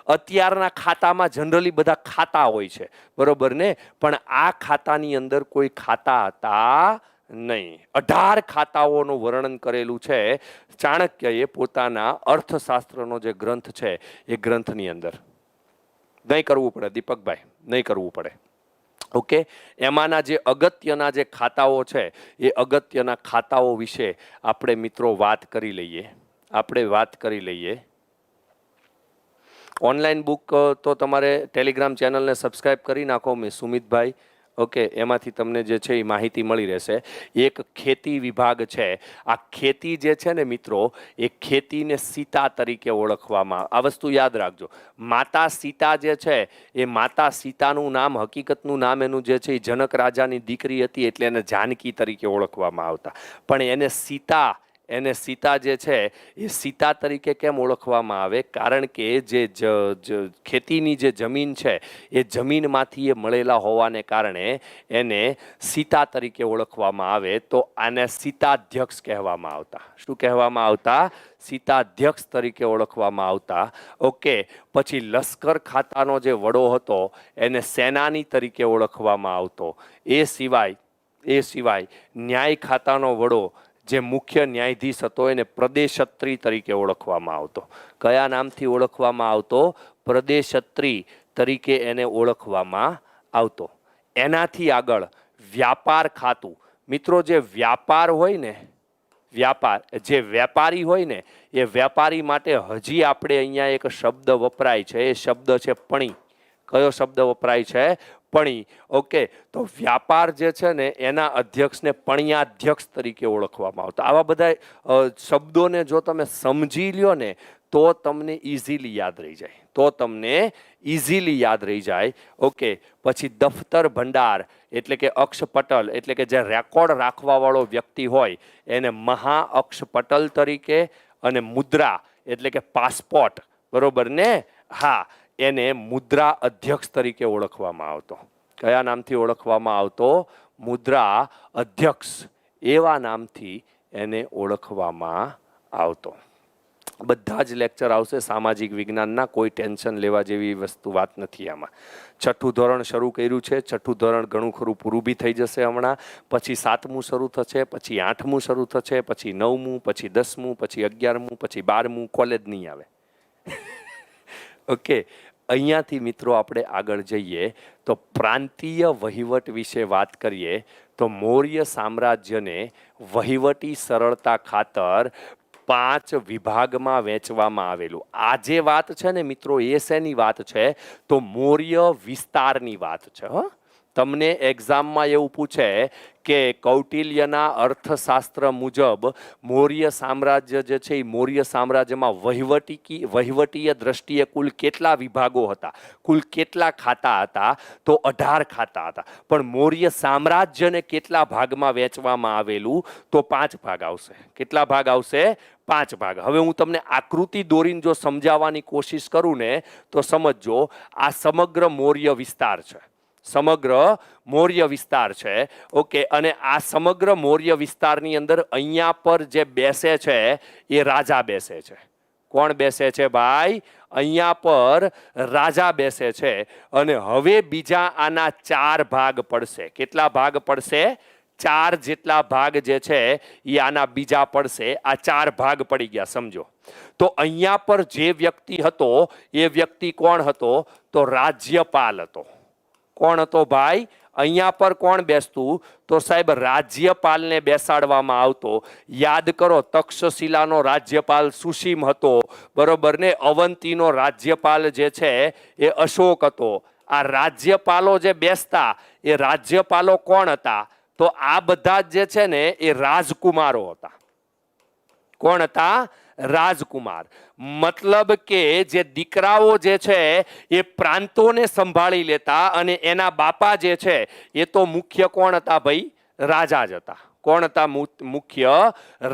અત્યારના ખાતામાં જનરલી બધા ખાતા હોય છે, બરોબર ને? પણ આ ખાતાની અંદર કોઈ ખાતા હતા નહીં. 18 ખાતાઓનું વર્ણન કરેલું છે ચાણક્યએ પોતાના અર્થશાસ્ત્રનો જે ગ્રંથ છે એ ગ્રંથની અંદર. નહીં કરવું પડે દીપકભાઈ, નહીં કરવું પડે. ઓકે, એમાંના જે અગત્યના જે ખાતાઓ છે એ અગત્યના ખાતાઓ વિશે આપણે મિત્રો વાત કરી લઈએ. ઓનલાઈન બુક તો તમારે ટેલિગ્રામ ચેનલને સબસ્ક્રાઈબ કરી નાખો, મેં સુમિતભાઈ. ઓકે, એમાંથી તમને જે છે એ માહિતી મળી રહેશે. એક ખેતી વિભાગ છે. આ ખેતી જે છે ને મિત્રો, એ ખેતીને સીતા તરીકે ઓળખવામાં. આ વસ્તુ યાદ રાખજો. માતા સીતા જે છે એ માતા સીતાનું નામ, હકીકતનું નામ એનું જે છે એ જનક રાજાની દીકરી હતી એટલે એને જાનકી તરીકે ઓળખવામાં આવતા. પણ એને સીતા જે છે એ સીતા તરીકે કેમ ઓળખવામાં આવે? કારણ કે જે ખેતીની જે જમીન છે એ જમીનમાંથી એ મળેલા હોવાને કારણે એને સીતા તરીકે ઓળખવામાં આવે. તો આને સીતાધ્યક્ષ કહેવામાં આવતા. શું કહેવામાં આવતા? સીતાધ્યક્ષ તરીકે ઓળખવામાં આવતા. ઓકે, પછી લશ્કર ખાતાનો જે વડો હતો એને સેનાની તરીકે ઓળખવામાં આવતો. એ સિવાય ન્યાય ખાતાનો વડો જે મુખ્ય ન્યાયાધીશ હતો એને પ્રદેશત્રી તરીકે ઓળખવામાં આવતો. કયા નામથી ઓળખવામાં આવતો? પ્રદેશત્રી તરીકે એને ઓળખવામાં આવતો. એનાથી આગળ વ્યાપાર ખાતું. મિત્રો, જે વ્યાપાર હોય ને, જે વેપારી હોય ને, એ વેપારી માટે હજી આપણે અહીંયા એક શબ્દ વપરાય છે. એ શબ્દ છે પણી. કયો શબ્દ વપરાય છે? પણી. ઓકે, તો વ્યાપાર જે છે ને એના અધ્યક્ષને પણ્યાધ્યક્ષ તરીકે ઓળખવામાં આવતા. આવા બધા શબ્દોને જો તમે સમજી લ્યો ને તો તમને ઇઝીલી યાદ રહી જાય. ઓકે, પછી દફતર ભંડાર એટલે કે અક્ષપટલ એટલે કે જે રેકોર્ડ રાખવાવાળો વ્યક્તિ હોય એને મહાઅક્ષપટલ તરીકે, અને મુદ્રા એટલે કે પાસપોર્ટ, બરોબર ને? હા, એને મુદ્રા અધ્યક્ષ તરીકે ઓળખવામાં આવતો. કયા નામથી ઓળખવામાં આવતો? મુદ્રા અધ્યક્ષ. એવા નામથી એને ઓળખવામાં આવતો. બધા જ લેક્ચર આવશે સામાજિક વિજ્ઞાનના. કોઈ ટેન્શન લેવા જેવી વાત નથી આમાં. 6થું ધોરણ શરૂ કર્યું છે. 6થું ધોરણ ઘણું ખરું પૂરું બી થઈ જશે હમણાં. પછી 7મું શરૂ થશે, પછી 8મું શરૂ થશે, પછી 9મું, પછી 10મું, પછી 11મું, પછી 12મું. કોલેજ નહીં આવે. ઓકે, અહીંયાથી મિત્રો આપણે આગળ જઈએ તો પ્રાંતીય વહીવટ વિશે વાત કરીએ તો મૌર્ય સામ્રાજ્યને વહીવટી સરળતા ખાતર 5 વિભાગમાં વહેંચવામાં આવેલું. આ જે વાત છે ને મિત્રો, એ શેની વાત છે? તો મૌર્ય વિસ્તારની વાત છે. તમને એક્ઝામમાં એવું પૂછે કે કૌટિલ્યના અર્થશાસ્ત્ર મુજબ મૌર્ય સામ્રાજ્ય જે છે એ મૌર્ય સામ્રાજ્યમાં વહીવટીય દ્રષ્ટિએ કુલ કેટલા વિભાગો હતા, કુલ કેટલા ખાતા હતા? તો 18 ખાતા હતા. પણ મૌર્ય સામ્રાજ્યને કેટલા ભાગમાં વહેંચવામાં આવેલું? તો 5 ભાગ આવશે. કેટલા ભાગ આવશે? 5 ભાગ. હવે હું તમને આકૃતિ દોરીને જો સમજાવવાની કોશિશ કરું ને તો સમજજો, આ સમગ્ર મૌર્ય વિસ્તાર છે, સમગ્ર મૌર્ય વિસ્તાર છે. ઓકે, અને આ સમગ્ર મૌર્ય વિસ્તારની અંદર અહીંયા પર જે બેસે છે એ રાજા બેસે છે. કોણ બેસે છે ભાઈ? અહીંયા પર રાજા બેસે છે. અને હવે બીજા આના 4 ભાગ પડશે. કેટલા ભાગ પડશે? 4 જેટલા ભાગ જે છે એ આના બીજા પડશે. આ 4 ભાગ પડી ગયા, સમજો. તો અહીંયા પર જે વ્યક્તિ હતો એ વ્યક્તિ કોણ હતો? તો રાજ્યપાલ હતો. કોણ હતો ભાઈ? અહીંયા પર કોણ બેસતું? તો સાહેબ રાજ્યપાલને બેસાડવામાં આવતો. યાદ કરો, તક્ષશિલાનો રાજ્યપાલ સુસીમ હતો, બરોબર ને? અવંતીનો રાજ્યપાલ જે છે એ અશોક હતો. આ રાજ્યપાલો જે બેસતા એ રાજ્યપાલો કોણ હતા? તો આ બધા જે છે ને એ રાજકુમારો હતા. કોણ હતા? રાજકુમાર. મતલબ કે જે દીકરાઓ જે છે એ પ્રાંતોને સંભાળી લેતા અને એના બાપા જે છે એ તો મુખ્ય કોણ હતા ભાઈ? રાજા જ હતા. કોણ હતા? મુખ્ય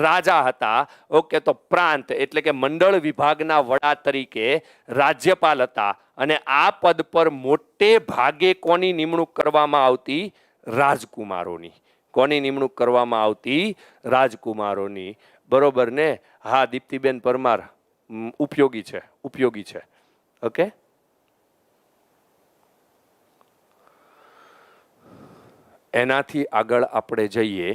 રાજા હતા. ઓકે, તો પ્રાંત એટલે કે મંડળ વિભાગના વડા તરીકે રાજ્યપાલ હતા. અને આ પદ પર મોટે ભાગે કોની નિમણૂક કરવામાં આવતી? રાજકુમારોની. કોની નિમણૂક કરવામાં આવતી? રાજકુમારોની. બરોબર ને? હા, દીપ્તિબેન પરમાર, ઉપયોગી છે, ઉપયોગી છે. ઓકે, એનાથી આગળ આપણે જઈએ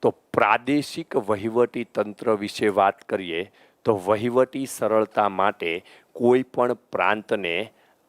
તો પ્રાદેશિક વહીવટી તંત્ર વિશે વાત કરીએ તો વહીવટી સરળતા માટે કોઈ પણ પ્રાંતને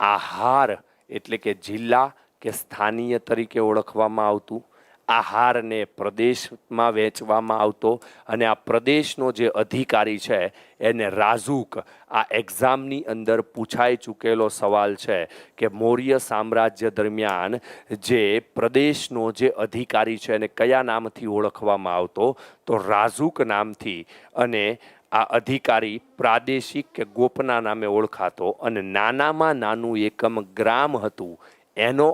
આહાર એટલે કે જિલ્લા કે સ્થાનીય તરીકે ઓળખવામાં આવતું. આહારને પ્રદેશમાં વહેંચવામાં આવતો અને આ પ્રદેશનો જે અધિકારી છે એને રાજુક. આ એક્ઝામની અંદર પૂછાઈ ચૂકેલો સવાલ છે કે મૌર્ય સામ્રાજ્ય દરમિયાન જે પ્રદેશનો જે અધિકારી છે એને કયા નામથી ઓળખવામાં આવતો? તો રાજુક નામથી. અને આ અધિકારી પ્રાદેશિક કે ગોપના નામે ઓળખાતો. અને નાનામાં નાનું એકમ ગ્રામ હતું. એનો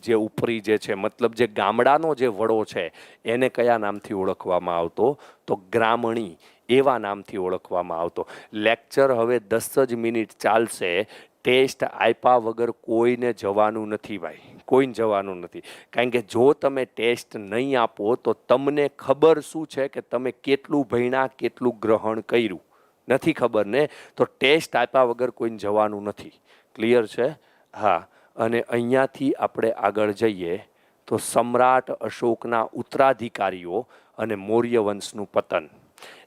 જે ઉપરી જે છે, મતલબ જે ગામડાનો જે વડો છે એને કયા નામથી ઓળખવામાં આવતો? તો ગ્રામણી, એવા નામથી ઓળખવામાં આવતો. લેક્ચર હવે 10 જ મિનિટ ચાલશે. ટેસ્ટ આપ્યા વગર કોઈને જવાનું નથી ભાઈ, કોઈને જવાનું નથી. કારણ કે જો તમે ટેસ્ટ નહીં આપો તો તમને ખબર શું છે કે તમે કેટલું ભણ્યા, કેટલું ગ્રહણ કર્યું? નથી ખબર ને? તો ટેસ્ટ આપ્યા વગર કોઈને જવાનું નથી. ક્લિયર છે? હા. અને અહીંયાથી આપણે આગળ જઈએ તો સમ્રાટ અશોકના ઉત્તરાધિકારીઓ અને મૌર્ય વંશનું પતન.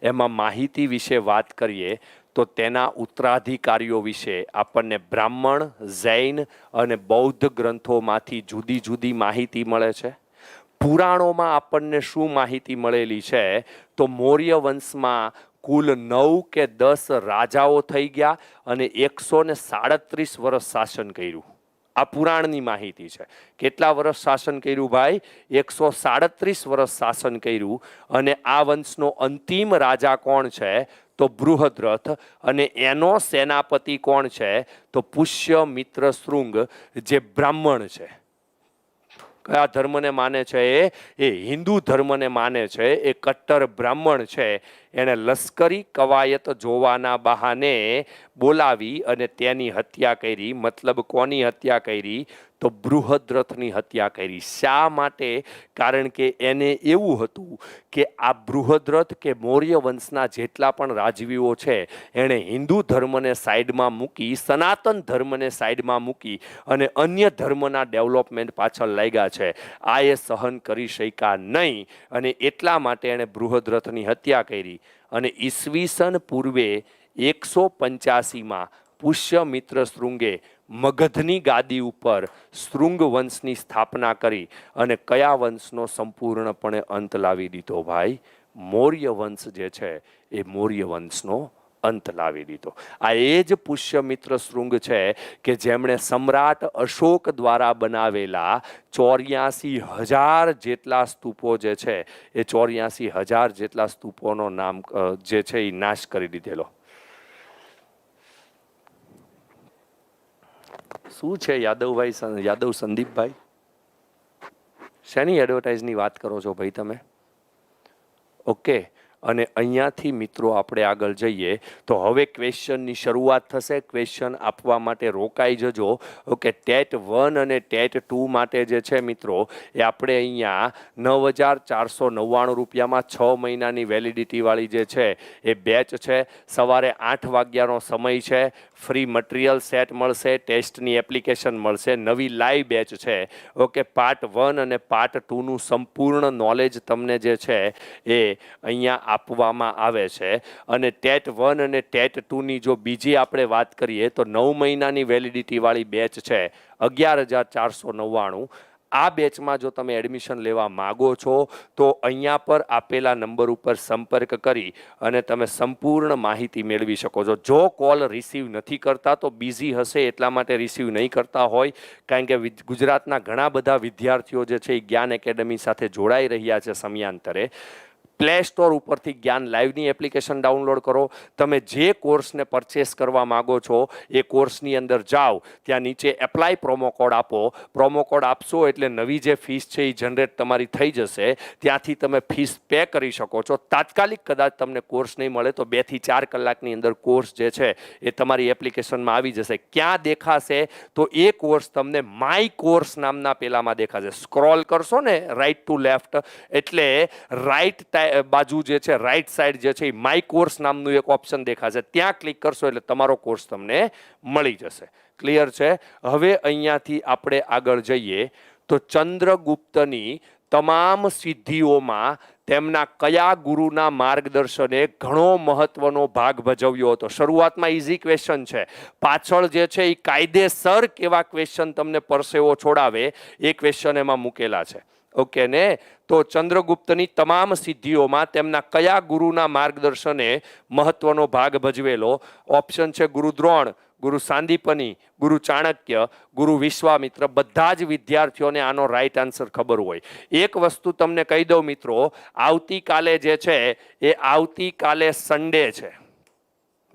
એમાં માહિતી વિશે વાત કરીએ તો તેના ઉત્તરાધિકારીઓ વિશે આપણને બ્રાહ્મણ, જૈન અને બૌદ્ધ ગ્રંથોમાંથી જુદી જુદી માહિતી મળે છે. પુરાણોમાં આપણને શું માહિતી મળેલી છે? તો મૌર્ય વંશમાં કુલ 9 કે 10 રાજાઓ થઈ ગયા અને 137 વર્ષ શાસન કર્યું. આ પુરાણની માહિતી છે. કેટલા વર્ષ શાસન કર્યું ભાઈ? 137 વર્ષ શાસન કર્યું. અને આ વંશનો અંતિમ રાજા કોણ છે? તો બૃહદ્રથ. અને એનો સેનાપતિ કોણ છે? તો પુષ્યમિત્ર શૃંગ, જે બ્રાહ્મણ છે. કયા ધર્મને માને છે? એ હિન્દુ ધર્મને માને છે. એ કટ્ટર બ્રાહ્મણ છે. એણે લશ્કરી કવાયત જોવાના બહાને બોલાવી અને તેની હત્યા કરી. મતલબ કોની હત્યા કરી? તો બૃહદ્રથની હત્યા કરી. શા માટે? કારણ કે એને એવું હતું કે આ બૃહદ્રથ કે મૌર્ય વંશના જેટલા પણ રાજવીઓ છે એણે હિન્દુ ધર્મને સાઈડમાં મૂકી, સનાતન ધર્મને સાઈડમાં મૂકી અને અન્ય ધર્મના ડેવલપમેન્ટ પાછળ લાગ્યા છે. આ એ સહન કરી શક્યા નહીં અને એટલા માટે એણે બૃહદ્રથની હત્યા કરી. અને ઈસવીસન પૂર્વે 185માં પુષ્યમિત્ર શૃંગે મગધની ગાદી ઉપર શૃંગ વંશની સ્થાપના કરી અને કયા વંશનો સંપૂર્ણપણે અંત લાવી દીધો ભાઈ? મૌર્ય વંશ જે છે એ મૌર્ય વંશનો અંત લાવી દીધો. આ એ જ પુષ્યમિત્ર શૃંગ છે કે જેમણે સમ્રાટ અશોક દ્વારા બનાવેલા 84,000 જેટલા સ્તૂપો જે છે એ 84,000 જેટલા સ્તૂપોનો નામ જે છે એ નાશ કરી દીધેલો. શું છે યાદવભાઈ, યાદવ સંદીપભાઈ, શેની એડવર્ટાઇઝની વાત કરો છો ભાઈ તમે? ઓકે, અને અહીંયાથી મિત્રો આપણે આગળ જઈએ તો હવે ક્વેશ્ચનની શરૂઆત થશે. ક્વેશ્ચન આપવા માટે રોકાઈ જજો. ઓકે, ટેટ 1 અને ટેટ 2 માટે જે છે મિત્રો એ આપણે અહીંયા 9,499 રૂપિયામાં 6 મહિનાની વેલિડિટીવાળી જે છે એ બેચ છે. સવારે 8 વાગ્યાનો સમય છે. ફ્રી મટીરિયલ સેટ મળશે, ટેસ્ટની એપ્લિકેશન મળશે, નવી લાઈવ બેચ છે. ઓકે, પાર્ટ 1 અને પાર્ટ 2નું સંપૂર્ણ નોલેજ તમને જે છે એ અહીંયા આપવામાં આવે છે. અને ટેટ 1 અને ટેટ 2ની જો બીજી આપણે વાત કરીએ તો 9 મહિનાની વેલિડિટીવાળી બેચ છે 11,499. આ બેચમાં જો તમે એડમિશન લેવા માગો છો તો અહીંયા પર આપેલા નંબર ઉપર સંપર્ક કરી અને તમે સંપૂર્ણ માહિતી મેળવી શકો છો. જો કોલ રિસીવ નથી કરતા તો બિઝી હશે એટલા માટે રિસીવ નહીં કરતા હોય, કારણ કે ગુજરાતના ઘણા બધા વિદ્યાર્થીઓ જે છે એ જ્ઞાન એકેડમી સાથે જોડાઈ રહ્યા છે સમયાંતરે. પ્લે સ્ટોર ઉપરથી જ્ઞાન લાઈવની એપ્લિકેશન ડાઉનલોડ કરો. તમે જે કોર્સને પરચેસ કરવા માગો છો એ કોર્સની અંદર જાઓ, ત્યાં નીચે એપ્લાય પ્રોમો કોડ આપો. પ્રોમો કોડ આપશો એટલે નવી જે ફીસ છે એ જનરેટ તમારી થઈ જશે. ત્યાંથી તમે ફીસ પે કરી શકો છો. તાત્કાલિક કદાચ તમને કોર્સ નહીં મળે તો 2 થી 4 કલાકની અંદર કોર્સ જે છે એ તમારી એપ્લિકેશનમાં આવી જશે. ક્યાં દેખાશે તો એ કોર્સ તમને માય કોર્સ નામના પેલામાં દેખાશે. સ્ક્રોલ કરશો ને રાઈટ ટુ લેફ્ટ એટલે રાઈટ બાજુ જે છે રાઈટ સાઈડ જે છે માય કોર્સ નામનું એક ઓપ્શન દેખાશે. ત્યાં ક્લિક કરશો એટલે તમારો કોર્સ તમને મળી જશે. ક્લિયર છે? હવે અહીંયાથી આપણે આગળ જઈએ તો ચંદ્રગુપ્તની તમામ સિદ્ધિઓમાં તેમના કયા ગુરુના માર્ગદર્શને ઘણો મહત્વનો ભાગ ભજવ્યો હતો? શરૂઆતમાં ઇઝી ક્વેશ્ચન છે, પાછળ જે છે એ કાયદેસર કેવા ક્વેશ્ચન તમને પરસેવો છોડાવે એ ક્વેશ્ચન એમાં મૂકેલા છે. ઓકે ને? તો ચંદ્રગુપ્તની તમામ સિદ્ધિઓમાં તેમના કયા ગુરુના માર્ગદર્શને મહત્વનો ભાગ ભજવેલો? ઓપ્શન છે ગુરુ દ્રોણ, ગુરુ સાંદીપની, ગુરુ ચાણક્ય, ગુરુ વિશ્વામિત્ર. બધા જ વિદ્યાર્થીઓને આનો રાઈટ આન્સર ખબર હોય. એક વસ્તુ તમને કહી દઉં મિત્રો, આવતીકાલે જે છે એ આવતીકાલે સન્ડે છે,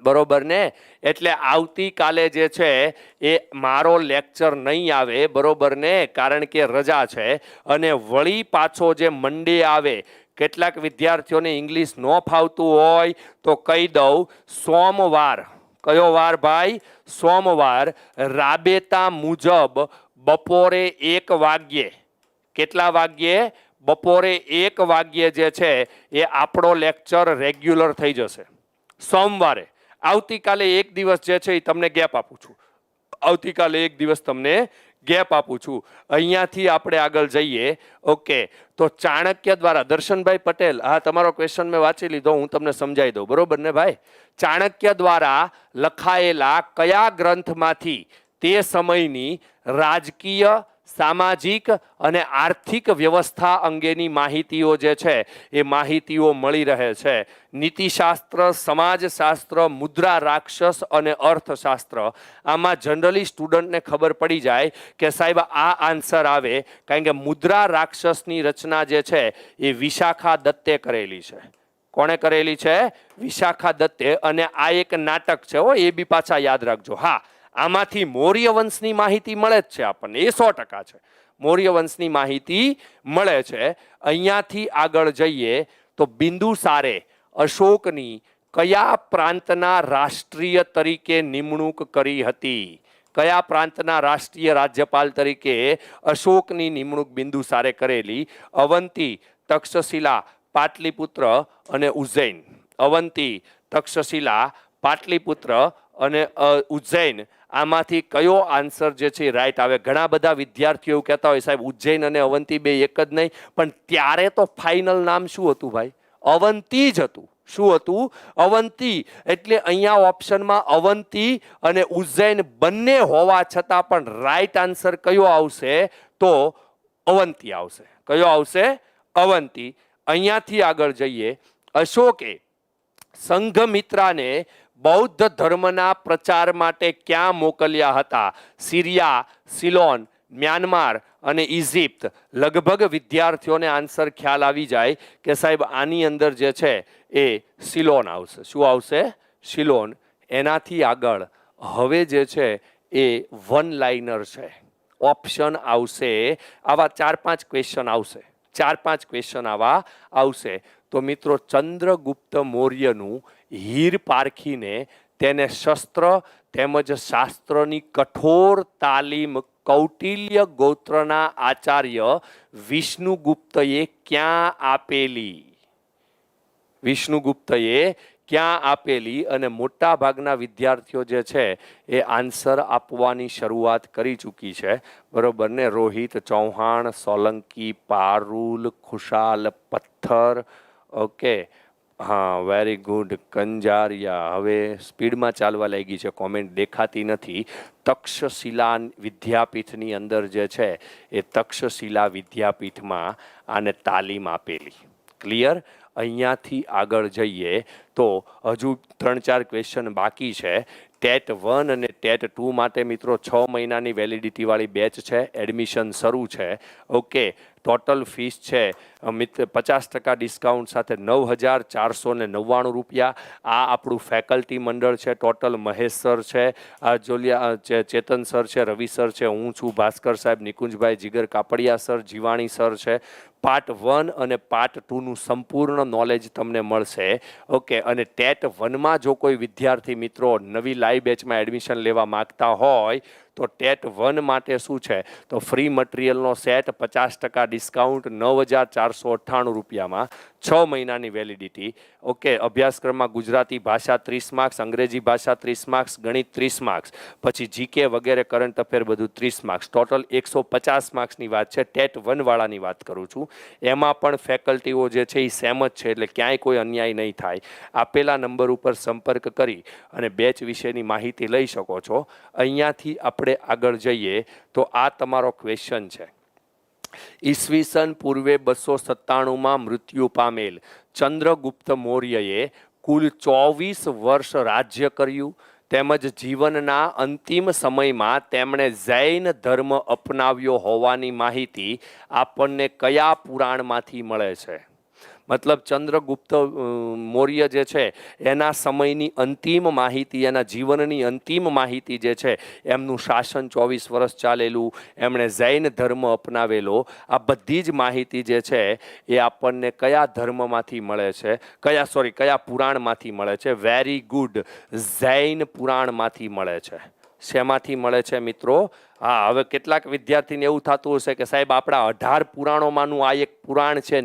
બરોબર ને? એટલે આવતીકાલે જે છે એ મારો લેક્ચર નહીં આવે, બરોબર ને? કારણ કે રજા છે. અને વળી પાછો જે મંડે આવે, કેટલાક વિદ્યાર્થીઓને ઇંગ્લિશ ન ફાવતું હોય તો કહી દઉં, સોમવાર. કયો વાર ભાઈ? સોમવાર. રાબેતા મુજબ બપોરે 1 વાગ્યે. કેટલા વાગ્યે? બપોરે 1 વાગ્યે જે છે એ આપણો લેક્ચર રેગ્યુલર થઈ જશે સોમવારે. આવતીકાલે એક દિવસ જે છે એ તમને ગેપ આપું છું. આવતીકાલે એક દિવસ તમને ગેપ આપું છું. અહીંયાથી આપણે આગળ જઈએ. ઓકે, તો ચાણક્ય દ્વારા, દર્શનભાઈ પટેલ, હા તમારો ક્વેશ્ચન મેં વાંચી લીધો, હું તમને સમજાવી દઉં, બરોબર ને ભાઈ? ચાણક્ય દ્વારા લખાયેલા કયા ગ્રંથમાંથી તે સમયની રાજકીય, સામાજિક અને આર્થિક વ્યવસ્થા અંગેની માહિતીઓ જે છે એ માહિતીઓ મળી રહે છે? નીતિશાસ્ત્ર, સમાજશાસ્ત્ર, મુદ્રા રાક્ષસ અને અર્થશાસ્ત્ર. આમાં જનરલી સ્ટુડન્ટને ખબર પડી જાય કે સાહેબ આ આન્સર આવે, કારણ કે મુદ્રા રાક્ષસની રચના જે છે એ વિશાખા દત્તે કરેલી છે. કોણે કરેલી છે? વિશાખા દત્તે. અને આ એક નાટક છે હો, એ બી પાછા યાદ રાખજો. હા, આમાંથી મૌર્ય વંશની માહિતી મળે જ છે આપણને, એ 100% છે. મૌર્ય વંશની માહિતી મળે છે. અહીંયાથી આગળ જઈએ તો બિંદુસારે અશોકની કયા પ્રાંતના રાષ્ટ્રીય તરીકે નિમણૂક કરી હતી? કયા પ્રાંતના રાષ્ટ્રીય રાજ્યપાલ તરીકે અશોકની નિમણૂક બિંદુસારે કરેલી? અવંતી, તક્ષશિલા, પાટલીપુત્ર અને ઉજ્જૈન. અવંતી, તક્ષશિલા, પાટલીપુત્ર અને ઉજ્જૈન. આમાંથી કયો આન્સર જે છે રાઈટ આવે? ઘણા બધા વિદ્યાર્થીઓ એવું કહેતા હોય સાહેબ ઉજ્જૈન અને અવંતી બે એક જ નહીં, પણ ત્યારે તો ફાઇનલ નામ શું હતું ભાઈ? અવંતી જ હતું. શું હતું? અવંતી. એટલે અહીંયા ઓપ્શનમાં અવંતી અને ઉજ્જૈન બંને હોવા છતાં પણ રાઈટ આન્સર કયો આવશે? તો અવંતી આવશે. કયો આવશે? અવંતી. અહીંયાથી આગળ જઈએ. અશોકે સંઘમિત્રાને બૌદ્ધ ધર્મના પ્રચાર માટે ક્યાં મોકલ્યા હતા? સિરિયા, સિલોન, મ્યાનમાર અને ઇજિપ્ત. લગભગ વિદ્યાર્થીઓને આન્સર ખ્યાલ આવી જાય કે સાહેબ આની અંદર જે છે એ સિલોન આવશે. શું આવશે? સિલોન. એનાથી આગળ હવે જે છે એ વન લાઇનર છે. ઓપ્શન આવશે, આવા 4-5 ક્વેશ્ચન આવશે, 4-5 ક્વેશ્ચન આવા આવશે. તો મિત્રો ચંદ્રગુપ્ત મૌર્યનું હીર પારખીને તેને શસ્ત્ર તેમજ શાસ્ત્રની કઠોર તાલીમ કૌટિલ્ય ગોત્રના આચાર્ય વિષ્ણુગુપ્તએ ક્યાં આપેલી? વિષ્ણુગુપ્તએ ક્યાં આપેલી? અને મોટા ભાગના વિદ્યાર્થીઓ જે છે એ આન્સર આપવાની શરૂઆત કરી ચૂકી છે, બરોબર ને? રોહિત ચૌહાણ, સોલંકી, પારુલ, ખુશાલ પથ્થર, ઓકે, હા, વેરી ગુડ. કંજારિયા હવે સ્પીડમાં ચાલવા લાગી છે, કોમેન્ટ દેખાતી નથી. તક્ષશિલા વિદ્યાપીઠની અંદર જે છે એ તક્ષશિલા વિદ્યાપીઠમાં આને તાલીમ આપેલી. ક્લિયર? અહીંયાથી આગળ જઈએ તો હજુ 3-4 ક્વેશ્ચન બાકી છે. ટેટ 1 અને ટેટ 2 માટે મિત્રો 6 મહિનાની વેલિડિટીવાળી બેચ છે, એડમિશન શરૂ છે. ઓકે, ટોટલ ફીસ છે મિત્ર 50% ડિસ્કાઉન્ટ સાથે 9,499 રૂપિયા. આ આપણું ફેકલ્ટી મંડળ છે. ટોટલ મહેશ સર છે, આ જોલિયા ચેતન સર છે, રવિ સર છે, હું છું, ભાસ્કર સાહેબ, નિકુંજભાઈ, જીગર કાપડિયા સર, જીવાણી સર છે. પાર્ટ 1 અને પાર્ટ 2નું સંપૂર્ણ નોલેજ તમને મળશે. ઓકે, અને ટેટ 1માં જો કોઈ વિદ્યાર્થી મિત્રો નવી લાઈવ બેચમાં એડમિશન લેવા માગતા હોય તો ટેટ 1 માટે શું છે તો ફ્રી મટીરિયલનો સેટ 50% ડિસ્કાઉન્ટ 9,498 રૂપિયામાં, 6 મહિનાની વેલિડિટી. ઓકે, અભ્યાસક્રમમાં ગુજરાતી ભાષા 30 માર્ક્સ, અંગ્રેજી ભાષા 30 માર્ક્સ, ગણિત 30 માર્ક્સ, પછી જીકે વગેરે કરંટ અફેર બધું 30 માર્ક્સ, ટોટલ 150 માર્ક્સની વાત છે. ટેટ 1 વાળાની વાત કરું છું. એમાં પણ ફેકલ્ટીઓ જે છે એ સેમ જ છે, એટલે ક્યાંય કોઈ અન્યાય નહીં થાય. આપેલા નંબર ઉપર સંપર્ક કરી અને બેચ વિશેની માહિતી લઈ શકો છો. અહીંયાથી આપણે આગળ જઈએ તો આ તમારો ક્વેશ્ચન છે. ઈસવીસન પૂર્વે 297માં મૃત્યુ પામેલ ચંદ્રગુપ્ત મૌર્યએ કુલ 24 વર્ષ રાજ્ય કર્યું, તેમજ જીવનના અંતિમ સમયમાં તેમણે જૈન ધર્મ અપનાવ્યો હોવાની માહિતી આપણને કયા પુરાણમાંથી મળે છે? મતલબ ચંદ્રગુપ્ત મૌર્ય જે છે એના સમયની અંતિમ માહિતી, એના જીવનની અંતિમ માહિતી જે છે, એમનું શાસન 24 વર્ષ ચાલેલું, એમણે જૈન ધર્મ અપનાવેલો, આ બધી જ માહિતી જે છે એ આપણને કયા ધર્મમાંથી મળે છે? કયા પુરાણમાંથી મળે છે? વેરી ગુડ, જૈન પુરાણમાંથી મળે છે. શેમાંથી મળે છે મિત્રો? હા, હવે કેટલાક વિદ્યાર્થીને એવું થતું હશે કે સાહેબ આપણા 18 પુરાણોમાંનું આ એક પુરાણ છે.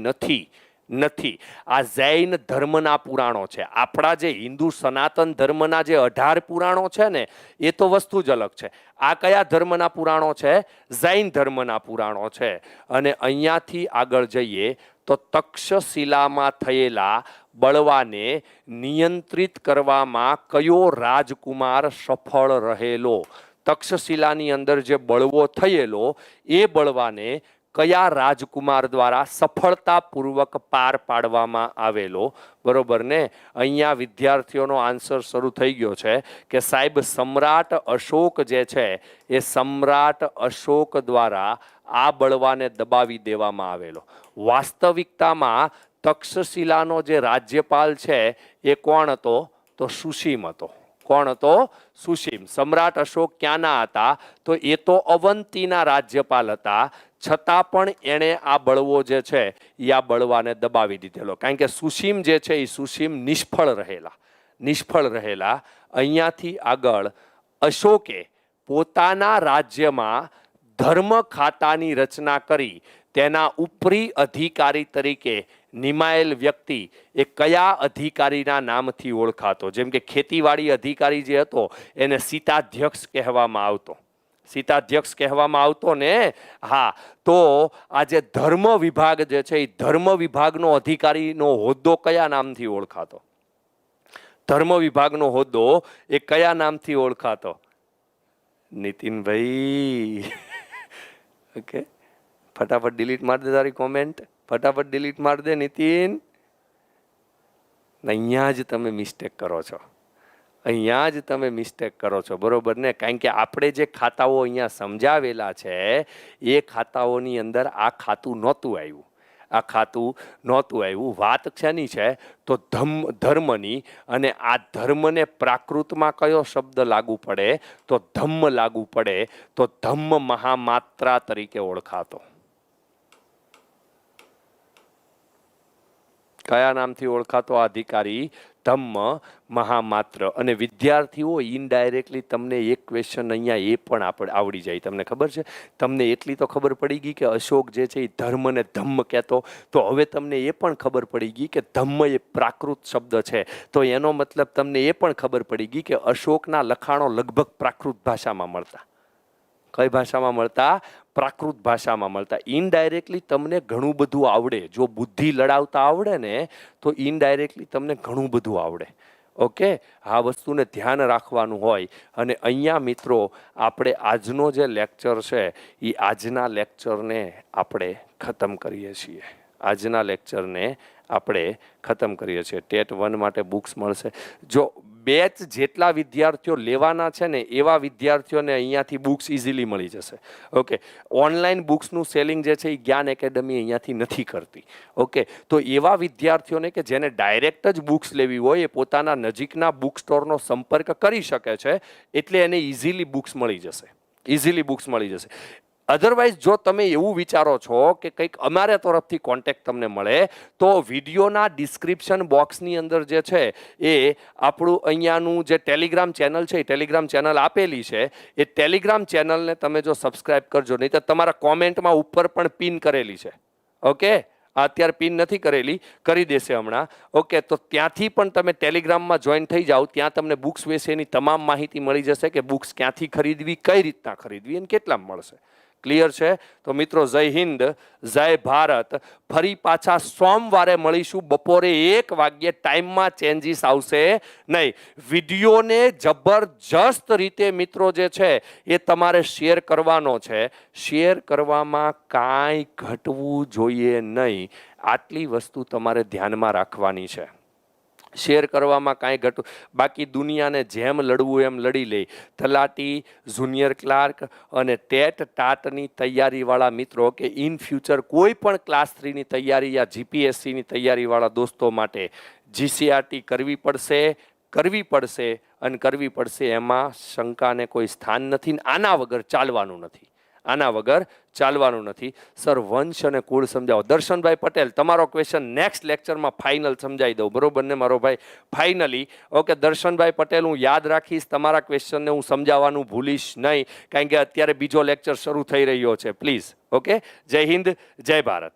નથી, આ જૈન ધર્મના પુરાણો છે. આપણા જે હિન્દુ સનાતન ધર્મના જે 18 પુરાણો છે ને એ તો વસ્તુ જ અલગ છે. આ કયા ધર્મના પુરાણો છે? જૈન ધર્મના પુરાણો છે. અને અહીંયાથી આગળ જઈએ તો તક્ષશિલામાં થયેલા બળવાને નિયંત્રિત કરવામાં કયો રાજકુમાર સફળ રહેલો? તક્ષશિલાની અંદર જે બળવો થયેલો એ બળવાને કયા રાજકુમાર દ્વારા સફળતાપૂર્વક પાર પાડવામાં આવેલો? બરોબર ને? અહીંયા વિદ્યાર્થીઓનો આન્સર શરૂ થઈ ગયો છે કે સાહેબ સમ્રાટ અશોક જે છે એ સમ્રાટ અશોક દ્વારા આ બળવાને દબાવી દેવામાં આવેલો. વાસ્તવિકતામાં તક્ષશિલાનો જે રાજ્યપાલ છે એ કોણ હતો? તો સુસીમ હતો. કોણ હતો? સુસીમ. સમ્રાટ અશોક ક્યાંના હતા? તો એ તો અવંતીના રાજ્યપાલ હતા, છતાં પણ એણે આ બળવો જે છે એ આ બળવાને દબાવી દીધેલો. કારણ કે સુસીમ જે છે એ સુસીમ નિષ્ફળ રહેલા. અહીંયાથી આગળ અશોકે પોતાના રાજ્યમાં ધર્મ ખાતાની રચના કરી તેના ઉપરી અધિકારી તરીકે નિમાયેલ વ્યક્તિ એ કયા અધિકારીના નામથી ઓળખાતો? જેમ કે ખેતીવાડી અધિકારી જે હતો એને સીતાધ્યક્ષ કહેવામાં આવતો. સીતાધ્યક્ષ કહેવામાં આવતો ને? હા, તો આ જે ધર્મ વિભાગ જે છે એ ધર્મ વિભાગનો અધિકારીનો હોદ્દો કયા નામથી ઓળખાતો? ધર્મ વિભાગનો હોદ્દો એ કયા નામથી ઓળખાતો? નીતિનભાઈ ઓકે, ફટાફટ ડિલીટ માર દે તારી કોમેન્ટ, ફટાફટ ડિલીટ માર દે નીતિન. અહીંયા જ તમે મિસ્ટેક કરો છો. અહીંયા જ તમે મિસ્ટેક કરો છો, બરોબર ને? કારણ કે આપણે જે ખાતાઓ અહીંયા સમજાવેલા છે એ ખાતાઓની અંદર આ ખાતું નહોતું આવ્યું. આ ખાતું નહોતું આવ્યું. વાત શેની છે તો ધર્મની, અને આ ધર્મને પ્રાકૃતમાં કયો શબ્દ લાગુ પડે તો ધમ્મ લાગુ પડે. તો ધમ્મ મહામાત્રા તરીકે ઓળખાતો. કયા નામથી ઓળખાતો આ અધિકારી? ધમ્મ મહામાત્ર. અને વિદ્યાર્થીઓ ઇનડાયરેક્ટલી તમને એક ક્વેશ્ચન અહીંયા એ પણ આવડી જાય. તમને ખબર છે? તમને એટલી તો ખબર પડી ગઈ કે અશોક જે છે એ ધર્મ ને ધમ્મ કહેતો. તો હવે તમને એ પણ ખબર પડી ગઈ કે ધમ્મ એ પ્રાકૃત શબ્દ છે. તો એનો મતલબ તમને એ પણ ખબર પડી ગઈ કે અશોકના લખાણો લગભગ પ્રાકૃત ભાષામાં મળતા. કઈ ભાષામાં મળતા? પ્રાકૃત ભાષામાં મળતા. ઇનડાયરેક્ટલી તમને ઘણું બધું આવડે. જો બુદ્ધિ લડાવતા આવડે ને તો ઇનડાયરેક્ટલી તમને ઘણું બધું આવડે. ઓકે, આ વસ્તુને ધ્યાન રાખવાનું હોય. અને અહીંયા મિત્રો આપણે આજનો જે લેક્ચર છે એ આજના લેક્ચરને આપણે ખતમ કરીએ છીએ. આજના લેક્ચરને આપણે ખતમ કરીએ છીએ. ટેટ 1 માટે બુક્સ મળશે. જો બેચ જેટલા વિદ્યાર્થીઓ લેવાના છે ને એવા વિદ્યાર્થીઓને અહીંયાથી બુક્સ ઇઝીલી મળી જશે. ઓકે, ઓનલાઈન બુક્સનું સેલિંગ જે છે એ જ્ઞાન એકેડમી અહીંયાથી નથી કરતી. ઓકે, તો એવા વિદ્યાર્થીઓને કે જેને ડાયરેક્ટ જ બુક્સ લેવી હોય એ પોતાના નજીકના બુક સ્ટોરનો સંપર્ક કરી શકે છે. એટલે એને ઇઝીલી બુક્સ મળી જશે. ઇઝીલી બુક્સ મળી જશે. અધરવાઇઝ જો તમે એવું વિચારો છો કે કંઈક અમારા તરફથી કોન્ટેક્ટ તમને મળે તો વિડીયોના ડિસ્ક્રિપ્શન બોક્સની અંદર જે છે એ આપણું અહીંયાનું જે ટેલિગ્રામ ચેનલ છે એ ટેલિગ્રામ ચેનલ આપેલી છે. એ ટેલિગ્રામ ચેનલને તમે જો સબસ્ક્રાઇબ કરજો, નહીં તો તમારા કોમેન્ટમાં ઉપર પણ પિન કરેલી છે. ઓકે, અત્યારે પિન નથી કરેલી, કરી દેશે હમણાં. ઓકે, તો ત્યાંથી પણ તમે ટેલિગ્રામમાં જોઈન થઈ જાઓ. ત્યાં તમને બુક્સ વિશેની તમામ માહિતી મળી જશે કે બુક્સ ક્યાંથી ખરીદવી, કઈ રીતના ખરીદવી અને કેટલામાં મળશે. ક્લિયર છે? તો મિત્રો જય હિન્દ, જય ભારત. ફરી પાછા સોમવારે મળીશું બપોરે 1 વાગ્યે. ટાઈમમાં ચેન્જીસ આવશે નહીં. વિડીયોને જબરજસ્ત રીતે મિત્રો જે છે એ તમારે શેર કરવાનો છે. શેર કરવામાં કાંઈ ઘટવું જોઈએ નહીં. આટલી વસ્તુ તમારે ધ્યાનમાં રાખવાની છે. શેર કરવામાં કાંઈ ઘટવું, બાકી દુનિયાને જેમ લડવું એમ લડી લે. તલાટી, જુનિયર ક્લાર્ક અને ટેટ ટાટની તૈયારીવાળા મિત્રો કે ઇન ફ્યુચર કોઈ પણ ક્લાસ 3ની તૈયારી યા જીપીએસસીની તૈયારીવાળા દોસ્તો માટે જીસીઆરટી કરવી પડશે અને કરવી પડશે. એમાં શંકાને કોઈ સ્થાન નથી. આના વગર ચાલવાનું નથી. આના વગર ચાલવાનું નથી. સર વંશ અને કુળ સમજાવો. દર્શનભાઈ પટેલ, તમારો ક્વેશ્ચન નેક્સ્ટ લેક્ચરમાં ફાઇનલ સમજાવી દઉં, બરોબર ને મારો ભાઈ? ફાઇનલી. ઓકે દર્શનભાઈ પટેલ, હું યાદ રાખીશ તમારા ક્વેશ્ચનને, હું સમજાવવાનું ભૂલીશ નહીં, કારણ કે અત્યારે બીજો લેક્ચર શરૂ થઈ રહ્યો છે. પ્લીઝ. ઓકે, જય હિન્દ, જય ભારત.